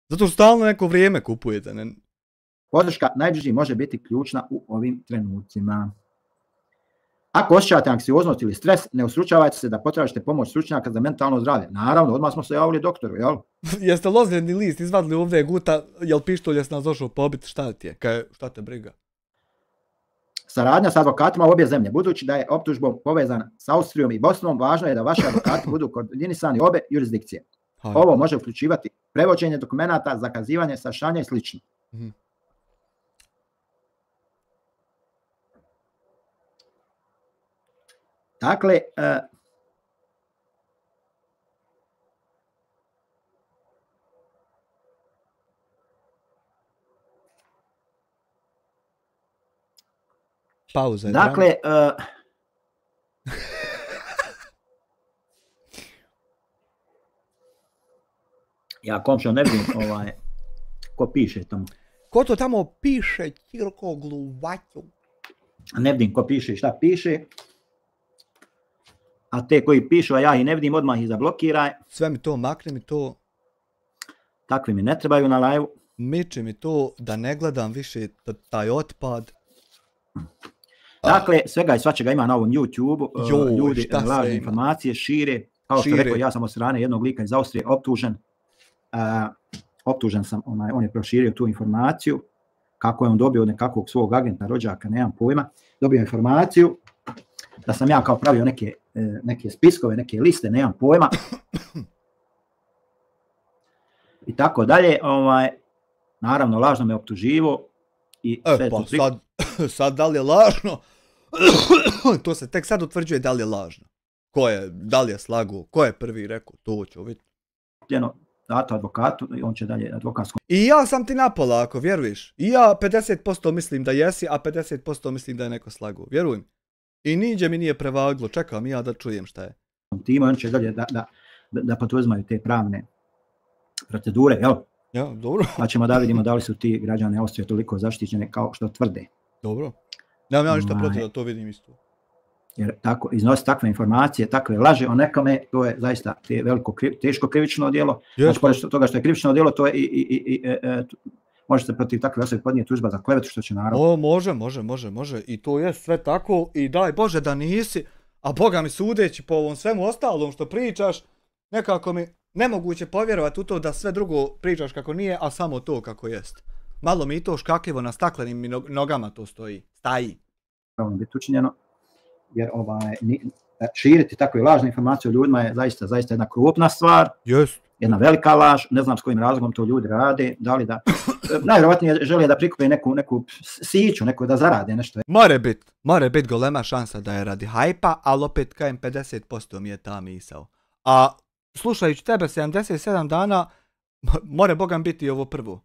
Zato što stalno neko vrijeme kupujete. Ne? Podrška najbliži može biti ključna u ovim trenucima. Ako osjećate anksioznost ili stres, ne usručavajte se da potražite pomoć stručnjaka za mentalno zdravlje. Naravno, odmah smo se javili doktoru, jel? Jeste lozljedni list izvadili ovdje guta, jel pištolj jes nas došao pobiti, šta ti je? Šta te briga? Saradnja sa advokatima u obje zemlje. Budući da je optužbom povezan s Austrijom i Bosnom, važno je da vaši advokati budu koordinisani obe jurisdikcije. Ovo može uključivati prevođenje dokumenata, zakazivanje, saslušanja i slično. Dakle, pauza je. Dakle, ja komšo ne vidim ko piše tamo. Ko to tamo piše, Ćirko Gluvaću? Ne vidim ko piše i šta piše. A te koji pišu, a ja ih ne vidim, odmah ih zablokiraj. Sve mi to, makni mi to. Takvi mi ne trebaju na live. Miči mi to da ne gledam više taj otpad. Dakle, svega i svačega ima na ovom YouTube-u. Ljudi lažne informacije šire. Kao što rekao, ja sam od strane jednog lika iz Austrije optužen. Optužen sam, on je proširio tu informaciju. Kako je on dobio od nekakvog svog agenta, rođaka, nemam pojma. Dobio informaciju da sam ja kao pravio neke spiskove, neke liste, nemam pojma. I tako dalje. Naravno, lažno me optuživo. I sve sad da li je lažno? To se tek sad utvrđuje da li je lažno. Da li je slago? Ko je prvi rekao? To ću vidjeti. Dato advokatu i on će dalje advokatskom. I ja sam ti napola, ako vjeruješ. I ja 50% mislim da jesi, a 50% mislim da je neko slago. Vjerujem. I niđe mi nije prevaglo. Čekam ja da čujem šta je. Timo, on će dalje da potuzmaju te pravne procedure, jel? Ja, dobro. Pa ćemo da vidimo da li su ti građani Austrije toliko zaštićeni kao što tvrde. Dobro. Nemam ja ništa protiv da to vidim isto. Jer tako, iznosi takve informacije, takve laže o nekome, to je zaista teško krivično djelo. Znači, pored toga što je krivično djelo, to je može se protiv takve osobe podnijeti tužba za klevetu, što će naravno. Može. I to je sve tako. I daj Bože da nisi, a Boga mi sudeći po ovom svemu ostalom što pričaš, nekako mi nemoguće povjerovati u to da sve drugo pričaš kako nije, a samo to kako jest. Malo mi i to škakljivo na staklenim nogama to stoji. Staji. Pravno biti učinjeno. Jer širiti takve lažne informacije o ljudima je zaista jedna krupna stvar. Yes. Jedna velika laž, ne znam s kojim razlogom to ljudi rade, da li da, najvjerojatnije žele da prikupe neku siću, neko da zarade nešto. More bit golema šansa da je radi hajpa, ali opet kajem 50% mi je ta misao. A slušajući tebe 77 dana, more bogam biti ovo prvo.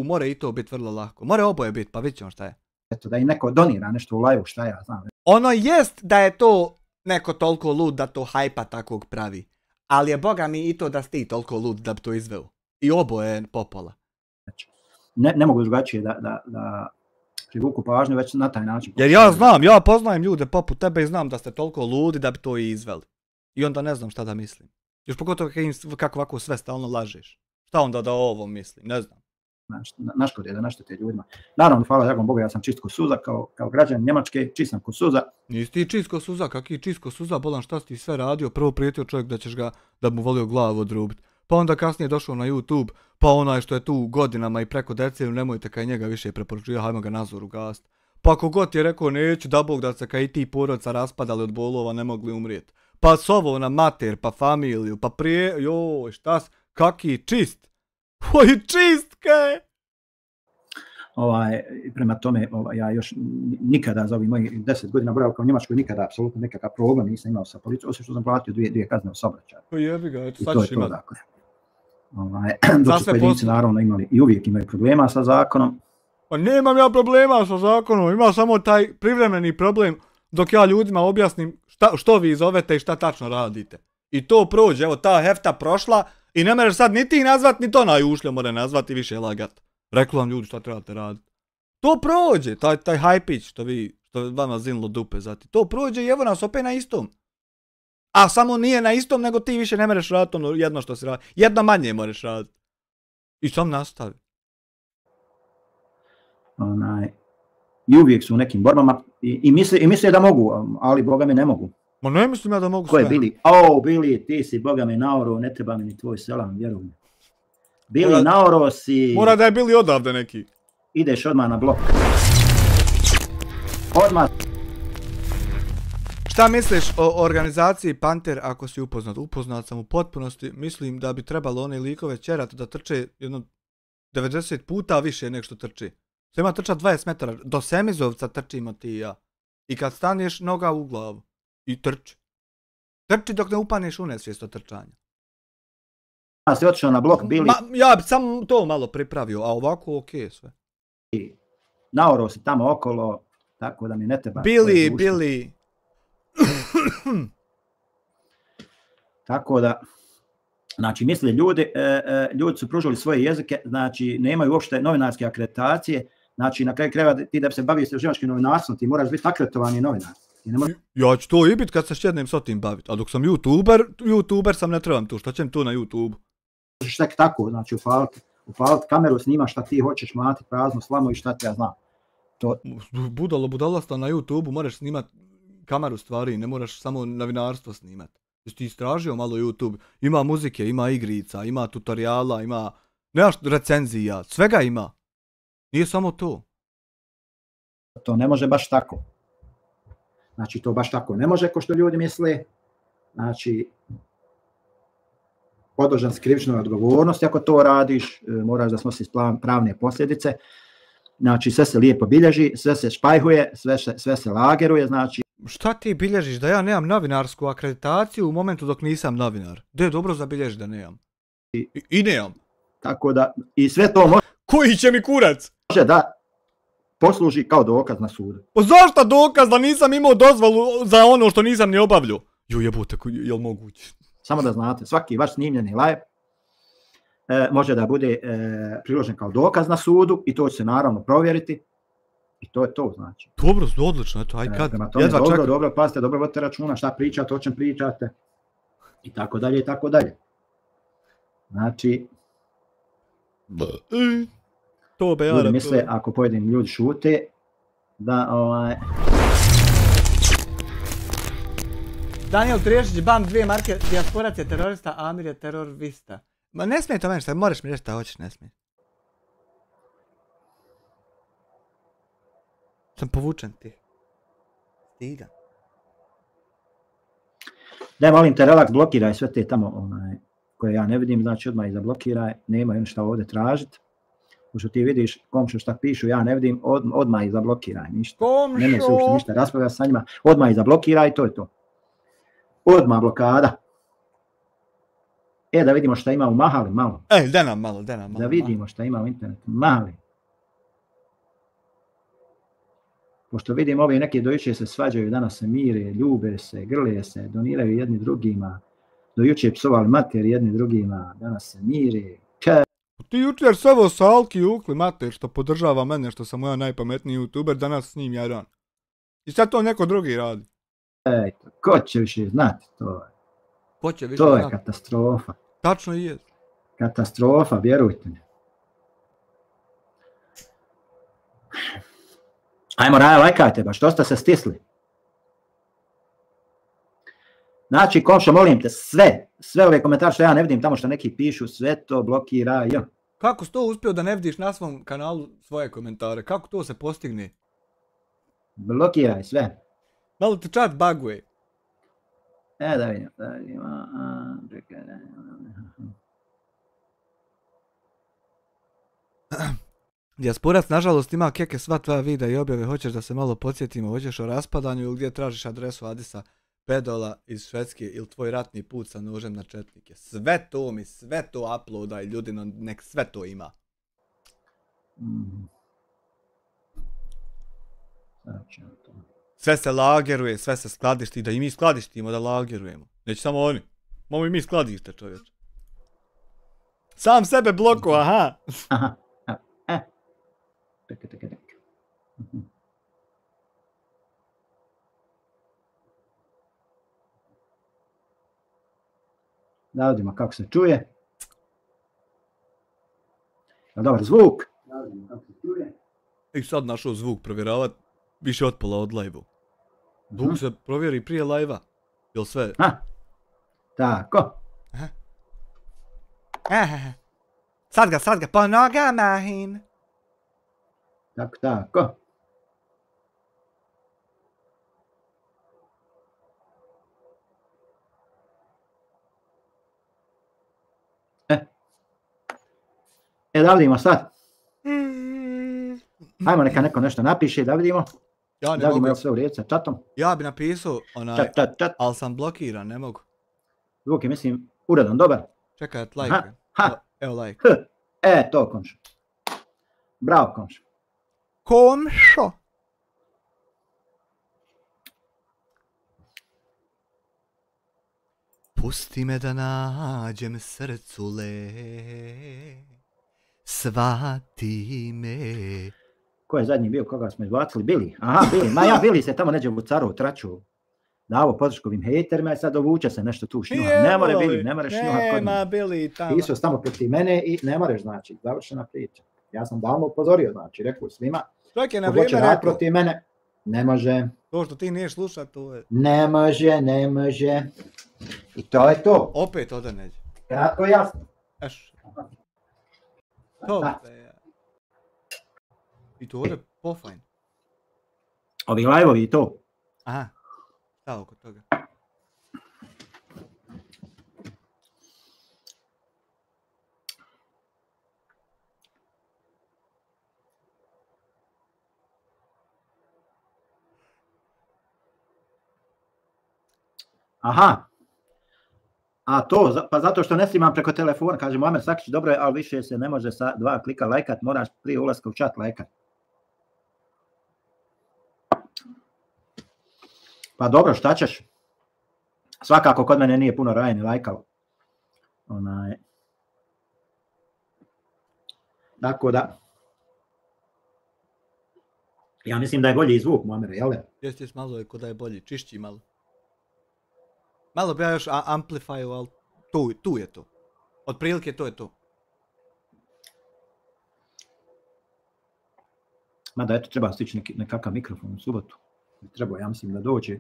More i to biti vrlo lako. More oboje biti, pa vidit ćemo šta je. Eto, da im neko donira nešto u live, šta ja znam. Ono jest da je to neko toliko lud da to hajpa takvog pravi. Ali je boga mi i to da si ti toliko lud da bi to izveo. I oboje popola. Ne mogu drugačije da privuku pažnju već na taj način. Jer ja poznajem ljude poput tebe i znam da ste toliko ludi da bi to i izveli. I onda ne znam šta da mislim. Još pogotovo kako ovako sve stalno lažeš. Šta onda da o ovom mislim, ne znam. Naškode da naštete ljudima. Naravno, hvala dragom Bogu, ja sam čist ko suza, kao građan Njemačke, čist sam ko suza. Nisi ti čist ko suza, kakvi čist ko suza, bolan šta si ti sve radio, prvo prijetio čovjek da ćeš ga, da mu volio glavu odrubiti. Pa onda kasnije došao na YouTube, pa onaj što je tu godinama i preko deceniju, nemojte kaj njega više preporučio, hajmo ga nazor ugast. Pa kogod je rekao neću da Bog da se kaj i ti porodica raspadali od bolova, ne mogli umrijeti. Pa sovo na mater, pa familiju, pa joj štas, kaki čist. Čist kaj? Prema tome, ja još nikada za ovih mojih 10 godina boravka u Njemačkoj nikada apsolutno nekakav problem nisam imao sa policijom, osim što sam platio dvije kazne u saobraćaju. Jebi ga, eto sad ćeš imati. Dok su pojedinci naravno imali i uvijek imaju problema sa zakonom. Pa nemam ja problema sa zakonom, ima samo taj privremeni problem dok ja ljudima objasnim što vi zovete i šta tačno radite. I to prođe, evo ta hefta prošla i ne možeš sad ni ti nazvat, ni to najušljo more nazvati više lagat. Rekli vam ljudi šta trebate raditi. To prođe, taj hajpić što vama zinlo dupe zati. To prođe i evo nas opet na istom. A samo nije na istom, nego ti više ne možeš raditi ono jedno što si radi. Jedno manje možeš raditi. I sam nastavi. I uvijek su u nekim borbama i misle da mogu, ali boga mi ne mogu. Ma ne mislim ja da mogu sve. Ko je Bili? Bili, ti si boga mi naoro, ne treba mi ni tvoj selam, vjeruj mi. Bili naoro si... Mora da je Bili odavde neki. Ideš odmah na blok. Odmah. Šta misliš o organizaciji Panter ako si upoznat? Upoznat sam u potpunosti, mislim da bi trebalo one likove ćerati da trče jedno 90 puta više nego što trči. Sve ima trčat 20 metara, do Semizovca trčimo ti i ja. I kad staneš, noga u glavu. I trči. Trči dok ne upaneš u nesvijest od trčanja. Ja si otišao na blok, Bili. Ja bi sam to malo pripravio, a ovako okej sve. Naoro si tamo okolo, tako da mi ne treba... Bili. Tako da, znači misle ljudi su pružili svoje jezike, znači nemaju uopšte novinarske akreditacije, znači na kraju krajeva ti da bi se bavio istraživačkim novinarstvom, ti moraš biti akreditovani novinar. Ja ću to i biti kad se šćednem s tim baviti, a dok sam YouTuber sam ne trebam to, šta ćem tu na YouTube? Možeš tek tako, znači upaliti kameru, snimaš šta ti hoćeš, mlati prazno slamu i šta ti ja znam. Budalasta na YouTube moraš snimat kameru stvari, ne moraš samo novinarstvo snimat. Jesi ti istražio malo YouTube, ima muzike, ima igrica, ima tutoriala, ima recenzija, svega ima. Nije samo to. To ne može baš tako. Znači to baš tako ne može ko što ljudi misle. Znači podložan si krivičnoj odgovornosti ako to radiš, moraš da snosiš pravne posljedice. Znači sve se lijepo bilježi, sve se špajhuje, sve se lageruje, znači... Šta ti bilježiš da ja nemam novinarsku akreditaciju u momentu dok nisam novinar? Da je dobro zabilježi da nemam. I nemam. Tako da, i sve to može... Koji će mi kurac? Može da posluži kao dokaz na sudu. Pa zašto dokaz da nisam imao dozvolu za ono što nisam ni obavljao? Jo jebote, jel moguće? Samo da znate, svaki vaš snimljeni live može da bude priložen kao dokaz na sudu i to će se naravno provjeriti. I to je to, znači. Dobro, odlično, eto, aj kad. Prema tome, dobro, pazite, dobro vodite računa šta pričate, o čem pričate. I tako dalje, i tako dalje. Znači, ljudi misle, ako pojedini ljudi šute, da Daniel Triješić, bam, 2 marke, dijasporac je terorista, Amir je terorista. Ma ne smije to meni šta, moraš mi reći šta hoćeš, ne smije. Sam povučen ti. Stigan. Daj, molim te, relaks, blokiraj sve te tamo koje ja ne vidim, znači odmah i zablokiraj, nema jedno šta ovdje tražiti. Pošto ti vidiš komšu šta pišu, ja ne vidim, odmah i zablokiraj, ništa. Komšo! Nemoj se uopšte ništa raspravljati sa njima, odmah i zablokiraj, to je to. Odmah blokada. Da vidimo šta ima u Mahali, malo. Da nam malo. Da vidimo šta ima u internetu, Mahali. Pošto vidim ovi neki do juče se svađaju, danas se mire, ljube se, grle se, doniraju jedni drugima. Do juče psovali mater jedni drugima, danas se mire. Ti jučer sve sa Alki ukli mater što podržava mene što sam ja najpametniji YouTuber, danas s njim jadan. I sad to neko drugi radi. Ko će više znati to? To je katastrofa. Tačno i je. Katastrofa, vjerujte mi. Ajmo, lajkajte ba, što ste se stisli? Znači, komšo, molim te, sve ove komentare što ja ne vidim tamo što neki pišu, sve to blokiraj. Kako si to uspio da ne vidiš na svom kanalu svoje komentare? Kako to se postigne? Blokiraj sve. Malo te chat buguje. Da vidim. Dijasporac nažalost ima keke sva tvoja videa i objave, hoćeš da se malo podsjetimo, hoćeš o raspadanju ili gdje tražiš adresu Adisa pedola iz Švedske ili tvoj ratni put sa nožem na četnike. Sve to uploadaj ljudi, nek sve to ima. Sve se lageruje, sve se skladišti, da i mi skladištimo, da lagerujemo. Neće samo oni. Mogu i mi skladište, čovječe. Sam sebe bloku, aha. Čekaj. Da vidimo kako se čuje. Dobar zvuk. I sad našao zvuk provjeravat, više otpala od live-u. Zvuk se provjeri prije live-a. Jel sve? Tako. Sad ga po nogama hin. Tako. Da vidimo sad. Hajmo neka neko nešto napiše, da vidimo. Ja ne da vidimo mogu. sve u redu sa chatom. Ja bi napisao onaj, Chat. ali sam blokiran, ne mogu. Zvuk je, mislim, uredan, dobar. Čekaj, like. Evo like. To komšo. Bravo komšo. Komšo. Pusti me da nađem srcu le. Svati me. Ko je zadnji bio, koga smo izbacili? Billy. Aha, Billy. Ma ja, Billy se tamo neđe u caru traču. Davo podrškovim hejterima i sad dovuče se nešto tu šnjuhat. Ne more Billy, ne more šnjuhat kod Nema Billy tamo. Ti su tamo protiv mene i ne moreš, znači, završena priča. Ja sam davno upozorio, znači, rekao svima. Čovjek je na ko hoće vrijeme rad rekao. protiv mene, ne može. To što ti niješ slušat, to je. Ne može. I to je to. Opet ode neđe. Kratko i jasno. Eš. To je. I to ode pofajn. Ovi live-ovi i to. Aha. Šta oko toga? Aha. A to, pa zato što ne snimam preko telefona, kaže Muamer Sakić, dobro je, ali više se ne može sa 2 klika lajkat, moraš prije ulaska u chat lajkat. Pa dobro, šta ćeš? Svakako kod mene nije puno Rajani lajkalo. Tako da, ja mislim da je bolji zvuk, Muamere, jel da? Jes, malo je ko da je bolji, čišći malo. Malo bi ja još amplifaju, ali tu je to. Otprilike to je to. Mada eto, treba stići nekakav mikrofon u subotu. Treba, ja mislim da dođe,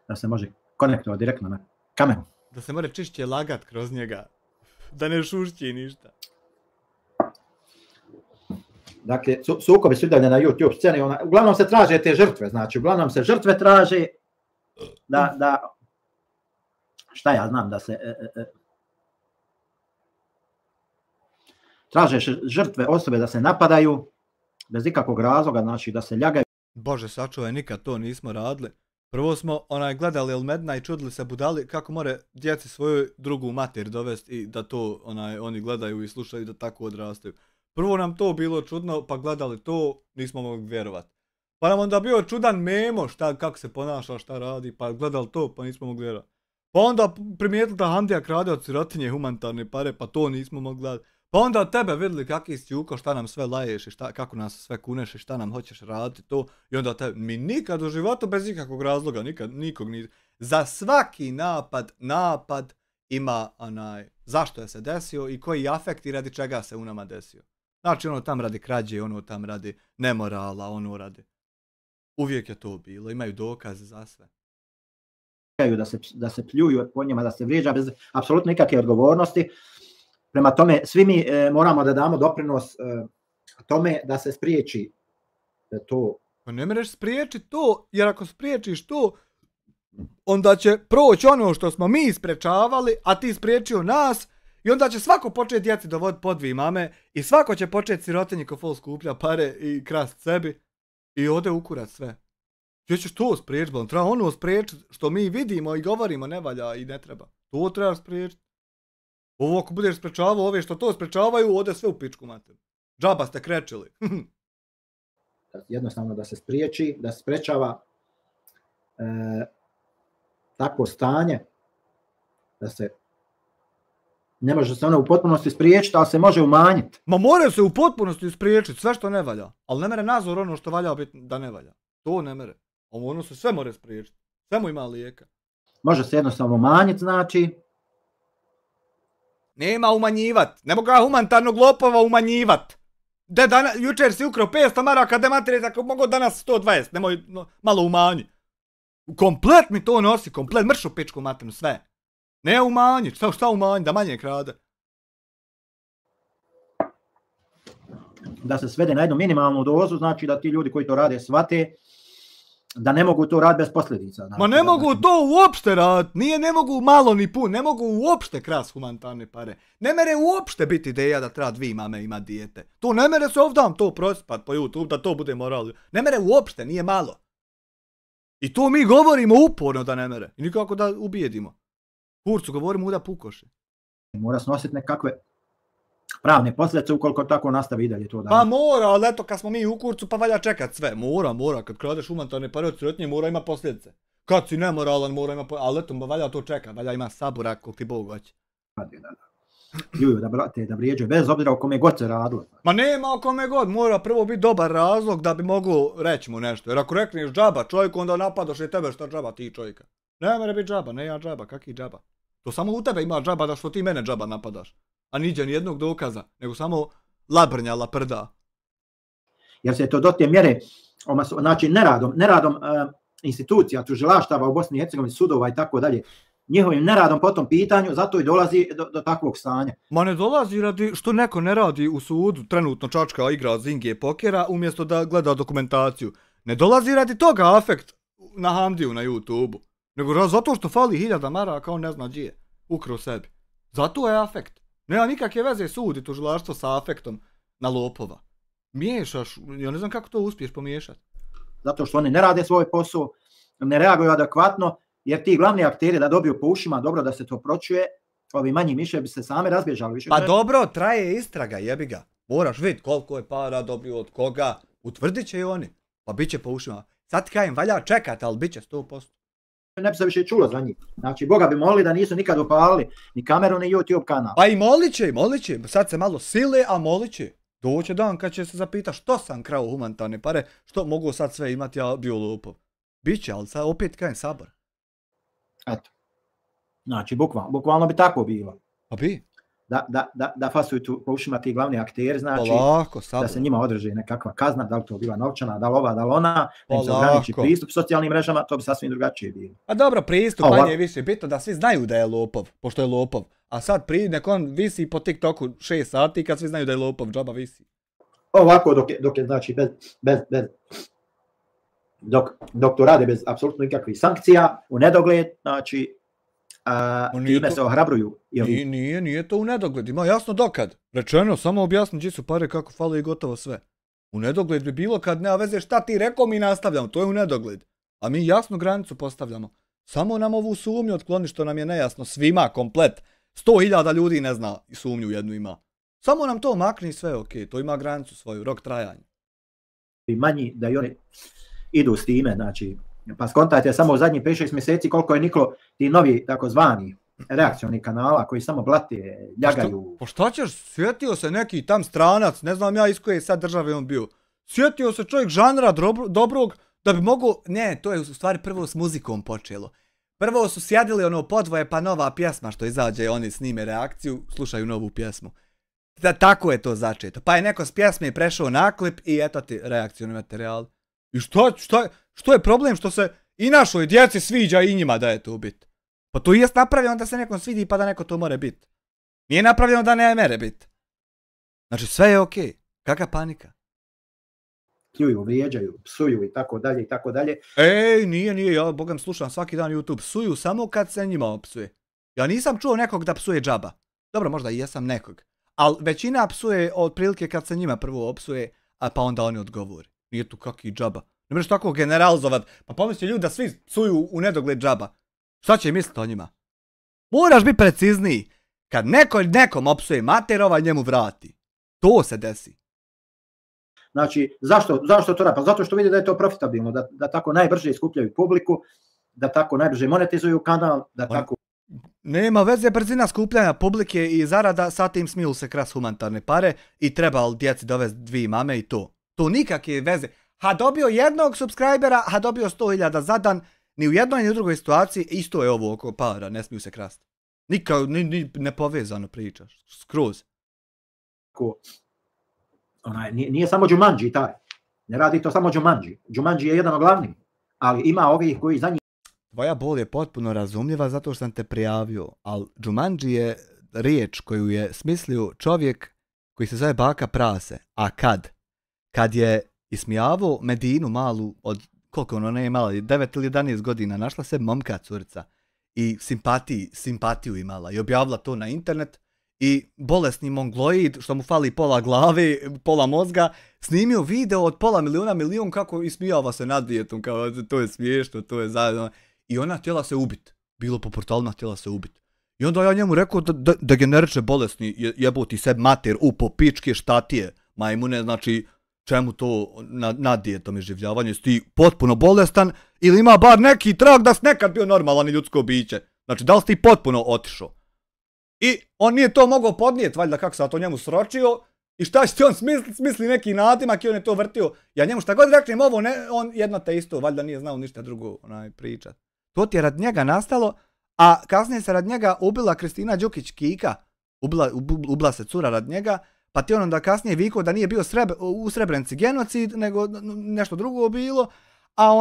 da se može konektovati direktno na kameru. Da se more čišće lagat kroz njega. Da ne šušći ništa. Dakle, sukobi su udavljeni na YouTube sceni. Uglavnom se traže te žrtve, znači, uglavnom se žrtve traže da šta ja znam, da se traže žrtve osobe da se napadaju bez ikakvog razloga, znači da se ljagaju. Bože, sačuvaj, nikad to nismo radili. Prvo smo gledali Elmedna i čudili se budali kako more djeci svoju drugu mater dovesti i da to oni gledaju i slušaju da tako odrastaju. Prvo nam to bilo čudno, pa gledali to, nismo mogli vjerovati. Pa nam onda bio čudan memo kako se ponaša, šta radi, pa gledali to, pa nismo mogli vjerovati. Pa onda primijetili da Handija krade od sirotinje humanitarne pare, pa to nismo mogli gledati. Pa onda od tebe vidjeli kaki si Juko, šta nam sve laješ i kako nas sve kuneš i šta nam hoćeš raditi to. I onda mi nikad u životu bez ikakvog razloga, nikog nisam. Za svaki napad ima zašto je se desio i koji afekt i radi čega se u nama desio. Znači ono tam radi krađe, ono tam radi nemorala, ono radi. Uvijek je to bilo, imaju dokaze za sve. Da se pljuju po njima, da se vrijeđa bez apsolutno nikakve odgovornosti. Prema tome, svi mi moramo da damo doprinos tome da se spriječi to. Pa ne mereš spriječiti to, jer ako spriječiš to, onda će proći ono što smo mi sprečavali, a ti spriječio nas, i onda će svako početi djeci dovoditi po 2 mame, i svako će početi sirotinji ko fol skuplja pare i krast sebi, i ode ukurat sve. Gdje ćeš to spriječiti? Treba ono spriječiti što mi vidimo i govorimo ne valja i ne treba. To treba spriječiti. Ovo ako budeš sprečavao ove što to sprečavaju, ode sve u pičku mater. Džaba ste krečili. Jednostavno da se spriječi, da se sprečava takvo stanje, da se ne može se ono u potpunosti spriječiti, ali se može umanjiti. Ma mora se u potpunosti spriječiti sve što ne valja, ali ne mere nadzor ono što valja biti da ne valja. To ne mere. Ono se sve more spriječiti. Sve mu ima lijeka. Može se jednostavno umanjiti, znači. Nema umanjivat. Ne mogu humanitarnog lopova umanjivat. Jučer si ukrao 500 maraka, de materije, tako mogu danas 120. Nemoj malo umanji. Komplet mi to nosi, komplet. Mršu pičku maternu, sve. Ne umanji. Šta umanji? Da manje krade. Da se svede na jednu minimalnu dozu, znači da ti ljudi koji to rade shvate da ne mogu to raditi bez posljedica. Znači, ma ne mogu to uopšte raditi, ne mogu malo ni pun, ne mogu uopšte kras humanitarne pare. Ne mere uopšte biti ideja da treba 2 mame imati dijete. To ne mere se ovdam to prospat po YouTube da to bude moral. Ne mere uopšte, nije malo. I to mi govorimo uporno da ne mere. I nikako da ubijedimo. Kurcu govorimo da pukoše. Mora snositi nekakve pravne posljedice ukoliko tako nastavi i dalje to da. Pa mora, ali eto kad smo mi u kurcu pa valja čekat sve. Mora, kad kradeš humanitarne pare od sirotinje mora ima posljedice. Kad si nemoralan mora ima posljedice, ali eto valja to čekat, valja ima sabora kog ti Bog hoće. Ljuju da vrijeđaju, bez obzira o kome god se radilo. Ma nema o kome god, mora prvo biti dobar razlog da bi mogu reći mu nešto. Jer ako rekneš džaba čovjeku, onda napadaš i tebe šta džaba ti čovjeka. Ne mere biti džaba, ne ja džaba, kaki džaba. To samo u tebe ima džaba da što ti mene džaba napadaš. A niđe ni jednog dokaza, nego samo labrnja, laprda. Jer se to do te mjere, znači neradom institucija, tužilaštava u Bosni i Hercegovini, sudova i tako dalje, njihovim neradom po tom pitanju, zato i dolazi do takvog stanja. Ma ne dolazi radi što neko ne radi u sudu, trenutno čačka igra Zinge pokera, umjesto da gleda dokumentaciju. Ne dolazi radi toga afekt na Hamdiju na YouTube-u, nego zato što fali 1000 maraka, on ne zna gdje je, ukrao sebi. Zato je afekt. Nema nikakve veze sud i tužilaštvo sa afektom na lopova. Miješaš, ja ne znam kako to uspiješ pomiješati. Zato što oni ne rade svoj posao, ne reaguju adekvatno, jer ti glavni akteri da dobiju po ušima, dobro da se to pročuje, ovi manji miše bi se same razbježali. Više pa dobro, traje istraga, jebi ga. Moraš vidjeti koliko je para dobio od koga, utvrdit će i oni. Pa bit će po ušima. Sad kajem, valja čekati, ali bit će 100%. Ne bi se više čulo za njih. Znači, Boga bi molili da nisu nikad upalili ni kameru, ni YouTube kanal. Pa i molit će. Sad se malo sile, a molit će. Doće dan kad će se zapita što sam krao humanitarne pare, što mogu sad sve imati, ja bio lopov. Biće, ali sad opet kajem sabor. Eto. Znači, bukvalno bi tako bilo. Pa bi. Da fasuju tu po ušima ti glavni akteri, znači polako, da se njima održi nekakva kazna, da li to bila novčana, da li ova, da li ona, da im se ograniči pristup socijalnim mrežama, to bi sasvim drugačije bilo. A dobro, pristup manje je više bitno da svi znaju da je lopov, pošto je lopov. A sad nek on visi po TikToku 6 sati kad svi znaju da je lopov, džaba visi. Ovako dok je znači dok to rade bez apsolutno nikakvih sankcija, u nedogled, znači time se ohrabruju. Nije to u nedogled, ima jasno dokad. Rečeno, samo objasni gdje su pare, kako fali i gotovo sve. U nedogled bi bilo kad nema veze šta ti rekao, mi nastavljamo, to je u nedogled. A mi jasnu granicu postavljamo. Samo nam ovu sumnju otkloni što nam je nejasno svima, komplet. 100.000 ljudi ne zna i sumnju jednu ima. Samo nam to makni i sve ok, to ima granicu svoju, rok trajanja. I manji da i oni idu s time, znači, pa skontajte samo u zadnjih 5-6 mjeseci koliko je niklo ti novi takozvani reakcioni kanala koji samo blate, ljagaju. Pa šta ćeš, sjetio se neki tam stranac, ne znam ja iz koje sad države on bio. Sjetio se čovjek žanra dobrog da bi mogo, ne, to je u stvari prvo s muzikom počelo. Prvo su sjedili ono podvoje pa nova pjesma što izađe, oni snime reakciju, slušaju novu pjesmu. Tako je to začeto. Pa je neko s pjesme prešao na klip i eto ti reakcioni materijal. I što je problem što se i našoj djeci sviđa i njima da je to bit? Pa to jest napravljeno da se nekom svidi pa da neko to more bit. Nije napravljeno da ne mere bit. Znači sve je okej. Kakva panika? Pljuju, vrijeđaju, psuju i tako dalje i tako dalje. Ej, nije, ja bogam slušam svaki dan YouTube. Psuju samo kad se njima opsuje. Ja nisam čuo nekog da psuje džaba. Dobro, možda i jesam nekog. Ali većina psuje otprilike kad se njima prvo opsuje, a pa onda oni odgovori. Nije tu kaki džaba. Ne možeš tako generalizovat. Pa pomisli ljudi da svi psuju u nedogled džaba. Šta će misliti o njima? Moraš biti precizniji. Kad neko nekom opsuje mater, ovaj njemu vrati. To se desi. Znači, zašto to radi? Pa zato što vidi da je to profitabilno, da tako najbrže skupljaju publiku, da tako najbrže monetizuju kanal, da tako... Nema veze brzina skupljanja publike i zarada, sa tim smiju se kras humanitarne pare i treba li djeci dovesti 2 mame i to. To nikakve veze. Ha dobio jednog subscribera, ha dobio 100.000 za dan, ni u jednoj ni u drugoj situaciji, isto je ovo oko para, ne smiju se krasti. Nikao, ni nepovezano pričaš, skroz. Nije samo Jumanji taj, ne radi to samo Jumanji. Jumanji je jedan od glavnih, ali ima ovih koji za njih... Tvoja bol je potpuno razumljiva zato što sam te prijavio, ali Jumanji je riječ koju je smislio čovjek koji se zove Baka Prase. A kad je ismijavao Medinu malu od, koliko ono ne je mala, 9 ili 11 godina, našla se momka curica i simpatiju imala i objavila to na internet i bolesni mongloid, što mu fali pola glave, pola mozga, snimio video od pola milijun kako ismijava se nad dijetom, kao to je smiješno, to je zajedno. I ona htjela se ubiti. Bilo po portalima, htjela se ubiti. I onda ja njemu rekao da generiče bolesni, jebo ti seb mater, po pičke, šta ti je, majmune, znači, čemu to nad dijetom i življavanju, jesi ti potpuno bolestan ili ima bar neki trag da si nekad bio normalan i ljudsko biće. Znači, da li si ti potpuno otišao? I on nije to mogao podnijeti, valjda kako sam to njemu sročio, i šta će ti on smisli neki nadimak i on je to vrtio. Ja njemu šta god reknem ovo, ne, on jedno te isto, valjda nije znao ništa drugo pričat. To ti je rad njega nastalo, a kasnije se rad njega ubila Kristina Đukić Kika, ubila se cura rad njega, pa ti on onda kasnije vikao da nije bio u Srebrenici genocid, nego nešto drugo bilo, a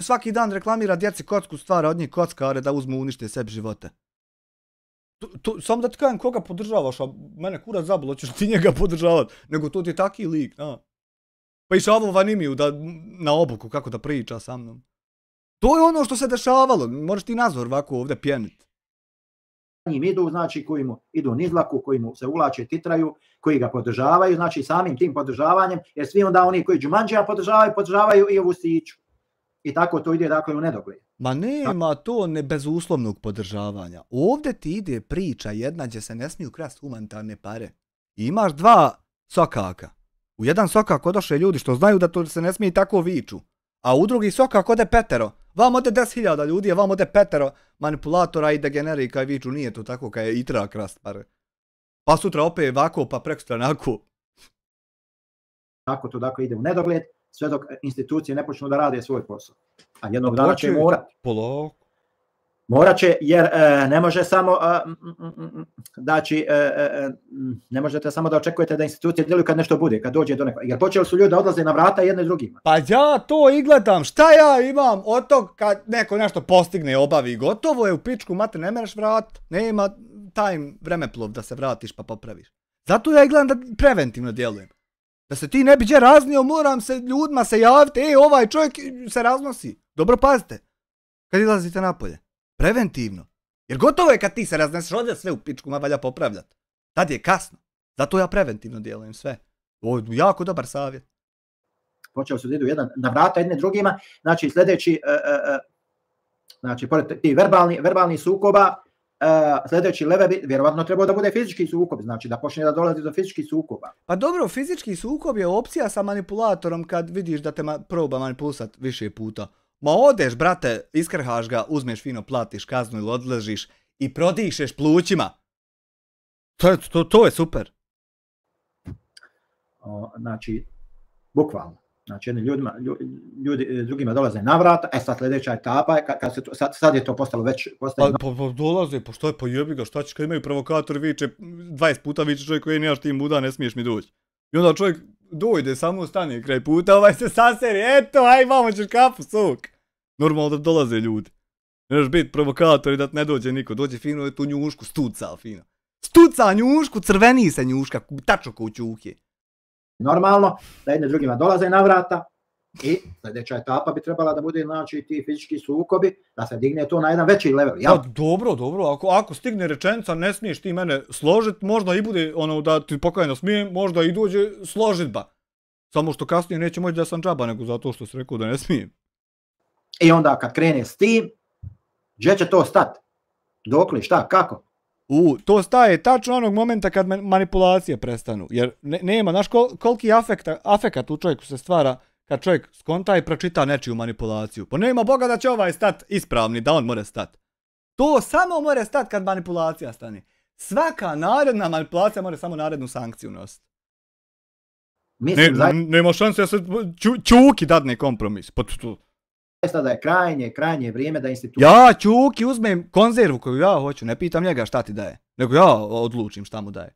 svaki dan reklamira djeci kocku, stvara od njih kockare da uzmu unište sebi živote. Samo da ti kažem koga podržavaš, a mene kurac zabolo, ćeš ti njega podržavat, nego to ti je taki lik, na. Pa išao Vanimiju na obuku kako da priča sa mnom. To je ono što se dešavalo, možeš ti nazor ovako ovdje pjeniti. Njim idu, znači, koji mu idu nizlaku, koji mu se uvlače, titraju, koji ga podržavaju, znači samim tim podržavanjem, jer svi onda oni koji Jumanjija podržavaju i ovu Siću. I tako to ide, dakle, u nedogled. Ma nema to ne bezuslovnog podržavanja. Ovdje ti ide priča jedna gdje se ne smiju krasti humanitarne pare. I imaš 2 sokaka. U jedan sokak odoše ljudi što znaju da to se ne smije tako viču. A u drugi sokak ode 5. Vam ode 10.000 ljudi, a vam ode 5 manipulatora i degenerika i viču, nije to tako kad je i treba krast pare. Pa sutra opet ovako, pa prekosutra onako. Tako to dakle ide u nedogled, sve dok institucije ne počnu da rade svoj posao. A jednog dana će morati. Morat će, jer ne može samo, znači, ne možete samo da očekujete da institucije djeluju kad nešto bude, kad dođe do nekoga. Jer počeli su ljudi da odlaze na vrata jedne drugima. Pa ja to i gledam, šta ja imam od tog kad neko nešto postigne, obavi, gotovo je u pičku, mate, ne mereš vrat, nema time vremeplov da se vratiš pa popraviš. Zato ja i gledam da preventivno djelujem. Da se ti ne bi gdje raznio, moram se ljudima se javiti, ovaj čovjek se raznosi. Dobro pazite, kad izlazite napolje. Preventivno. Jer gotovo je kad ti se razneseš, ovdje sve u pičku ma valja popravljati. Tad je kasno. Zato ja preventivno djelujem sve. Ovo je jako dobar savjet. Počeo su da idu na vrata jedne drugima, znači sljedeći, znači pored ti verbalni sukoba, sljedeći level bi vjerovatno trebao da bude fizički sukob, znači da počne da dolazi do fizičkih sukoba. Pa dobro, fizički sukob je opcija sa manipulatorom kad vidiš da te proba manipulisati više puta. Ma odeš, brate, iskrhaš ga, uzmeš fino, platiš kaznu ili odležiš i prodišeš plućima. To je super. Znači, bukvalno. Znači, ljudi drugima dolaze na vrata, sad sljedeća etapa, sad je to postalo već... Pa dolaze, pa što je, pa jebi ga, šta ćeš kad imaju provokator viče, 20 puta viče čovjek koji nemaš ti muda, ne smiješ mi doći. I onda čovjek dojde, samo stane kraj puta, ovaj se saseri, eto, aj vamo ćeš kafu, sok. Normalno da dolaze ljudi. Ne možeš biti provokator i da ne dođe niko, dođe fino tu njušku, stuca fino. Stuca njušku, crveni se njuška, tačno ko u čuhje. Normalno, da jedne drugima dolaze na vrata i sljedeća etapa bi trebala da bude, znači, ti fizički sukobi, da se digne to na jedan veći level. Ja? Pa dobro, ako stigne rečenica, ne smiješ ti mene složit, možda i bude ono da ti pokajno smijem, možda i dođe složitba. Samo što kasnije neće moći da sam džaba, nego zato što se rekao da ne smijem. I onda kad krene s tim, gdje će to stati? Dokle, šta, kako? To staje tačno onog momenta kad manipulacije prestanu. Jer nema, znaš koliki afekat u čovjeku se stvara kad čovjek skonta i pročita nečiju manipulaciju. Pa nema Boga da će ovaj stat ispravni, da on more stat. To samo more stat kad manipulacija stane. Svaka naredna manipulacija more samo narednu sankciju nositi. Nema šanse da se Čuki dadne kompromis. Da je krajnje vrijeme da institucija... Ja Čuki uzmem konzervu koju ja hoću, ne pitam njega šta ti daje, nego ja odlučim šta mu daje.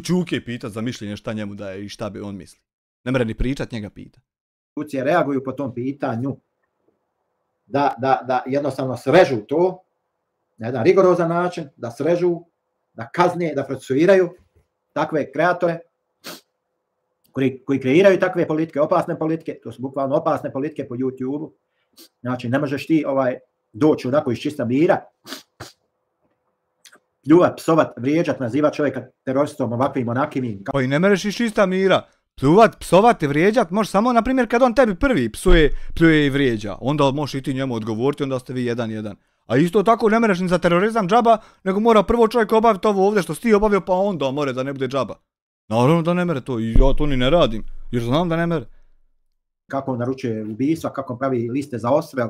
Čuki je pitat za mišljenje šta njemu daje i šta bi on misli. Ne mre ni pričat, njega pita. Institucije reaguju po tom pitanju da jednostavno srežu to na jedan rigorozan način, da srežu, da kazne, da procesuiraju takve kreatore koji kreiraju takve politike, opasne politike, to su bukvalno opasne politike po YouTube-u. Znači, ne možeš ti doći onako iz čista mira, pljuvat, psovat, vrijeđat, nazivat čovjeka teroristom, ovakvim, onakvim. Pa i ne mereš iz čista mira. Pljuvat, psovat i vrijeđat možeš samo, na primjer, kad on tebi prvi pljuje i vrijeđa. Onda možeš i ti njemu odgovoriti, onda ste vi 1-1. A isto tako ne mereš ni za terorizam džaba, nego mora prvo čovjek obaviti ovo ovdje što si ti obavio, pa onda more da ne bude džaba. Naravno da ne mere to, i ja to ni ne radim, jer znam da ne mere. Kako naručuje ubijstva, kako pravi liste za ostrel,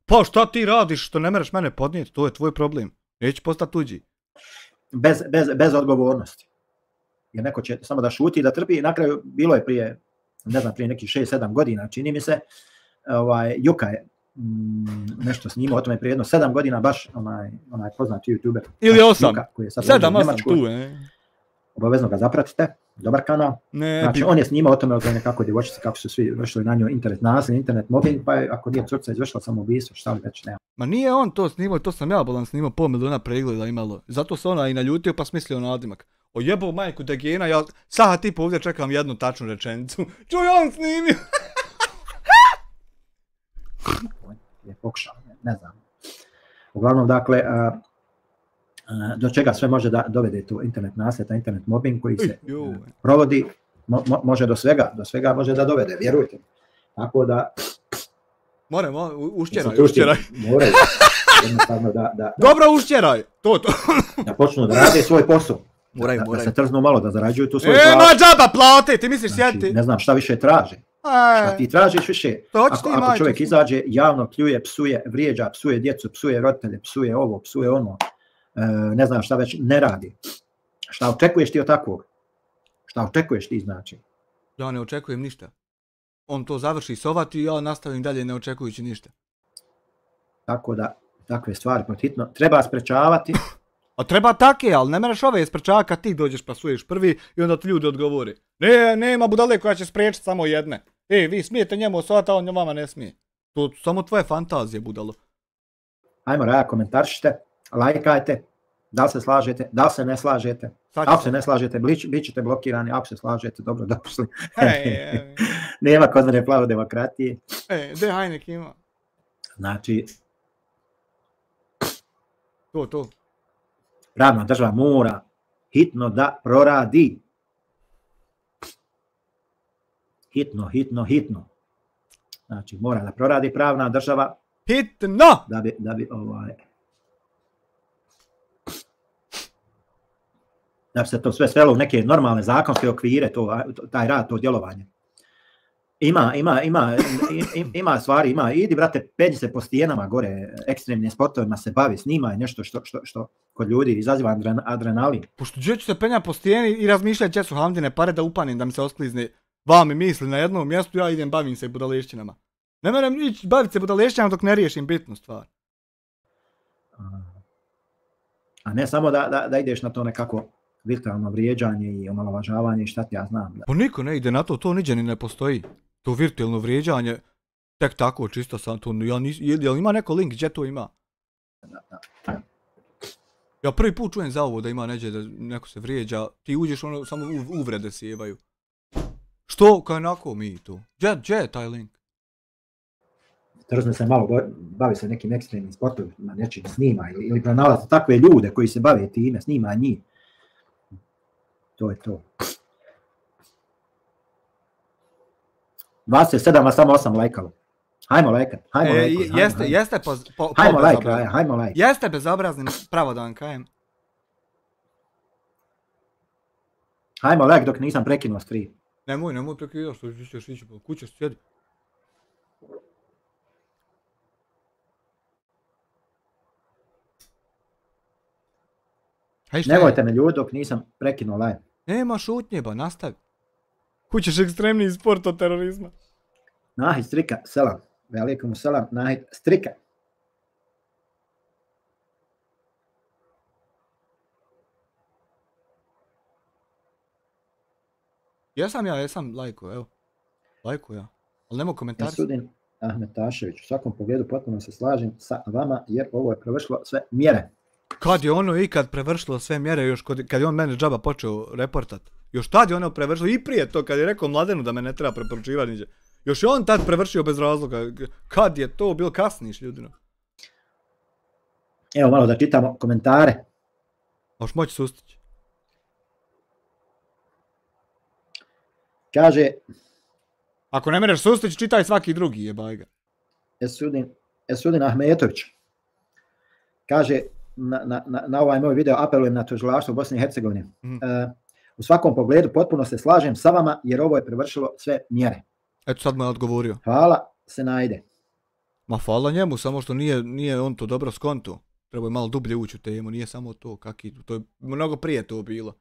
Pa šta ti radiš što ne mereš mene podnijeti, to je tvoj problem. Neće postati tuđi. Bez odgovornosti. Jer neko će samo da šuti, da trpi. Na kraju bilo je prije nekih 6-7 godina, čini mi se, Juka je nešto snimao o tome prije jedno 7 godina, baš onaj poznati YouTuber. Ili 8, Juka, koji je sad 7-8 tu, Obavezno ga zapratite, dobar kanal. Znači, on je snimao o tome kako djevojčice, kako su svi vršili na njoj internet nasilje, internet mobbing, pa je, ako nije curca izvršila samoubistvo, šta li već nema. Ma nije on to snimao, to sam ja bolan snimao, 500 miliona pregleda imalo. Zato se ona i naljutio pa smislio nadimak. O jebo majku Degena, ja saha tipa ovdje čekam jednu tačnu rečenicu. Čuj, on snimio! Je pokušao, ne znam. Uglavnom, dakle, do čega sve može da dovede to internet nasilje, internet mobbing koji se provodi, može do svega može da dovede, vjerujte. Tako da... Ušćeraj. Moraju, jednostavno da... Dobro, ušćeraj! To. Da počnu da rade svoj posao. Da se trznu malo, da zarađuju tu svoju platu. Ma džaba plate, ti misliš sjeti? Ne znam šta više traže. Šta ti tražiš više? Ako čovjek izađe, javno pljuje, psuje, vrijeđa, psuje djecu, psuje roditelje, psuje ovo, psuje ono, ne znam šta već ne radi. Šta očekuješ ti od takvog? Šta očekuješ ti znači? Ja ne očekujem ništa. On to završi sovati i ja nastavim dalje ne očekujući ništa. Tako da, takve stvari hitno treba sprečavati. A treba take, ali ne mereš ove sprečavati kad ti dođeš pa suješ prvi i onda ti ljudi odgovori. Nema budale koja će spriječiti samo jedne. Vi smijete njemu osvata, on vama ne smije. To samo tvoje fantazije budalo. Ajmo raja, komentaršite, lajkajte, da li se slažete, da li se ne slažete. Ako se ne slažete, bit ćete blokirani, ako se slažete, dobro došli. Nema kod mene plavo demokratije. Gdje Hajnek ima? Znači... To. Pravna država mora hitno da proradi. Hitno. Znači, mora da proradi pravna država. Hitno! Da bi se to sve svelo u neke normalne zakonske okvire, taj rad, to djelovanje. Ima stvari, idi brate, penji se po stijenama gore, ekstremnim sportovima se bavi, snimaj nešto što kod ljudi izaziva adrenalin. Pošto ću se penja po stijeni i razmišljati gdje su hamdine pare da upanim, da mi se osklizne vami misli na jednom mjestu, ja idem bavim se budalešćinama. Ne moram ići baviti se budalešćinama dok ne riješim bitnu stvar. A ne samo da ideš na to nekako virtualno vrijeđanje i omalovažavanje i šta ti ja znam. Pa niko ne ide na to niđe ni ne postoji. To virtualno vrijeđanje, tek tako čisto sam to, jel ima neko link, gdje to ima? Ja prvi put čujem za ovo da ima neđe da neko se vrijeđa, ti uđeš ono, samo uvrede sjevaju. Što, kao onako mi to? Gdje je taj link? Trzne se malo, bavi se nekim ekstremnim sportovima, nečim snima ili pronalazi takve ljude koji se bave time, snima njih. To je to. 27 vas samo 8 lajkalo. Hajmo lajkat, hajmo lajkat. Jeste hajmo lajk, hajmo lajk. Jeste bezobrazni, pravo da vam kajem. Hajmo lajk dok nisam prekinuo stream. Nemoj prekinuo, što ćeš ići po kuće, sjedi. Nemojte me ljudi dok nisam prekinuo live. Nema šutnje ba, nastavi. Kućeš ekstremniji sport od terorizma. Nahid strika, selam. Velikom selam, Nahid strika. Jesam lajko, evo. Lajko ja. Ali nema komentari. Sudin Ahmed Tašević, u svakom pogledu potpuno se slažem sa vama jer ovo je prevršilo sve mjere. Kad je ono ikad prevršilo sve mjere, još kad je on mene džaba počeo reportat. Još tad je ono prevršilo, i prije to kad je rekao Mladenu da me ne treba preporučivati niđe. Još je on tad prevršio bez razloga. Kad je to bilo kasniš, ljudino? Evo malo da čitamo komentare. Možeš moći sustići. Kaže... Ako ne mereš sustići, čitaj svaki drugi, jebaj ga. Esudin Ahmetović. Kaže... Na ovaj moj video apelujem na tužilaštvo Bosne i Hercegovine. U svakom pogledu potpuno se slažem sa vama jer ovo je prevršilo sve mjere. Eto sad mu je odgovorio. Hvala se najde. Ma hvala njemu, samo što nije on to dobro skonto. Treba je malo dublje ući u temu, nije samo to kaki, to je mnogo prije to bilo.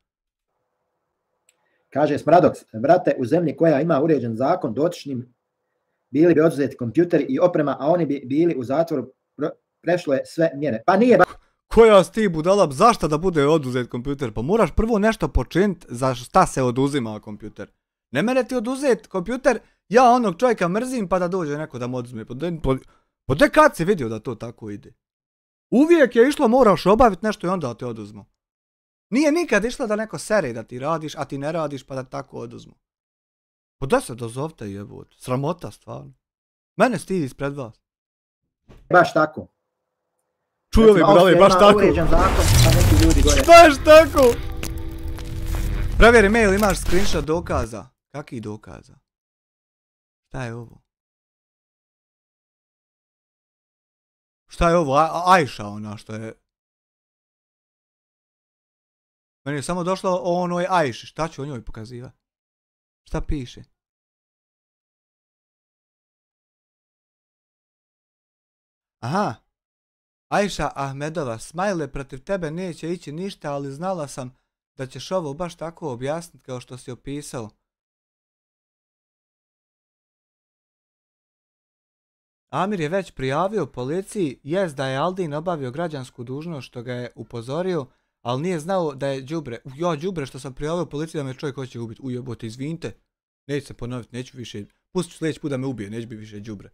Kaže Smradox, brate, u zemlji koja ima uređen zakon dotičnim bili bi oduzeti kompjuteri i oprema, a oni bi bili u zatvoru, prešlo je sve mjere. Pa nije koja si ti budala, zašto da bude oduzet kompjuter? Pa moraš prvo nešto počiniti za šta se oduzima kompjuter. Ne mene ti oduzet kompjuter, ja onog čovjeka mrzim pa da dođe neko da mu oduzme. Pa de kad si vidio da to tako ide? Uvijek je išlo moraš obaviti nešto i onda te oduzmu. Nije nikad išlo da neko sere da ti radiš, a ti ne radiš pa da tako oduzmu. Pa da se dozovte jebot, sramota stvarno. Mene stidi ispred vas. Baš tako. Čuo mi budale, baš tako. Baš tako. Provjeri mail, imaš screenshot dokaza. Kakih dokaza? Šta je ovo? Šta je ovo? Ajša ona što je... Meni je samo došlo o onoj Ajši. Šta ću o njoj pokazivati? Šta piše? Aha. Ajša Ahmedova, Smajle, protiv tebe neće ići ništa, ali znala sam da ćeš ovo baš tako objasniti kao što si opisao. Amir je već prijavio policiji, jest da je Aldin obavio građansku dužnost što ga je upozorio, ali nije znao da je đubre. Ja đubre što sam prijavio policiji da me čovjek hoće ubiti. Ujebote, izvinite. Neću se ponoviti, neću više. Pustit ću sljedeći put da me ubije, neću biti više đubre.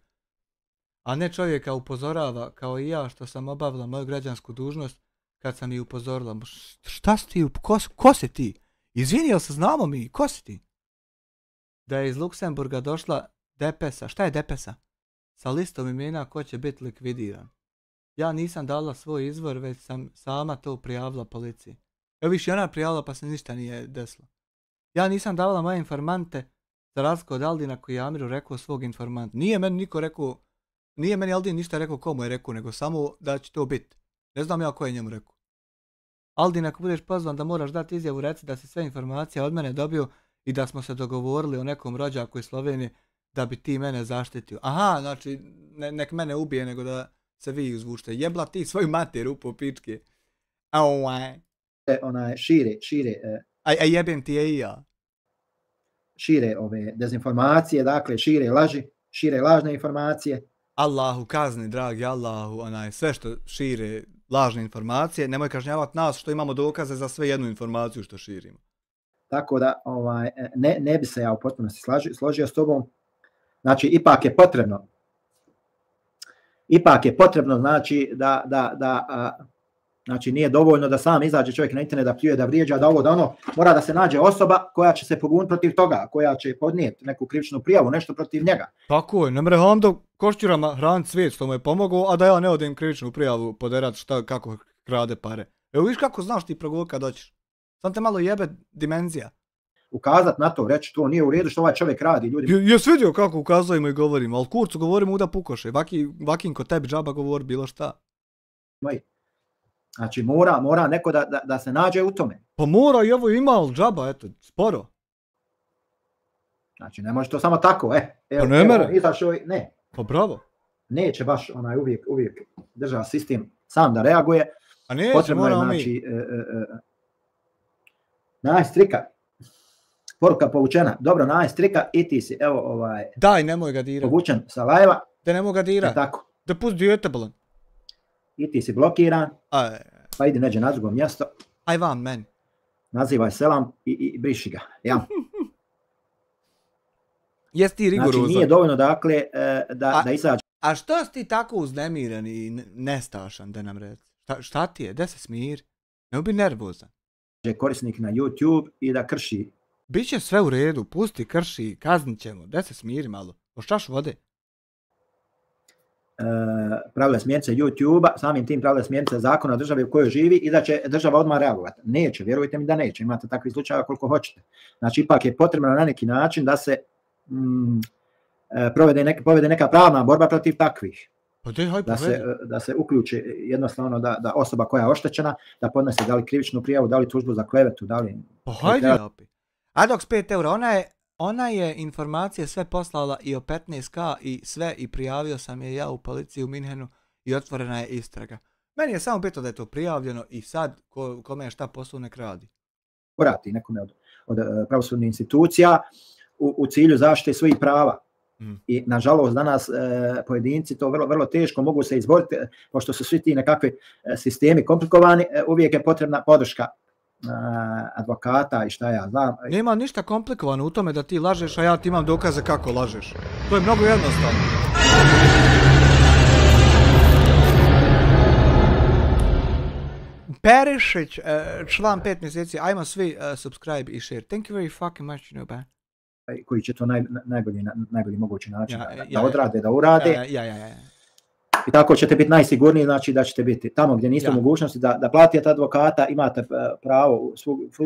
A ne čovjeka upozorava kao i ja što sam obavila moju građansku dužnost kad sam ih upozorila. Šta si ti? Ko si ti? Izvini, jel se znamo mi? Ko si ti? Da je iz Luksemburga došla Depesa. Šta je Depesa? Sa listom imena ko će biti likvidiran. Ja nisam dala svoj izvor, već sam sama to prijavila policiji. Evo više ona prijavila pa se ništa nije desilo. Ja nisam davala moje informante za razliku od Aldina koji je Amiru rekao svog informanta. Nije meni niko rekao, nije meni Aldin ništa rekao komu je rekao, nego samo da će to biti. Ne znam ja ko je njemu rekao. Aldin, ako budeš pozvan da moraš dati izjavu, reci da si sve informacije od mene dobio i da smo se dogovorili o nekom rođaku iz Slovenije da bi ti mene zaštitio. Aha, znači nek mene ubije nego da se vi izvučite. Jebla ti svoju materu po pičke. Šire. A jebem ti je i ja. Šire ove dezinformacije, dakle šire laži, šire lažne informacije. Allahu kazni, dragi Allahu, sve što šire lažne informacije, nemoj kažnjavati nas što imamo dokaze za sve jednu informaciju što širimo. Tako da ne bi se ja u potpunosti složio s tobom. Znači, ipak je potrebno znači znači nije dovoljno da sam izađe čovjek na internet da pljuje, da vrijeđa, da ovo, da ono, mora da se nađe osoba koja će se pobuniti protiv toga, koja će podnijeti neku krivičnu prijavu, nešto protiv njega. Tako je, ne mre Hamdo košćurama hraniti svijet što mu je pomogao, a da ja ne odim krivičnu prijavu poderat kako krade pare. Evo viš kako znaš ti progovor kad doćeš. Sam te malo jebe dimenzija. ukazati na to, reći to nije u redu što ovaj čovjek radi. Ljudi. Jes vidio kako ukazujemo i govorimo, ali kurcu govorimo da pukoše, vakin ko tebi džaba govori bilo šta. Znači mora neko da se nađe u tome. Pa mora i ovo ima, ali džaba, eto, sporo. Znači ne može to samo tako, Pa ne mere. Ne. Pa bravo. Neće baš uvijek država sistem sam da reaguje. A neće, potrebno je, znači, najstrika. Poruka povučena. Dobro, najstrika i ti si, evo, daj, nemoj ga dirati. Povučen sa live-a. Da nemoj ga dirati. Tako. Da pusti dijete, bolan. I ti si blokiran. Pa idi neđe na drugo mjesto. Aj van, meni. Nazivaj selam i briši ga. Ja. Jesi ti rigorozan? Znači nije dovoljno, dakle, da izađe. A što si ti tako uznemiren i nestašan, da nam reci? Šta ti je? Da se smiri? Ne bi nervozan. Korisnik na YouTube i da krši. Biće sve u redu, pusti, krši, kaznit ćemo. Da se smiri malo. Poštaš vode. Pravile smjernice YouTube-a, samim tim pravile smjernice zakona države u kojoj živi i da će država odmah reagovati. Neće, vjerujte mi da neće. Imate takvih slučajeva koliko hoćete. Znači ipak je potrebno na neki način da se povede neka pravna borba protiv takvih. Da se uključi jednostavno da osoba koja je oštećena da podnese da li krivičnu prijavu, da li tužbu za klevetu, da li... Pa hajde opet. Adox 5 eura, ona je informacije sve poslala i o 15K i sve i prijavio sam je ja u policiji u Minhenu i otvorena je istraga. Meni je samo bitno da je to prijavljeno i sad kome je šta posao nek radi. Vrati nekome od pravosudnih institucija u cilju zaštite svojih prava. I nažalost danas pojedinci to vrlo teško mogu se izboriti, pošto su svi ti nekakvi sistemi komplikovani, uvijek je potrebna podrška advokata i šta ja znam. Nema ništa komplikovano u tome da ti lažeš, a ja ti imam dokaze kako lažeš. To je mnogo jednostavno. Perišić, član 5 mjeseci, ajmo svi subscribe i share. Thank you very fucking much, you know, man. Koji će to najbolji mogući način da odrade, da urade. I tako ćete biti najsigurniji, znači da ćete biti tamo gdje niste u mogućnosti da platite advokata, imate pravo,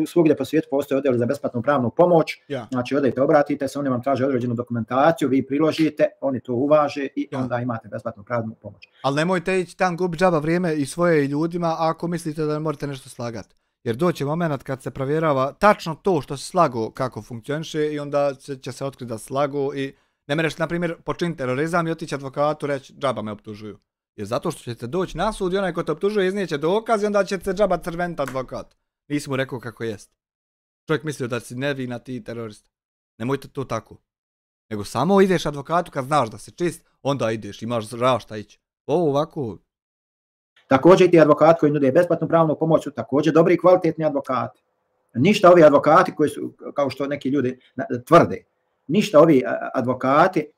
svugdje po svijetu postoje odjeli za besplatnu pravnu pomoć, znači odete, obratite se, oni vam traže određenu dokumentaciju, vi priložite, oni to uvaže i onda imate besplatnu pravnu pomoć. Ali nemojte ići tam gubiti džaba vrijeme i svoje i ljudima ako mislite da ne morate nešto slagati. Jer doće moment kad se provjerava tačno to što se slago kako funkcioniše i onda će se otkriti da slago i ne mereš, na primjer, počiniti terorizam i otići advokatu reći džaba me optužuju. Jer zato što ćete doći na sud i onaj ko te optužuje iznijeće dokaz i onda će se džaba crveniti advokat. Nisi mu rekao kako jest. Čovjek mislio da si nevina ti terorista. Nemojte to tako. Nego samo ideš advokatu kad znaš da si čist, onda ideš, imaš šta ići. Ovo ovako... Također i ti advokati koji nude besplatnu pravnu pomoć su također dobri i kvalitetni advokati. Ništa ovi advokati koji su, kao što neki ljudi tvrde, ništa ovi advokati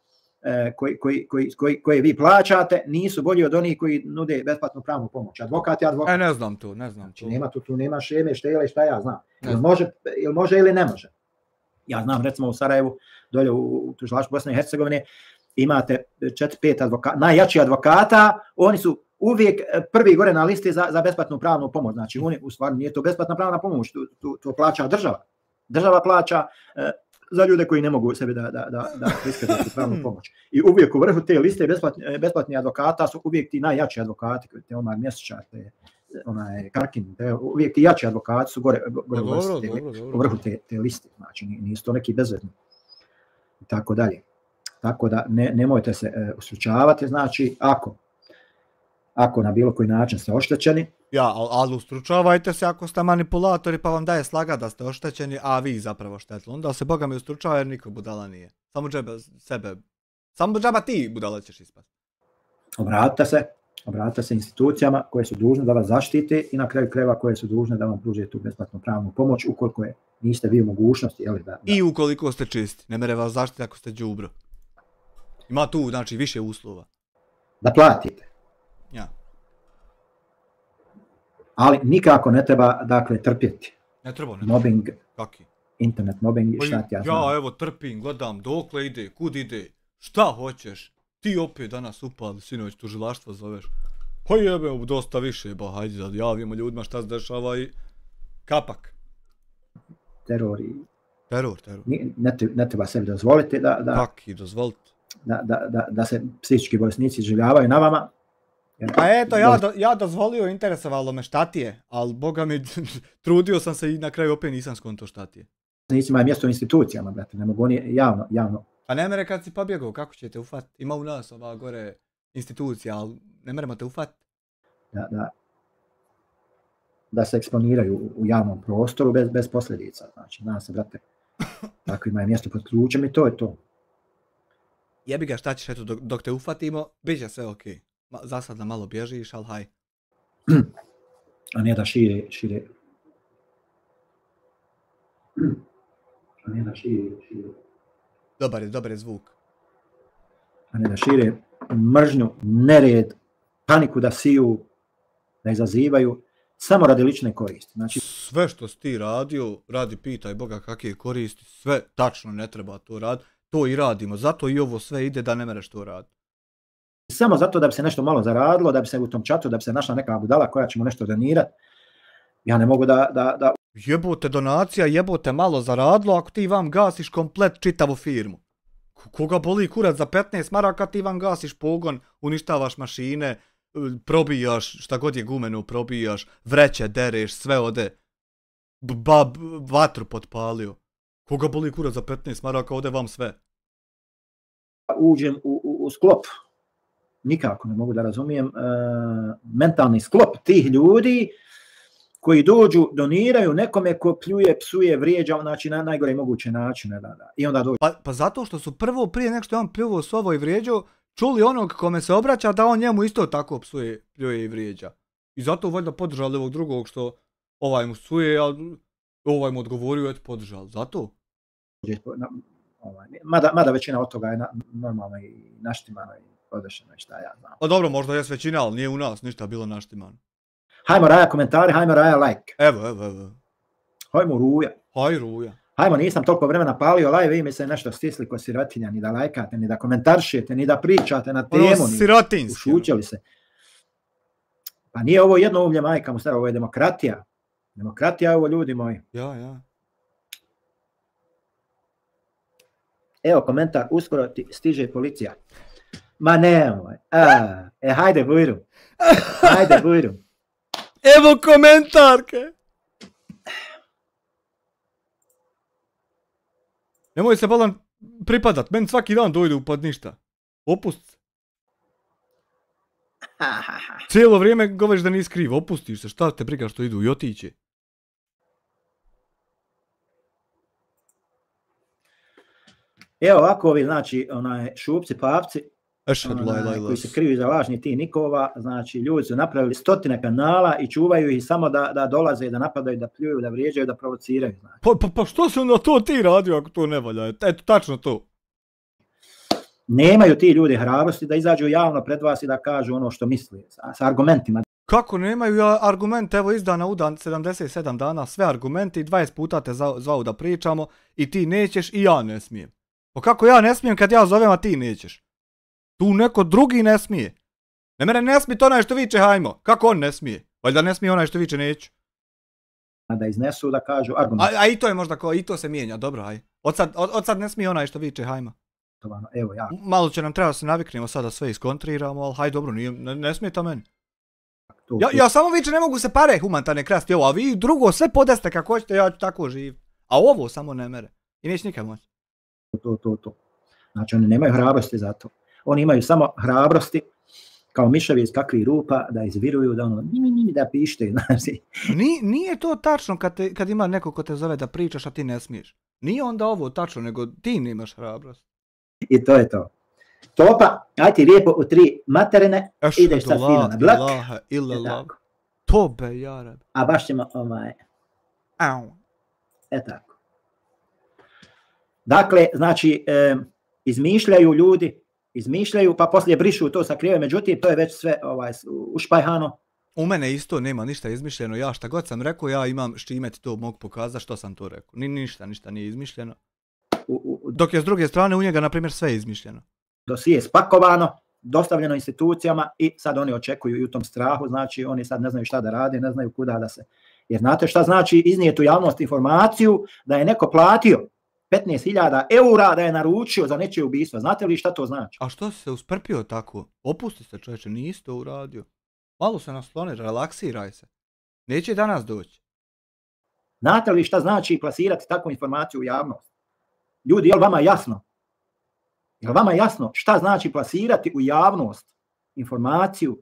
koji vi plaćate nisu bolji od onih koji nude besplatnu pravnu pomoć. Advokat je advokat. Ne znam to. Znači, tu nema šeme, štele, šta ja znam. Ili može ili ne može. Ja znam recimo u Sarajevu, dolje u tužilaštvu Bosne i Hercegovine, imate 4-5 advokata, najjači advokata, oni su uvijek prvi gore na listi za besplatnu pravnu pomoć. Znači, u stvari nije to besplatna pravna pomoć, to plaća država. Država plaća za ljude koji ne mogu sebi da iskazati pravnu pomoć. I uvijek u vrhu te liste besplatni advokata su uvijek ti najjači advokati, te Omar Mjesečar, te Karkin, uvijek ti jači advokati su gore u vrhu te liste. Znači, nisu to neki bezvezni. I tako dalje. Tako da nemojte se ustručavati, znači ako na bilo koji način ste oštećeni. Ja, ali ustručavajte se ako ste manipulatori pa vam daje slaga da ste oštećeni, a vi zapravo štetili. Onda se Boga mi ustručava jer niko budala nije. Samo džaba ti budala ćeš ispasti. Obratite se institucijama koje su dužne da vas zaštite i na kraju krajeva koje su dužne da vam pruže tu besplatnu pravnu pomoć ukoliko niste vi u mogućnosti. I ukoliko ste čisti, ne mere vas zaštiti ako ste đubro. Ima tu, znači, više uslova. Da platite. Ja. Ali nikako ne treba, dakle, trpjeti. Ne treba. Mobbing, kaki? Internet mobbing i šta ti ja znam. Ja, evo, trpim, gledam, dokle ide, kud ide, šta hoćeš? Ti opet danas upali, sinoć tužilaštvo zoveš. Pa jebe, dosta više, ba, hajde da javimo ljudima šta se dešava i kapak. Terori. Teror. Ne treba sebi dozvoliti da se psihički bolesnici življavaju na vama. Pa eto, ja dozvolio, interesovalo me šta ti je, ali boga mi, trudio sam se i na kraju opet nisam skonto šta ti je. Bolesnicima je mjesto u institucijama, brate, ne mogu oni javno. A ne mere kad si pobjegao, kako ćete ufati? Ima u nas ova gore institucija, ali ne meremo te ufati. Da se eksponiraju u javnom prostoru bez posljedica. Znači, nas se, brate, tako ima je mjesto pod ključem i to je to. Jebi ga, šta ćeš, eto, dok te ufatimo, bit će sve okej. Za sad da malo bježiš, ali haj. A nije da šire. Dobar je zvuk. A ne da šire mržnju, nered, paniku da siju, da izazivaju, samo radi lične koristi. Znači, sve što si ti radio, radi pitaj Boga kakve koristi, sve tačno ne treba to raditi, to i radimo, zato i ovo sve ide da ne mereš to raditi. Samo zato da bi se nešto malo zaradilo, da bi se u tom čatu, da bi se našla neka budala koja će mu nešto donirati. Ja ne mogu da... Jebote donacija, jebote malo zaradilo ako ti vam gasiš komplet čitavu firmu. Koga boli kurac za 15 maraka, ti vam gasiš pogon, uništavaš mašine, probijaš, šta god je gumeno probijaš, vreće dereš, sve ode. Vatru potpalio. Koga boli kurac za 15 maraka, ode vam sve. Uđem u sklop. Nikako ne mogu da razumijem mentalni sklop tih ljudi koji dođu, doniraju nekome ko pljuje, psuje, vrijeđa, znači na najgore moguće načine. I onda dođu. Pa zato što su prvo, prije nek što je on pljuvao slovo i vrijeđao, čuli onog kome se obraća da on njemu isto tako psuje, pljuje i vrijeđa. I zato valjda podržali ovog drugog što ovaj mu psuje, a ovaj mu odgovorio, eto podržali. Zato? Mada većina od toga je normalno i naštimano i podešeno i šta ja znam. Pa dobro, možda je većina, ali nije u nas ništa bilo naštimano. Hajmo Raja komentari, hajmo Raja like. Evo. Hajmo Ruja. Haj Ruja. Hajmo, nisam toliko vremena palio live, vi mi se nešto stisli ko sirotinja, ni da lajkate, ni da komentaršete, ni da pričate na temu. Sirotinski. Ušućali se. Pa nije ovo jednoumlje, majka mu stara, ovo je demokratija. Demokratija je ovo, ljudi moji. Ja. Evo komentar, uskoro ti stiže policija. Ma nemoj. Hajde bujrum. Evo komentarke. Nemoj se balan pripadat, meni svaki dan dojde upad ništa. Opust se. Cijelo vrijeme govoriš da nisi kriv, opustiš se, šta te briga što idu i otiće. Evo ovako ovi, znači, šupci, papci, koji se kriju iza lažnih tih nikova, znači ljudi su napravili stotine kanala i čuvaju ih samo da dolaze, da napadaju, da pljuju, da vrijeđaju, da provociraju. Znači. Pa što se onda to ti radio ako to ne valja? Eto, tačno to. Nemaju ti ljudi hrabrosti da izađu javno pred vas i da kažu ono što misle, sa argumentima. Kako nemaju argumente? Evo izdana udan 77 dana, sve argumente i 20 puta te zvao da pričamo i ti nećeš i ja ne smijem. Pa kako ja ne smijem kad ja zovem, a ti nećeš? Tu neko drugi ne smije. Ne smije to onaj što viče hajmo. Kako on ne smije? Valjda ne smije onaj što viče neću. Da iznesu, da kažu argument. A i to je možda i to se mijenja, dobro, aj. Od sad ne smije onaj što viče hajmo. Evo ja. Malo će nam treba se naviknemo sad da sve iskontriramo, ali haj dobro, ne smije to meni. Ja samo viče ne mogu se pare humanitarne krasti ovo, a vi drugo sve podeste kako hoćete, ja ću tako živ. A ovo samo ne mere. I neće nikad moći. To. Znači oni nemaju hrabrosti za to. Oni imaju samo hrabrosti kao miševi iz kakvih rupa da izviruju, da ono da pište. Znači. Nije to tačno kad ima neko ko te zove da pričaš, a ti ne smiješ. Nije onda ovo tačno, nego ti nemaš hrabrost. I to je to. Topa, aj ti lijepo u 3 materine, ideš sad fino na blok. Tobe, jarab. A baš ćemo Au. Tako. Dakle, znači, izmišljaju ljudi, pa poslije brišu to sakrivaju, međutim, to je već sve ušpajhano. U mene isto nema ništa izmišljeno, ja šta god sam rekao, ja imam s čime ti to mogu pokazati što sam to rekao. Ništa nije izmišljeno. Dok je s druge strane u njega, na primjer, sve je izmišljeno. Dosije je spakovano, dostavljeno institucijama i sad oni očekuju i u tom strahu, znači oni sad ne znaju šta da rade, ne znaju kuda da se. Jer znate šta znači iznijeti u javnost informaciju da je neko platio 15.000 eura da je naručio za nečije ubistvo. Znate li šta to znači? A što si se usprpio tako? Opusti se čovječe, nisi to uradio. Malo se nasloni, relaksiraj se. Neće danas doći. Znate li šta znači plasirati takvu informaciju u javnost? Ljudi, je li vama jasno? Je li vama jasno šta znači plasirati u javnost informaciju,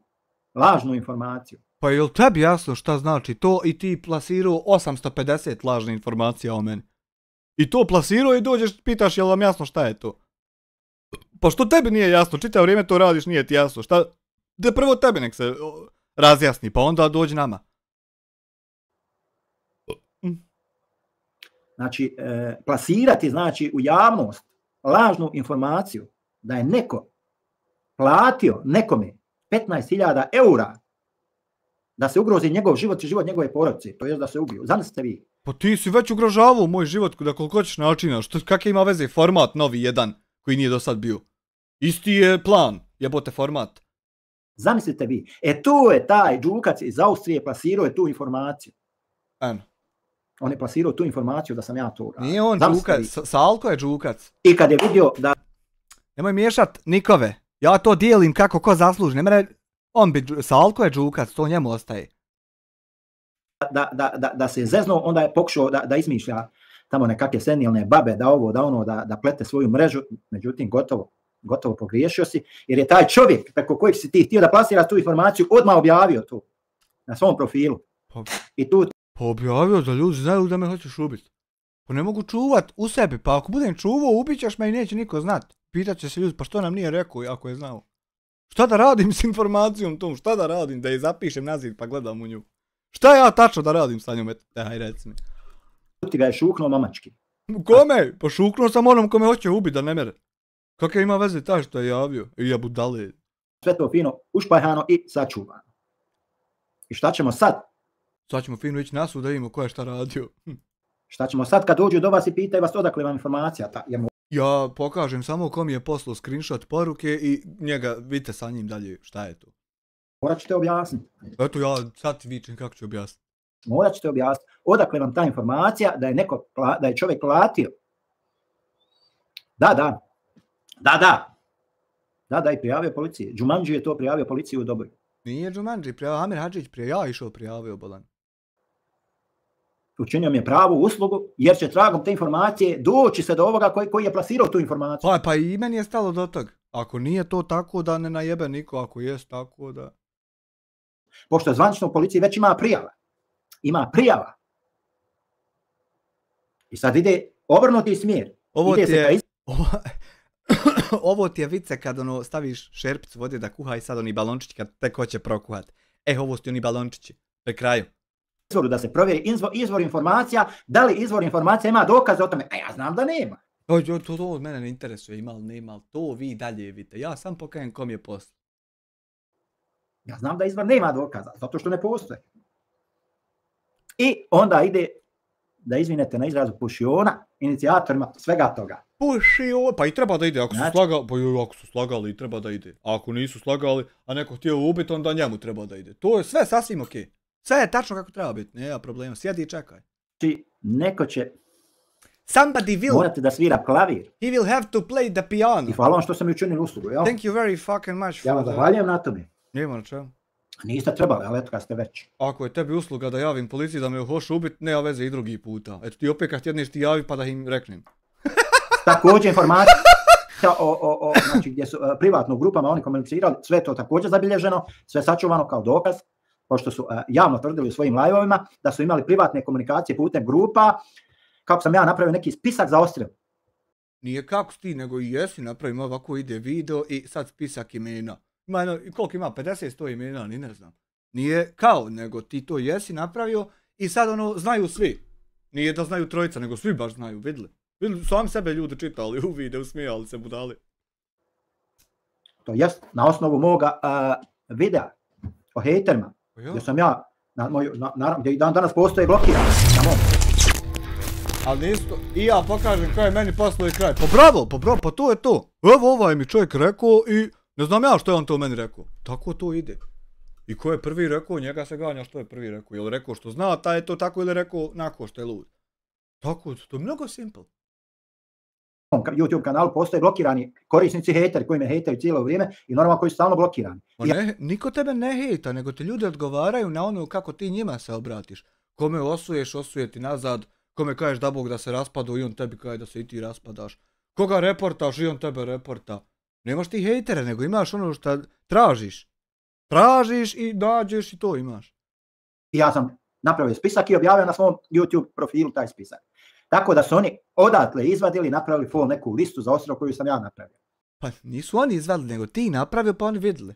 lažnu informaciju? Pa je li tebi jasno šta znači to i ti plasirao 850 lažnih informacija o meni? I to plasirao i dođeš, pitaš je li vam jasno šta je to? Pa što tebi nije jasno? Čitavo vrijeme to radiš, nije ti jasno. Šta? Da prvo tebi nek se razjasni, pa onda dođi nama. Znači, plasirati znači u javnost lažnu informaciju da je neko platio nekome 15.000 eura da se ugrozi njegov život i život njegove porodice, to je da se ubiju. Zamislite vi. Pa ti si već ugrožavao moj život da koliko ćeš načina. Kakav ima veze format novi jedan koji nije do sad bio? Isti je plan, jebote format. Zamislite vi. To je taj Đukac iz Austrije plasirao je tu informaciju. Eno. On je plasirao tu informaciju da sam ja to uradio. Nije on Đukac, Salko je Đukac. I kad je vidio da... Nemoj miješat nikove. Ja to dijelim kako ko zasluži. Ne mere, on bi, Salko je Đukac, to njemu ostaje. Da se zezno, onda je pokušao da izmišlja tamo nekakve senilne babe, da ovo, da ono, da plete svoju mrežu. Međutim, gotovo pogriješio si, jer je taj čovjek preko kojeg si ti htio da plasira tu informaciju odmah objavio to na svom profilu. I tu... Pa objavio da ljudi znaju da me hoćeš ubiti. Pa ne mogu čuvat u sebi, pa ako budem čuvao, ubićeš me i neće niko znat. Pitat će se ljudi, pa što nam nije rekao ako je znao? Šta da radim s informacijom tom? Šta da radim? Da je zapišem na zid pa gledam u nju. Šta ja tačno da radim sa njom? Haj reci mi. Ti ga je šuknuo mamački. Kome? Pa šuknuo sam onom kome hoće ubiti da ne mere. Kakve ima veze taj što je javio? I ja budale. Sve to fino ušpajhano i sačuvano. I šta ćemo sad? Sad ćemo fino ići na sud da vidimo ko je šta radio. Šta ćemo sad kad dođu do vas i pitaju vas odakle vam informacija? Ja pokažem samo kom je poslao screenshot poruke i njega vidite sa njim dalje šta je to. Morat ćete objasniti. Eto ja sad ti vičem kako ću objasniti. Morat ćete objasniti odakle vam ta informacija da je čovjek platio. Da, i prijavio policiji. Đumandži je to prijavio policiji u Doboju. Nije Đumandži prijavio, Amir Hadžić ja išao prijavio bolan. Učinio mi je pravu uslugu, jer će tragom te informacije doći se do ovoga koji je plasirao tu informaciju. Pa i meni je stalo do tog. Ako nije to tako da ne najebe niko, ako jest tako da... Pošto zvanično u policiji već ima prijava. Ima prijava. I sad ide obrnuti smjer. Ovo ti je vice kad staviš šerpicu vode da kuha i sad oni balončići kad tek hoće prokuhat. Ovo su ti oni balončići. Pre kraju. Da se provjeri izvor informacija, da li izvor informacija ima dokaze o tome. Ja znam da nema. To od mene ne interesuje, ima li nema, ali to vi dalje vidite. Ja sam pokajem kom je posao. Ja znam da izvor nema dokaza, zato što ne postoje. I onda ide, da izvinete na izrazu, pušiona, inicijatorima svega toga. Pušiona, pa i treba da ide, ako su slagali treba da ide. A ako nisu slagali, a neko htio ubiti, onda njemu treba da ide. To je sve sasvim okej. Sve je tačno kako treba biti, nema problema, sjedi i čekaj. Znači, neko će morati da svira klavir. He will have to play the piano. I hvala vam što sam mi učinili uslugu, jel? Thank you very fucking much. Ja vam zahvaljujem na tome. Nema na čemu. Niste trebali, ali eto kad ste već. Ako je tebi usluga da javim policiji da me hoće ubiti, nema veze i drugi puta. Eto ti opet kad jedneš ti javi pa da im reknem. Također informacija znači gdje su privatno u grupama oni komunicirali, sve to također zabilježeno, sve sačuvano kao dokaz, pošto su javno tvrdili u svojim live-ovima da su imali privatne komunikacije putem grupa, kako sam ja napravio neki spisak za odstrel. Nije kako si ti, nego i jesi napravio, ovako ide video i sad spisak imena. Ima koliko ima, 50-100 imena, ni ne znam. Nije kao, nego ti to jesi napravio i sad znaju svi. Nije da znaju trojica, nego svi baš znaju, vidjeli. Sami sebe ljudi čitali u videu, smijali se budali. To jest na osnovu moga videa o hejterima, gdje sam ja, gdje i dan danas postoje blokiran. Ali nisto, i ja pokažem kaj je meni poslao i kraj. Pa bravo, pa to je to. Evo ovaj mi čovjek rekao i ne znam ja što je on to meni rekao. Tako to ide. I ko je prvi rekao, njega se ganja što je prvi rekao. Je li rekao što zna, taj je to tako ili rekao nakon što je lud. Tako, to je mnogo simple. YouTube kanalu postoje blokirani korisnici hejteri koji me hejtaju cijelo vrijeme i normalno koji su stalno blokirani. Niko tebe ne hejta, nego ti ljudi odgovaraju na ono kako ti njima se obratiš. Kome osuješ, osuje ti nazad, kome kažeš da Bog da se raspadu i on tebi kaže da se i ti raspadaš. Koga reportaš i on tebe reporta. Nemaš ti hejtere, nego imaš ono što tražiš. Tražiš i nađeš i to imaš. Ja sam napravio spisak i objavio na svom YouTube profilu taj spisak. Tako da su oni odatle izvadili i napravili full neku listu za ostrov koju sam ja napravio. Pa nisu oni izvadili, nego ti napravio pa oni vidjeli.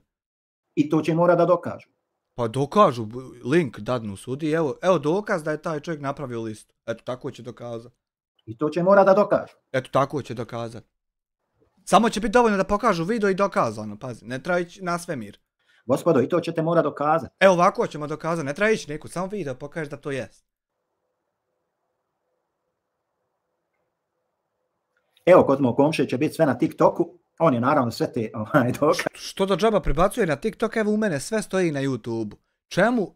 I to će mora da dokažu. Pa dokažu, link dadnu sudi, evo dokaz da je taj čovjek napravio listu. Eto, tako će dokazati. I to će mora da dokažu. Eto, tako će dokazati. Samo će biti dovoljno da pokažu video i dokazano, pazi, ne treba ići na svemir. Gospodo, i to ćete mora dokazati. Evo, ovako ćemo dokazati, ne treba ići neku, samo video pokažeš da to jest. Evo, kod mog komšije će biti sve na TikToku, on je naravno sve te dokaze. Što da džaba prebacuje na TikTok, evo u mene sve stoji na YouTube. Čemu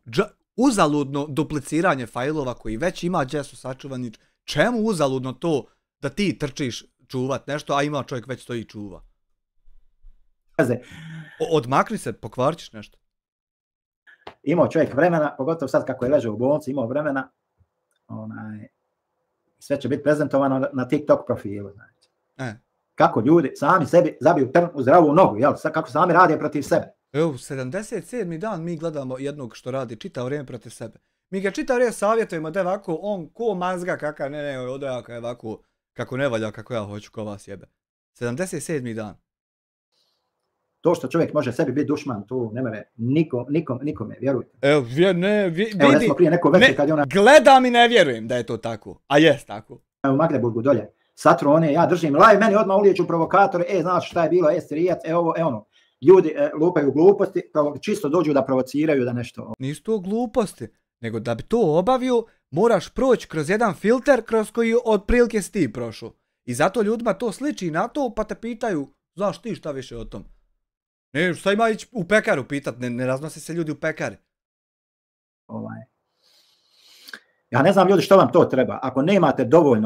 uzaludno dupliciranje fajlova koji već ima gdje su sačuvani, čemu uzaludno to da ti trčiš čuvat nešto, a ima čovjek već stoji čuva? Odmakni se, pokvarit ćeš nešto. Imao čovjek vremena, pogotovo sad kako je ležao u bolnici, imao vremena, sve će biti prezentovano na TikTok profilu. Znači. Kako ljudi sami sebi zabiju trn u zdravu nogu, jel? Kako sami rade protiv sebe. Evo, 77. dan mi gledamo jednog što radi čitavo vrijeme protiv sebe. Mi ga čitavo vrijeme savjetujemo da je ovako, on ko mazga kakav, ne, odajaka je ovako, kako ne valja, kako ja hoću, ko vas jebe. 77. dan. To što čovjek može sebi biti dušman, to ne mere nikome, vjerujte. Evo, vidi, smo prije neko večer kad je ona... Gledam i ne vjerujem da je to tako, a jest tako. U Magdeburgu dolje, satru one, ja držim live, meni odmah ulijeću provokatore, znaš šta je bilo, strijac, ovo, ono. Ljudi lupaju gluposti, čisto dođu da provociraju, da nešto... Nisu to gluposti, nego da bi to obavio, moraš proći kroz jedan filter kroz koji otprilike si ti prošao. I zato ljudima to sliči na to, pa te pitaju, znaš ti šta više o tom? Ne, šta ima ići u pekaru pitat, ne raznose se ljudi u pekari. Ja ne znam ljudi što vam to treba, ako nemate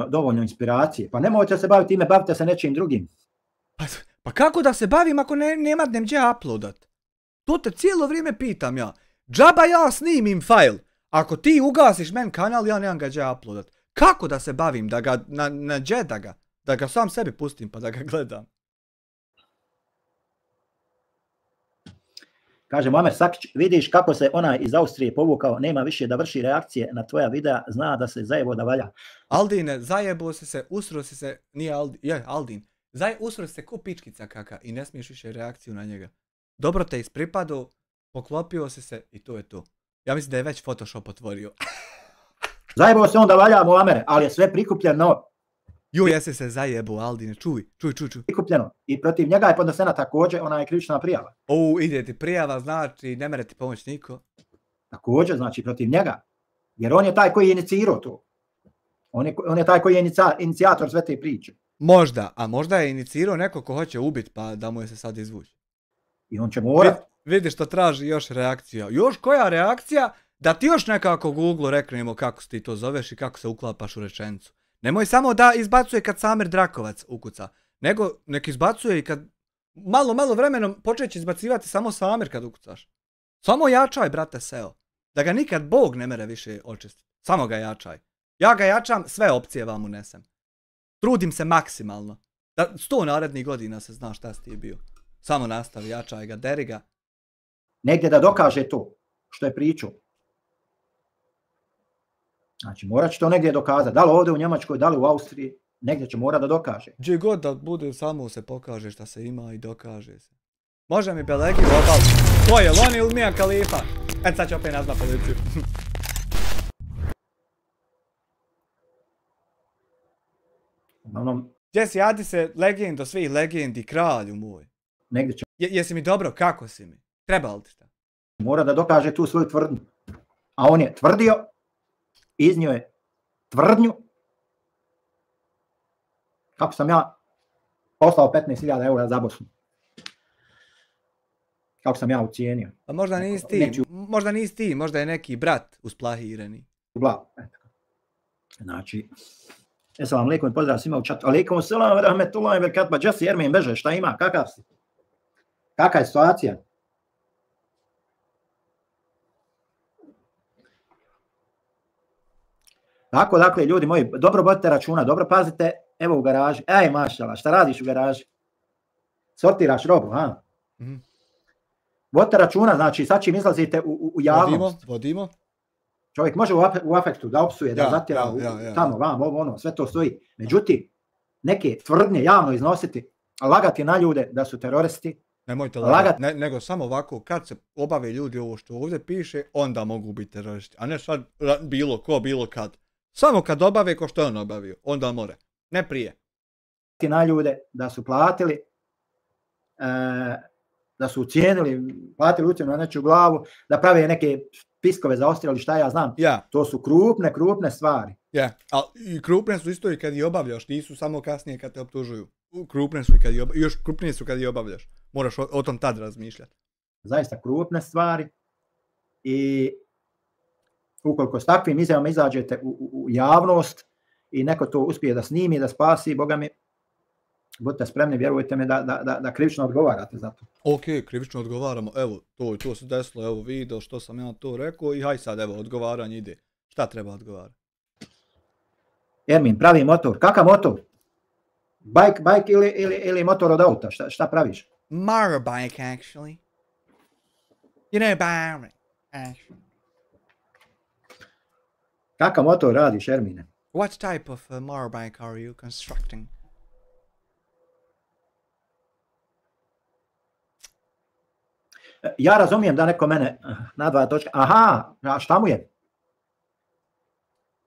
dovoljno inspiracije, pa nemojte se baviti time, bavite se nečim drugim. Pa kako da se bavim ako nema gdje uploadat? To te cijelo vrijeme pitam ja. Džaba ja snimim fajl. Ako ti ugasiš men kanal, ja nemam ga gdje uploadat. Kako da se bavim? Da ga, na gdje da ga sam sebi pustim pa da ga gledam? Kaže Muamer Sakić, vidiš kako se onaj iz Austrije povukao, nema više da vrši reakcije na tvoja videa, zna da se zajebo da valja. Aldine, zajebo si se, usro si se, nije Aldin, usro si se ko pičkica kaka i ne smiješ više reakciju na njega. Dobro te ispripadao, poklopio si se i to je to. Ja mislim da je već Photoshop otvorio. Zajebo se onda valja Muamer, ali je sve prikupljeno. Jesi se zajebo, Aldine, čuj. Prikupljeno. I protiv njega je podnesena također ona je krivična prijava. Ide ti prijava, znači ne mere ti pomoći niko. Također, znači protiv njega. Jer on je taj koji je inicirao to. On je taj koji je inicijator sve te priče. Možda je inicirao neko ko hoće ubiti pa da mu je se sad izvući. I on će morat. Vidiš što traži još reakcija. Još koja reakcija? Da ti još nekako Google reknemo kako ti to zoveš i kako se uklapaš u rečenicu. Nemoj samo da izbacuje kad Samir Drakovac ukuca, nego nek izbacuje i kad malo vremenom počeće izbacivati samo Samir kad ukucaš. Samo jačaj, brate Seo. Da ga nikad Bog ne mere više očistiti. Samo ga jačaj. Ja ga jačam, sve opcije vam unesem. Trudim se maksimalno. Da 100 narednih godina se zna šta si ti bio. Samo nastavi, jačaj ga, deri ga. Negdje da dokaže to što je pričao. Znači, morat će to negdje dokazati. Da li ovdje u Njemačkoj, da li u Austriji, negdje će morat da dokaže. Gdje god da bude, samo se pokaže šta se ima i dokaže se. Može mi Belegi obal. Ko je, Loni ili Mija Khalifa? Sad će opet nazvat policiju. Gdje si, Adi se legendo svih legendi, kralju moj. Negdje će. Jesi mi dobro, kako si mi? Treba li ti šta? Mora da dokaže tu svoju tvrdnju. A on je tvrdio, iznio je tvrdnju kako sam ja poslao 15.000 eura za Bosnu. Kako sam ja ucijenio. A možda nisi ti, možda je neki brat usplahirani. Znači, Assalamu alaikum, pozdrav svima u čatu. Alaikum salam, rahmetullahi wa barakatuh. Jesse Ermin beže, šta ima? Kakav si? Kakva je situacija? Tako, dakle, ljudi moji, dobro vodite računa, dobro pazite, evo u garaži. Ej, mašala, šta radiš u garaži? Sortiraš robu, ha? Vodite računa, znači, sad čim izlazite u javnost. Vodimo. Čovjek može u afektu da opsuje, da zatjera tamo, vam, ovo, sve to stoji. Međutim, neke tvrdnje javno iznositi, lagati na ljude da su teroristi. Nemojte lagati, nego samo ovako, kad se obave ljudi ovo što ovdje piše, onda mogu biti teroristi. A ne sad bilo ko, bilo kad. Samo kad obave ko što je on obavio, onda more. Ne prije. Na ljude da su platili, da su ucijenili, platili ucijenu na nečiju glavu, da prave neke piskove za odstrel, šta ja znam. To su krupne stvari. I krupne su isto i kad ih obavljaš, nisu samo kasnije kad te optužuju. Krupne su i kad ih obavljaš, još krupnije su kad ih obavljaš. Moraš o tom tad razmišljati. Zaista krupne stvari i ukoliko s takvim izjavama izađete u javnost i neko to uspije da snimi, da spasi, Boga mi, budite spremni, vjerujte mi da krivično odgovarate za to. Ok, krivično odgovaramo, evo, to se desilo, evo video što sam ja to rekao i haj sad, evo, odgovaranje ide. Šta treba odgovarati? Ermin, pravi motor. Kakav motor? Bike ili motor od auta? Šta praviš? Motorbike, actually. You know, bike, actually. Kakav motor radiš, Ermine? What type of motorbike are you constructing? Ja razumijem da neko mene na dva točka. Aha, a šta mu je?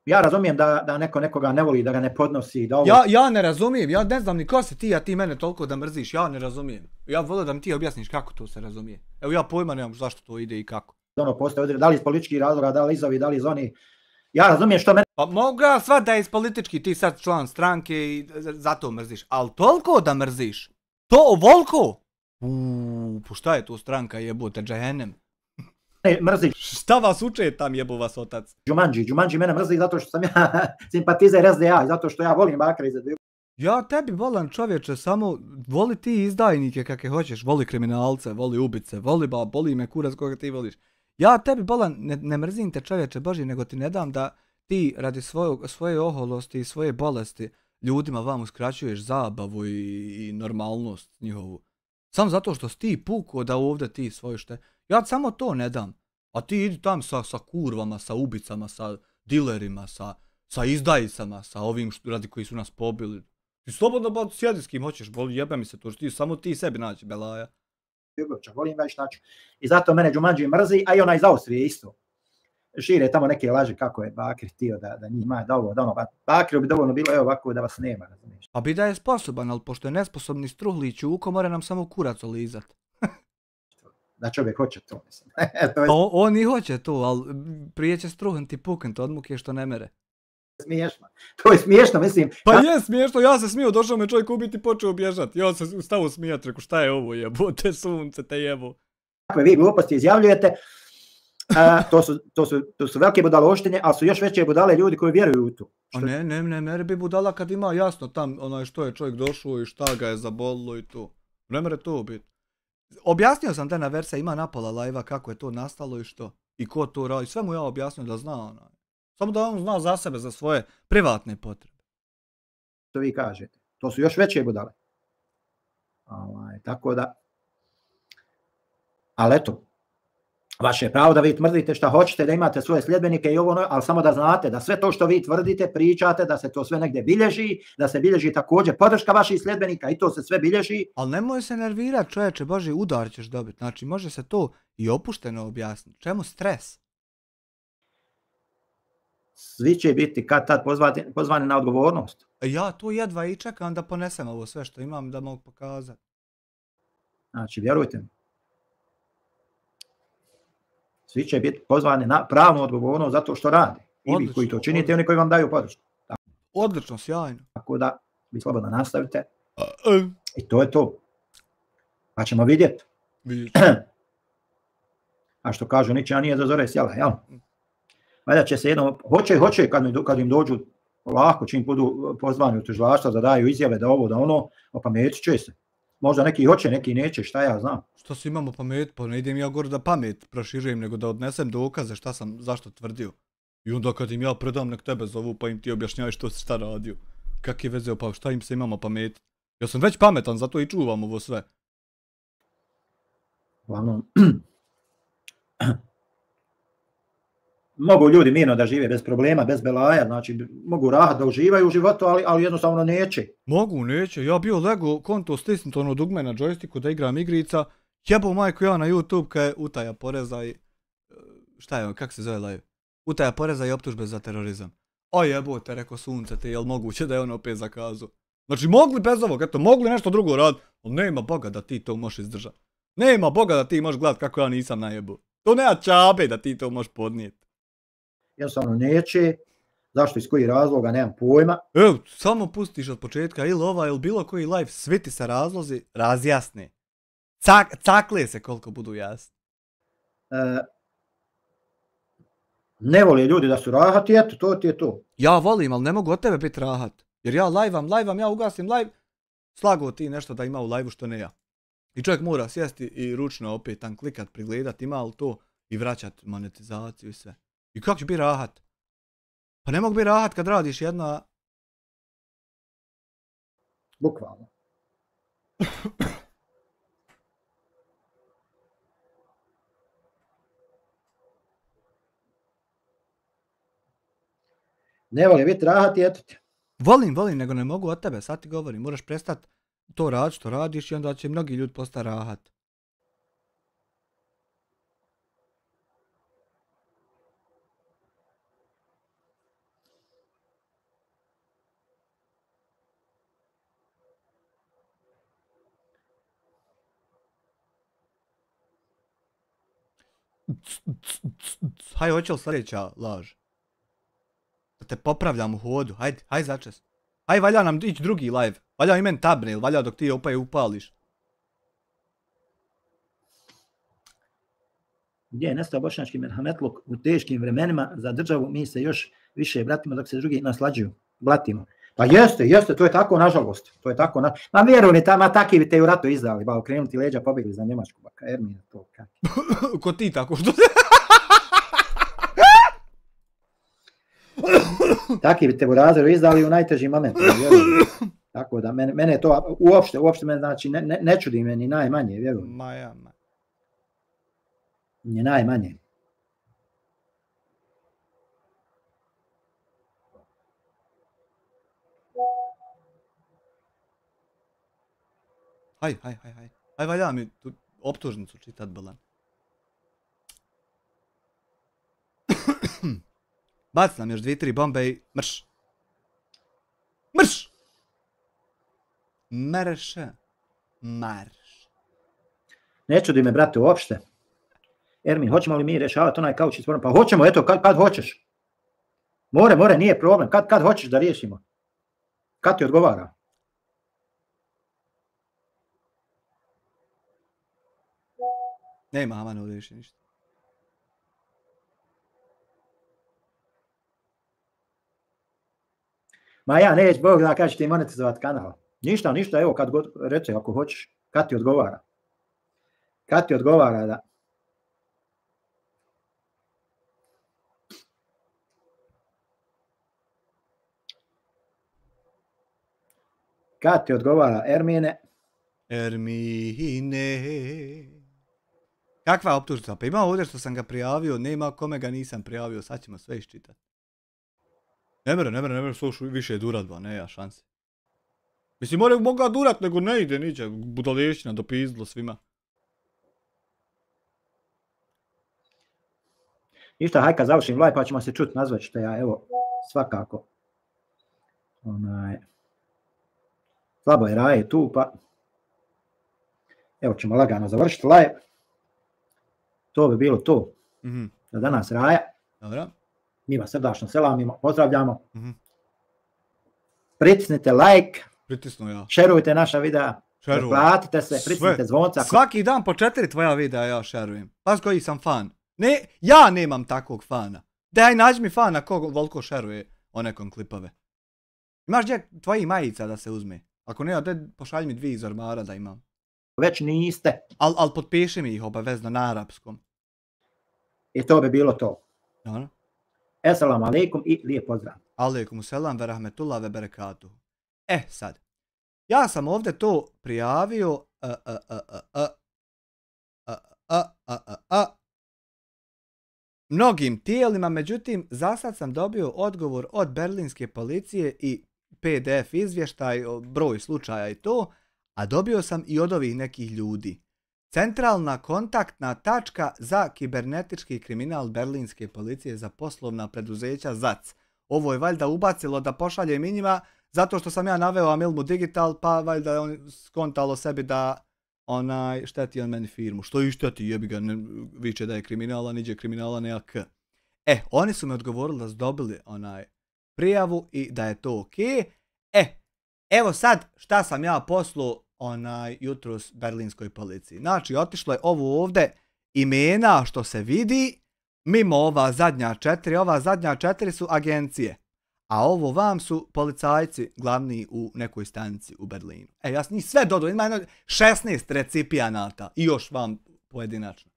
Ja razumijem da neko nekoga ne voli, da ga ne podnosi. Da ovo... Ja ne razumijem, ja ne znam ni ko si ti, a ti mene toliko da mrziš, ja ne razumijem. Ja volim da mi ti objasniš kako to se razumije. Evo ja pojma nemam zašto to ide i kako. Postoje, da li iz političkih razloga, da li iz ovi, da li iz oni. Ja razumijem što mene... Pa mogu ja svat da je iz politički, ti sad član stranke i zato mrziš. Ali toliko da mrziš? To ovoliko? Pa šta je to stranka jebote, džehennem? Ne, mrzi. Šta vas uče tam jebo vas otac? Jumanji mene mrzi zato što sam ja simpatizer SDA i zato što ja volim Bakra Izetbegovića. Ja tebi volim čovječe, samo voli ti izdajnike kakve hoćeš, voli kriminalce, voli ubice, boli me kurac koga ti voliš. Ja tebi volim, ne mrzim te čovječe Boži, nego ti ne dam da ti radi svoje oholosti i svoje bolesti ljudima vam uskraćuješ zabavu i normalnost njihovu. Samo zato što si ti pukao da ovdje ti svoje šte. Ja samo to ne dam. A ti idi tam sa kurvama, sa ubicama, sa dilerima, sa izdajicama, sa ovim radi koji su nas pobili. Ti slobodno sjedi s kim hoćeš, boli jebe mi se to, samo ti sebi nađi belaja. Volim ga i šta ću. I zato mene Jumanji mrzi, a i ona iz Austrije isto. Šire tamo neke laži kako je Bakir htio da njima da ovo, da ono. Bakiru bi dovoljno bilo, evo ovako da vas nema. Razumiješ. Pa bi da je sposoban, ali pošto je nesposobni struhlić uko, mora nam samo kurac olizat. Da čovjek hoće to, mislim. On i hoće to, ali prije će struhnuti puknut od muke što ne mere. Smiješno. To je smiješno, mislim. Pa je smiješno, ja se smio, došao me čovjek ubiti i počeo bježati. Ja se stavo smijat, reku šta je ovo jebote, sunce te jebo. Kakve vi gluposti izjavljujete, to su velike budaloštine, ali su još veće budale ljudi koji vjeruju u to. A ne bi budala kad ima jasno tam onaj što je čovjek došao i šta ga je zabolilo i to. Ne mere to biti. Objasnio sam te na versa, ima napola live-a kako je to nastalo i što. I ko to radi, sve mu ja objasnio da zna onaj. Samo da on zna za sebe, za svoje privatne potrebe. To vi kažete. To su još veće budale. Tako da. Ali eto, vaše pravo da vi tvrdite šta hoćete, da imate svoje sljedbenike i ovo, ali samo da znate da sve to što vi tvrdite, pričate, da se to sve negdje bilježi, da se bilježi također podrška vaših sljedbenika i to se sve bilježi. Ali nemoj se nervirati, čovječe Boži, udar ćeš dobiti. Znači, može se to i opušteno objasniti. Čemu stres? Svi će biti kad tad pozvani na odgovornost. Ja to jedva i čekam da ponesem ovo sve što imam da mogu pokazati. Znači, vjerujte mi. Svi će biti pozvani na pravnu odgovornost zato što rade. I vi koji to činite i oni koji vam daju podršku. Odlično, sjajno. Tako da, vi slobodno nastavite. I to je to. Pa ćemo vidjeti. A što kažu, ničija nije do zore sjela, jel? Valjda će se jednom, hoće kad im dođu Lako, čim budu pozvani u tužilaštvo da daju izjave da ovo, da ono, opametit će se. Možda neki hoće, neki neće, šta ja znam. Što si imamo pamet, pa ne idem ja gore da pamet proširujem, nego da odnesem dokaze šta sam, zašto tvrdio. I onda kad im ja predam, nek tebe zovu, pa im ti objašnjaju što si šta radio. Kak je veze, pa šta im se imamo pamet? Ja sam već pametan, zato i čuvam ovo sve. Uglavnom, mogu ljudi mirno da žive bez problema, bez belaja, znači mogu rahat da uživaju u životu, ali jednostavno neće. Mogu, neće, ja bio lego konto stisnuto ono dugme na džojstiku da igram igrica, jebao majku ja na YouTube kad je utaja poreza i... Šta je, kak se zove live? Utaja poreza i optužbe za terorizam. O jebote, rekao sunce te, jel moguće da je on opet zakazao? Znači mogli bez ovog, eto, mogli nešto drugo raditi, ali nema Boga da ti to možeš izdržati. Nema Boga da ti možeš gledat kako ja nisam najebao. To nema čabe da ti to možeš podnijeti. Jednostavno neće, zašto, iz kojih razloga, nemam pojma. Evo, samo pustiš od početka ili ova ili bilo koji live, svi ti se razlozi razjasne. Cakle se koliko budu jasni. Ne vole ljudi da su rahati, eto, to ti je to. Ja volim, ali ne mogu od tebe biti rahat. Jer ja live-am, ja ugasim live, slago ti nešto da ima u live-u što ne ja. I čovjek mora sjesti i ručno opet tam klikat, prigledat, ima li to i vraćat monetizaciju i sve. I kako će biti rahat? Pa ne mogu biti rahat kad radiš jedna... Bukvalno. Ne voli biti rahat i eto ti. Volim, nego ne mogu od tebe, sad ti govorim, moraš prestat to raditi što radiš i onda će mnogi ljudi postati rahat. Haj, hoće li sljedeća laž? Da te popravljam u hodu, hajde začas. Haj, valja nam ići drugi live. Valja i meni thumbnail, valja dok ti opet upališ. Gdje je nestao bošnjački merhametluk u teškim vremenima za državu, mi se još više bratimo dok se drugi naslađuju, blatimo. Pa jeste, to je tako nažalost. To je tako Ma vjeruj, taki bi te u ratu izdali, ba okrenuti leđa, pobjegli za Njemačku, baka Ermina, to kaki. Ko ti tako što Taki bi te u razeru izdali u najtežim momentima. Tako da, mene to uopšte me, znači, ne čudi me ni najmanje, vjerujem. Ni najmanje. Haj, valja mi tu optužnicu čitat, Balan. Bac nam još 2-3 bombe i mrš. Mrš! Marš. Ne čudi me, brate, uopšte. Ermin, hoćemo li mi rješavati onaj kauč iz porno? Pa hoćemo, eto, kad hoćeš. More, nije problem. Kad hoćeš da riješimo? Kad ti odgovara? Nema Haman ovdje više ništa. Ma ja neću, Bog da kaže ti monetizovat kanal. Ništa, evo kad god reče ako hoćeš. Kad ti odgovara? Kad ti odgovara da... Kad ti odgovara, Ermine? Kakva optužnica? Pa ima ovdje što sam ga prijavio, nema kome ga nisam prijavio, sad ćemo sve iščitati. Ne mere, što više durat, ne ja šanse. Mislim, mogu ga durat, nego ne ide niđe, budalešćina dopizdilo svima. Ništa, haj kad završim live pa ćemo se čut, nazvat ćete ja, evo, svakako. Slabo je Raje tu, pa evo ćemo lagano završiti live. To bi bilo to. Za danas, Raja. Dobro. Mi vas srdačno selamimo, pozdravljamo. Pritisnite like. Pritisnu ja. Šerujte naša videa. Platite se, pritisnite zvonca. Svaki dan po 4 tvoja videa ja šerujem. Pas koji sam fan. Ne, ja nemam takvog fana. Daj nađi mi fana koliko šeruje o nekom klipove. Imaš gdje tvoji majica da se uzme? Ako ne, da pošalj mi 2 iz ormara da imam. Već niste. Al potpiši mi ih obavezno na arapskom. I to bi bilo to. Dobro. Assalamu alaikum i lijep pozdrav. Alaikum selam ve rahmetullah ve berekatuhu. Sad. Ja sam ovdje to prijavio mnogim tijelima, međutim, za sad sam dobio odgovor od berlinske policije i PDF izvještaj, broj slučaja i to, a dobio sam i od ovih nekih ljudi. Centralna kontaktna tačka za kibernetički kriminal berlinske policije za poslovna preduzeća ZAC. Ovo je valjda ubacilo da pošaljem i njima, zato što sam ja naveo Amilmu Digital, pa valjda je on skontalo sebi da šteti on meni firmu. Što i šteti, jebi ga, viče da je kriminalan, iđe kriminala, ne ak. Oni su mi odgovorili da su dobili prijavu i da je to ok. Evo sad šta sam ja poslao jutros berlinskoj policiji. Znači, otišlo je ovo ovdje imena što se vidi, mimo ova zadnja 4 su agencije. A ovo vam su policajci glavni u nekoj stanici u Berlinu. Ja sam njih sve dodao, ima 16 recipijanata i još vam pojedinačno.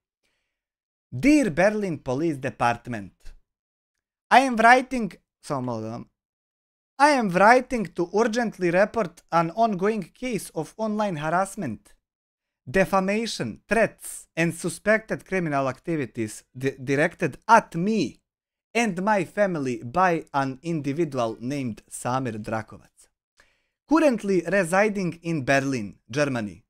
Dear Berlin Police Department, I am writing to urgently report an ongoing case of online harassment, defamation, threats and suspected criminal activities directed at me and my family by an individual named Samir Drakovac, currently residing in Berlin, Germany.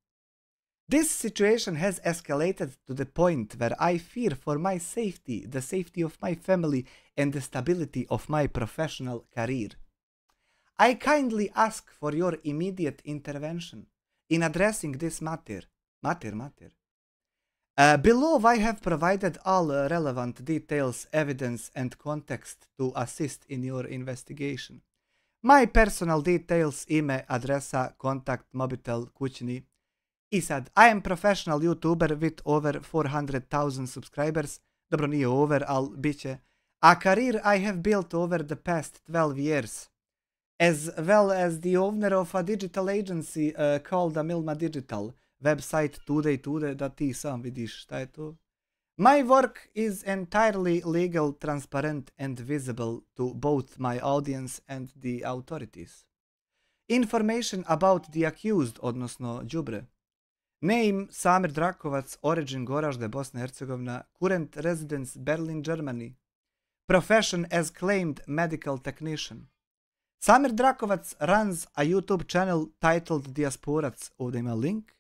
This situation has escalated to the point where I fear for my safety, the safety of my family, and the stability of my professional career. I kindly ask for your immediate intervention in addressing this matter. Below I have provided all relevant details, evidence and context to assist in your investigation. My personal details, ime, adresa, kontakt, mobitel, kućni. I sad, I am professional YouTuber with over 400,000 subscribers. Dobro, nije over, ali bit će. A career I have built over the past 12 years. As well as the owner of a digital agency called Amilma Digital. Website today, da ti sam vidiš šta je to. My work is entirely legal, transparent and visible to both my audience and the authorities. Information about the accused, odnosno đubre. Name Samir Drakovac, origin Goražde, Bosna i Hercegovina, current residence Berlin, Germany. Profession as claimed medical technician. Samir Drakovac runs a YouTube channel titled Diasporac, ovdje ima link,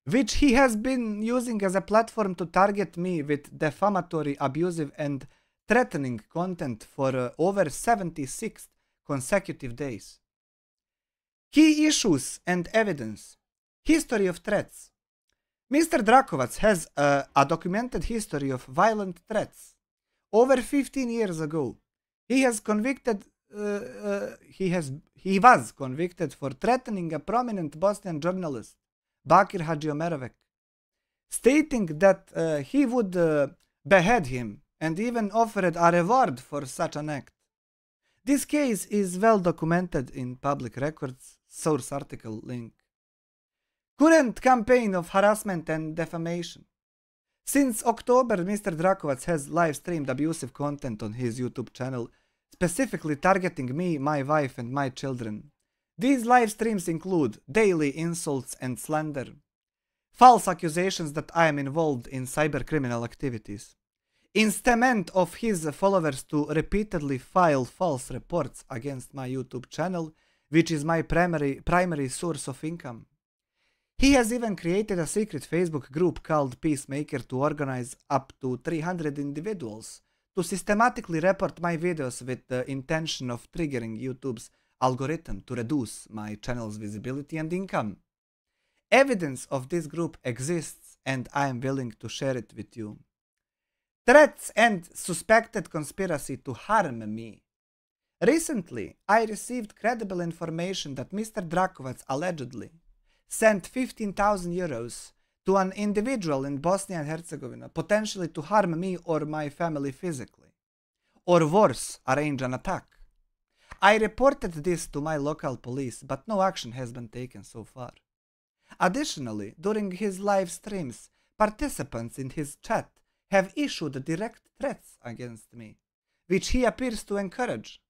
which he has been using as a platform to target me with defamatory, abusive and threatening content for over 76 consecutive days. Key issues and evidence. History of threats. Mr. Drakovac has a documented history of violent threats. Over 15 years ago, he was convicted for threatening a prominent Bosnian journalist, Bakir Hadžiomerovek, stating that he would behead him and even offered a reward for such an act. This case is well documented in public records, source article link. Current campaign of harassment and defamation. Since October, Mr. Drakovac has live-streamed abusive content on his YouTube channel, specifically targeting me, my wife and my children. These live streams include daily insults and slander, false accusations that I am involved in cybercriminal activities, instement of his followers to repeatedly file false reports against my YouTube channel, which is my primary source of income. He has even created a secret Facebook group called Peacemaker to organize up to 300 individuals to systematically report my videos with the intention of triggering YouTube's algorithm to reduce my channel's visibility and income. Evidence of this group exists and I am willing to share it with you. Threats and suspected conspiracy to harm me. Recently, I received credible information that Mr. Drakovac allegedly sent 15,000 euros to an individual in Bosnia and Herzegovina, potentially to harm me or my family physically, or worse, arrange an attack. I reported this to my local police, but no action has been taken so far. Additionally, during his live streams, participants in his chat have issued direct threats against me, which he appears to encourage.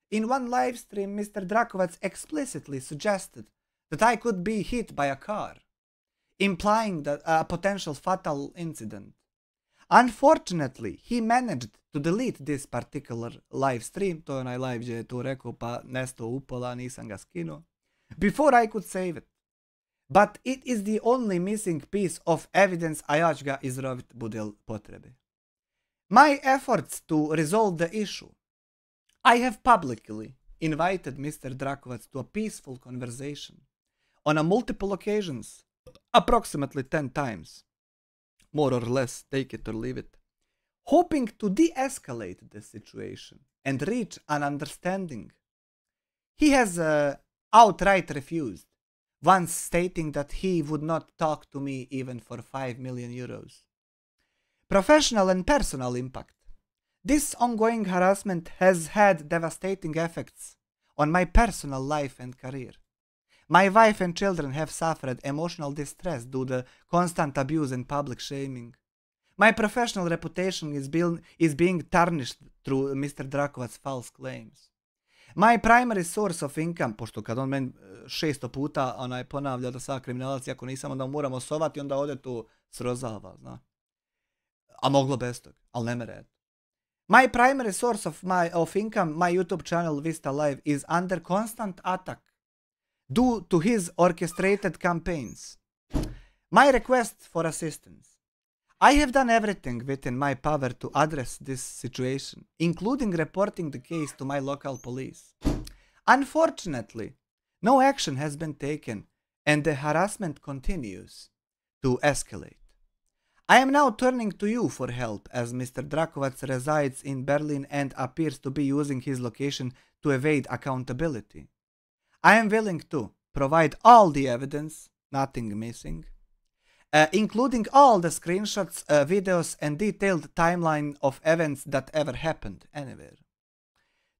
In one live stream, Mr. Drakovac explicitly suggested that I could be hit by a car, implying that a potential fatal incident. Unfortunately, he managed to delete this particular live stream, to je onaj live gdje je to rekao pa nestao upola, nisam ga skinuo, before I could save it. But it is the only missing piece of evidence, a ja ću ga izrovit bude li potrebe. My efforts to resolve the issue. I have publicly invited Mr. Drakovac to a peaceful conversation on a multiple occasions, approximately 10 times, more or less, take it or leave it, hoping to de-escalate the situation and reach an understanding. He has outright refused, once stating that he would not talk to me even for 5 million euros. Professional and personal impact. This ongoing harassment has had devastating effects on my personal life and career. My wife and children have suffered emotional distress due to constant abuse and public shaming. My professional reputation is being tarnished through Mr. Drakovac's false claims. My primary source of income, pošto kad on meni 600 puta ponavlja da sam kriminalac, ako nisam, onda moramo sovati, onda ode to srozava, zna. A moglo bez tog, ali ne mere. My primary source of income, my YouTube channel Vista Live, is under constant attack due to his orchestrated campaigns. My request for assistance. I have done everything within my power to address this situation, including reporting the case to my local police. Unfortunately, no action has been taken and the harassment continues to escalate. I am now turning to you for help as Mr. Drakovac resides in Berlin and appears to be using his location to evade accountability. I am willing to provide all the evidence, nothing missing, including all the screenshots, videos and detailed timeline of events that ever happened anywhere.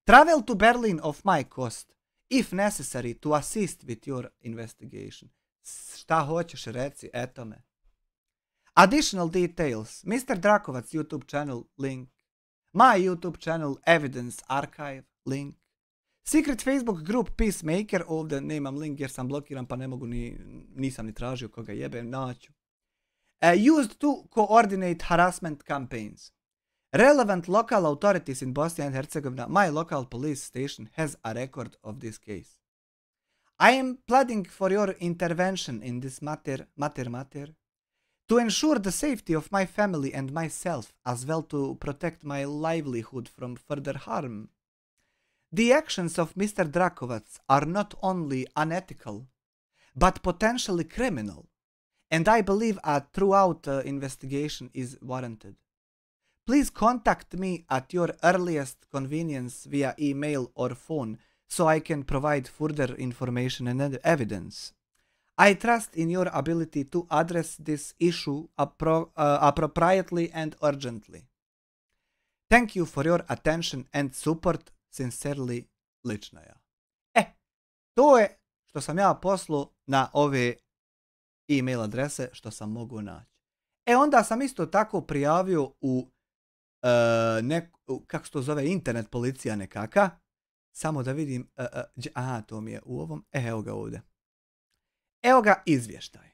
Travel to Berlin of my cost, if necessary, to assist with your investigation. Šta hoćeš reci, eto me. Additional details, Mr. Drakovac's YouTube channel link, my YouTube channel evidence archive link, secret Facebook group Peacemaker, ovdje nemam link jer sam blokiran pa ne mogu nisam ni tražio koga jebem, naću. Used to coordinate harassment campaigns. Relevant local authorities in Bosnia and Herzegovina, my local police station has a record of this case. I am pleading for your intervention in this matter to ensure the safety of my family and myself, as well to protect my livelihood from further harm. The actions of Mr. Drakovac are not only unethical, but potentially criminal, and I believe a thorough investigation is warranted. Please contact me at your earliest convenience via email or phone so I can provide further information and evidence. I trust in your ability to address this issue appropriately and urgently. Thank you for your attention and support. Sincerely, lično ja. To je što sam ja poslao na ove e-mail adrese što sam mogu naći. Onda sam isto tako prijavio u kako se to zove, internet policija nekaka. Samo da vidim, aha, to mi je u ovom, evo ga ovdje. Evo ga izvještaj.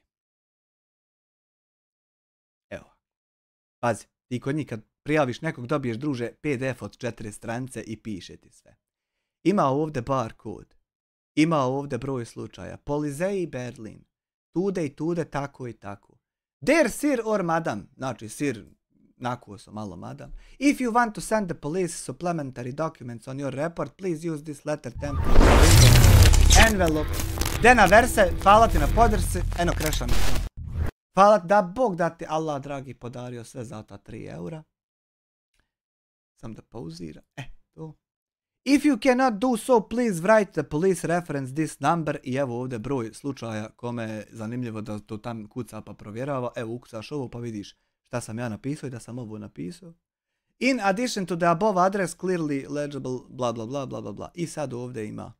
Evo. Pazi, ti kod njih kad prijaviš nekog dobiješ, druže, PDF od 4 stranice i piše ti sve. Ima ovdje barkod. Ima ovdje broj slučaja. Polizei Berlin. Tude i tude, tako i tako. Der sir or madam. Znači sir, nakuo sam malo madam. If you want to send the police supplementary documents on your report, please use this letter template envelope. Dena verse, hvala ti na podršci, eno krešam. Hvala da Bog da ti Allah dragi podario sve za ta 3 eura. Sam da pauziram, to. If you cannot do so, please write the police reference this number. I evo ovdje broj slučaja kome je zanimljivo da to tam kuca pa provjerava. Evo ukucaš ovo pa vidiš šta sam ja napisao i da sam ovo napisao. In addition to the above address clearly legible bla bla bla bla bla bla. I sad ovdje ima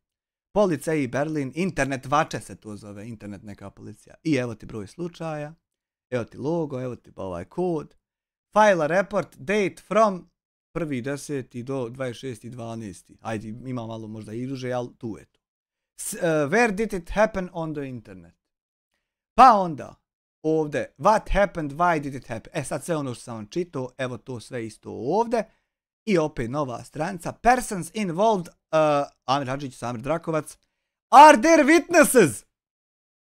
Policija Berlin, internet vače se to zove, internet neka policija. I evo ti broj slučaja, evo ti logo, evo ti ovaj kod. File a report, date from 1.10. do 26.12. Ajde, ima malo možda i duže, ali tu je to. Where did it happen on the internet? Pa onda, ovdje, what happened, why did it happen? Sad sve ono što sam vam čitao, evo to sve isto ovdje. I opet nova stranica. Persons involved, Amir Hadžić, Samir Drakovac. Are there witnesses?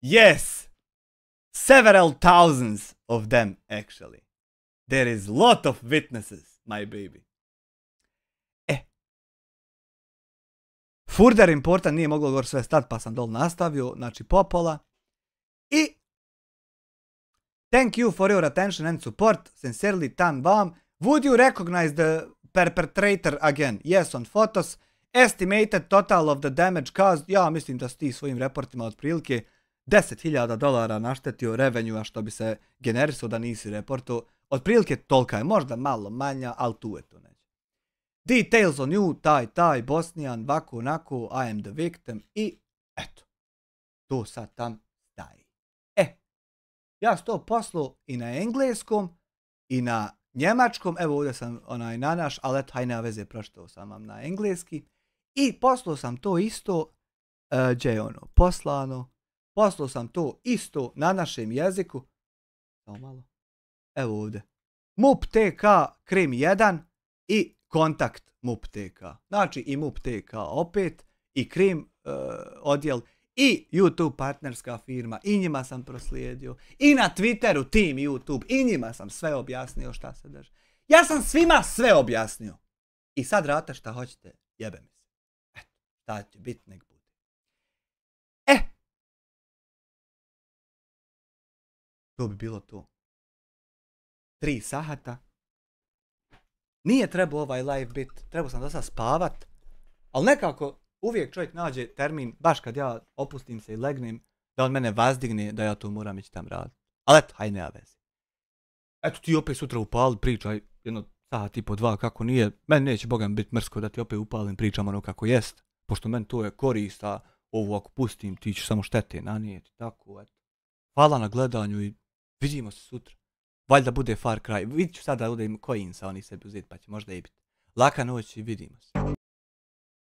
Yes. Several thousands of them, actually. There is lot of witnesses, my baby. Further important, nije moglo gore sve stat, pa sam dol nastavio, znači popola. I thank you for your attention and support. Sincerely, Tan Vam. Would you recognize the perpetrator again? Yes, on photos. Estimated total of the damage caused. Ja mislim da si ti svojim reportima otprilike $10,000 naštetio revenue-a što bi se generisao da nisi reportu. Otprilike tolika je, možda malo manja, ali tu je to neće. Details on you, taj, Bosnijan, vako, onako, I am the victim i eto. To sad tam staje. Ja sam to poslao i na engleskom i na njemačkom, evo ovdje sam na naš, ali eto, haj nema veze, pročitao sam vam na engleski. I poslao sam to isto, gdje je ono poslano, poslao sam to isto na našem jeziku, samo malo, evo ovdje, MUP TK Krim 1 i kontakt MUP TK, znači i MUP TK opet, i Krim odjel, i YouTube partnerska firma, i njima sam proslijedio, i na Twitteru Team YouTube, i njima sam sve objasnio šta se drži. Ja sam svima sve objasnio. I sad rata šta hoćete, jebe mi se. Eto, šta će biti, nek bude. To bi bilo to. 3 sahata. Nije trebao ovaj live bit, trebao sam dosta spavat, ali nekako uvijek čovjek nađe termin, baš kad ja opustim se i legnem, da on mene vazdigne, da ja to moram ići tam raditi. Ali eto, haj nema veze. Eto ti opet sutra upali, pričaj jedno sat i po 2 kako nije. Meni neće bogam biti mrsko da ti opet upalim, pričam ono kako jest. Pošto meni to je korist, a ovo ako pustim ti ćeš samo štete nanijeti. Tako, eto. Hvala na gledanju i vidimo se sutra. Valjda bude Far Cry. Vidit ću sad da udem coins, a oni sebi uzeti pa će možda i biti. Laka noć i vidimo se.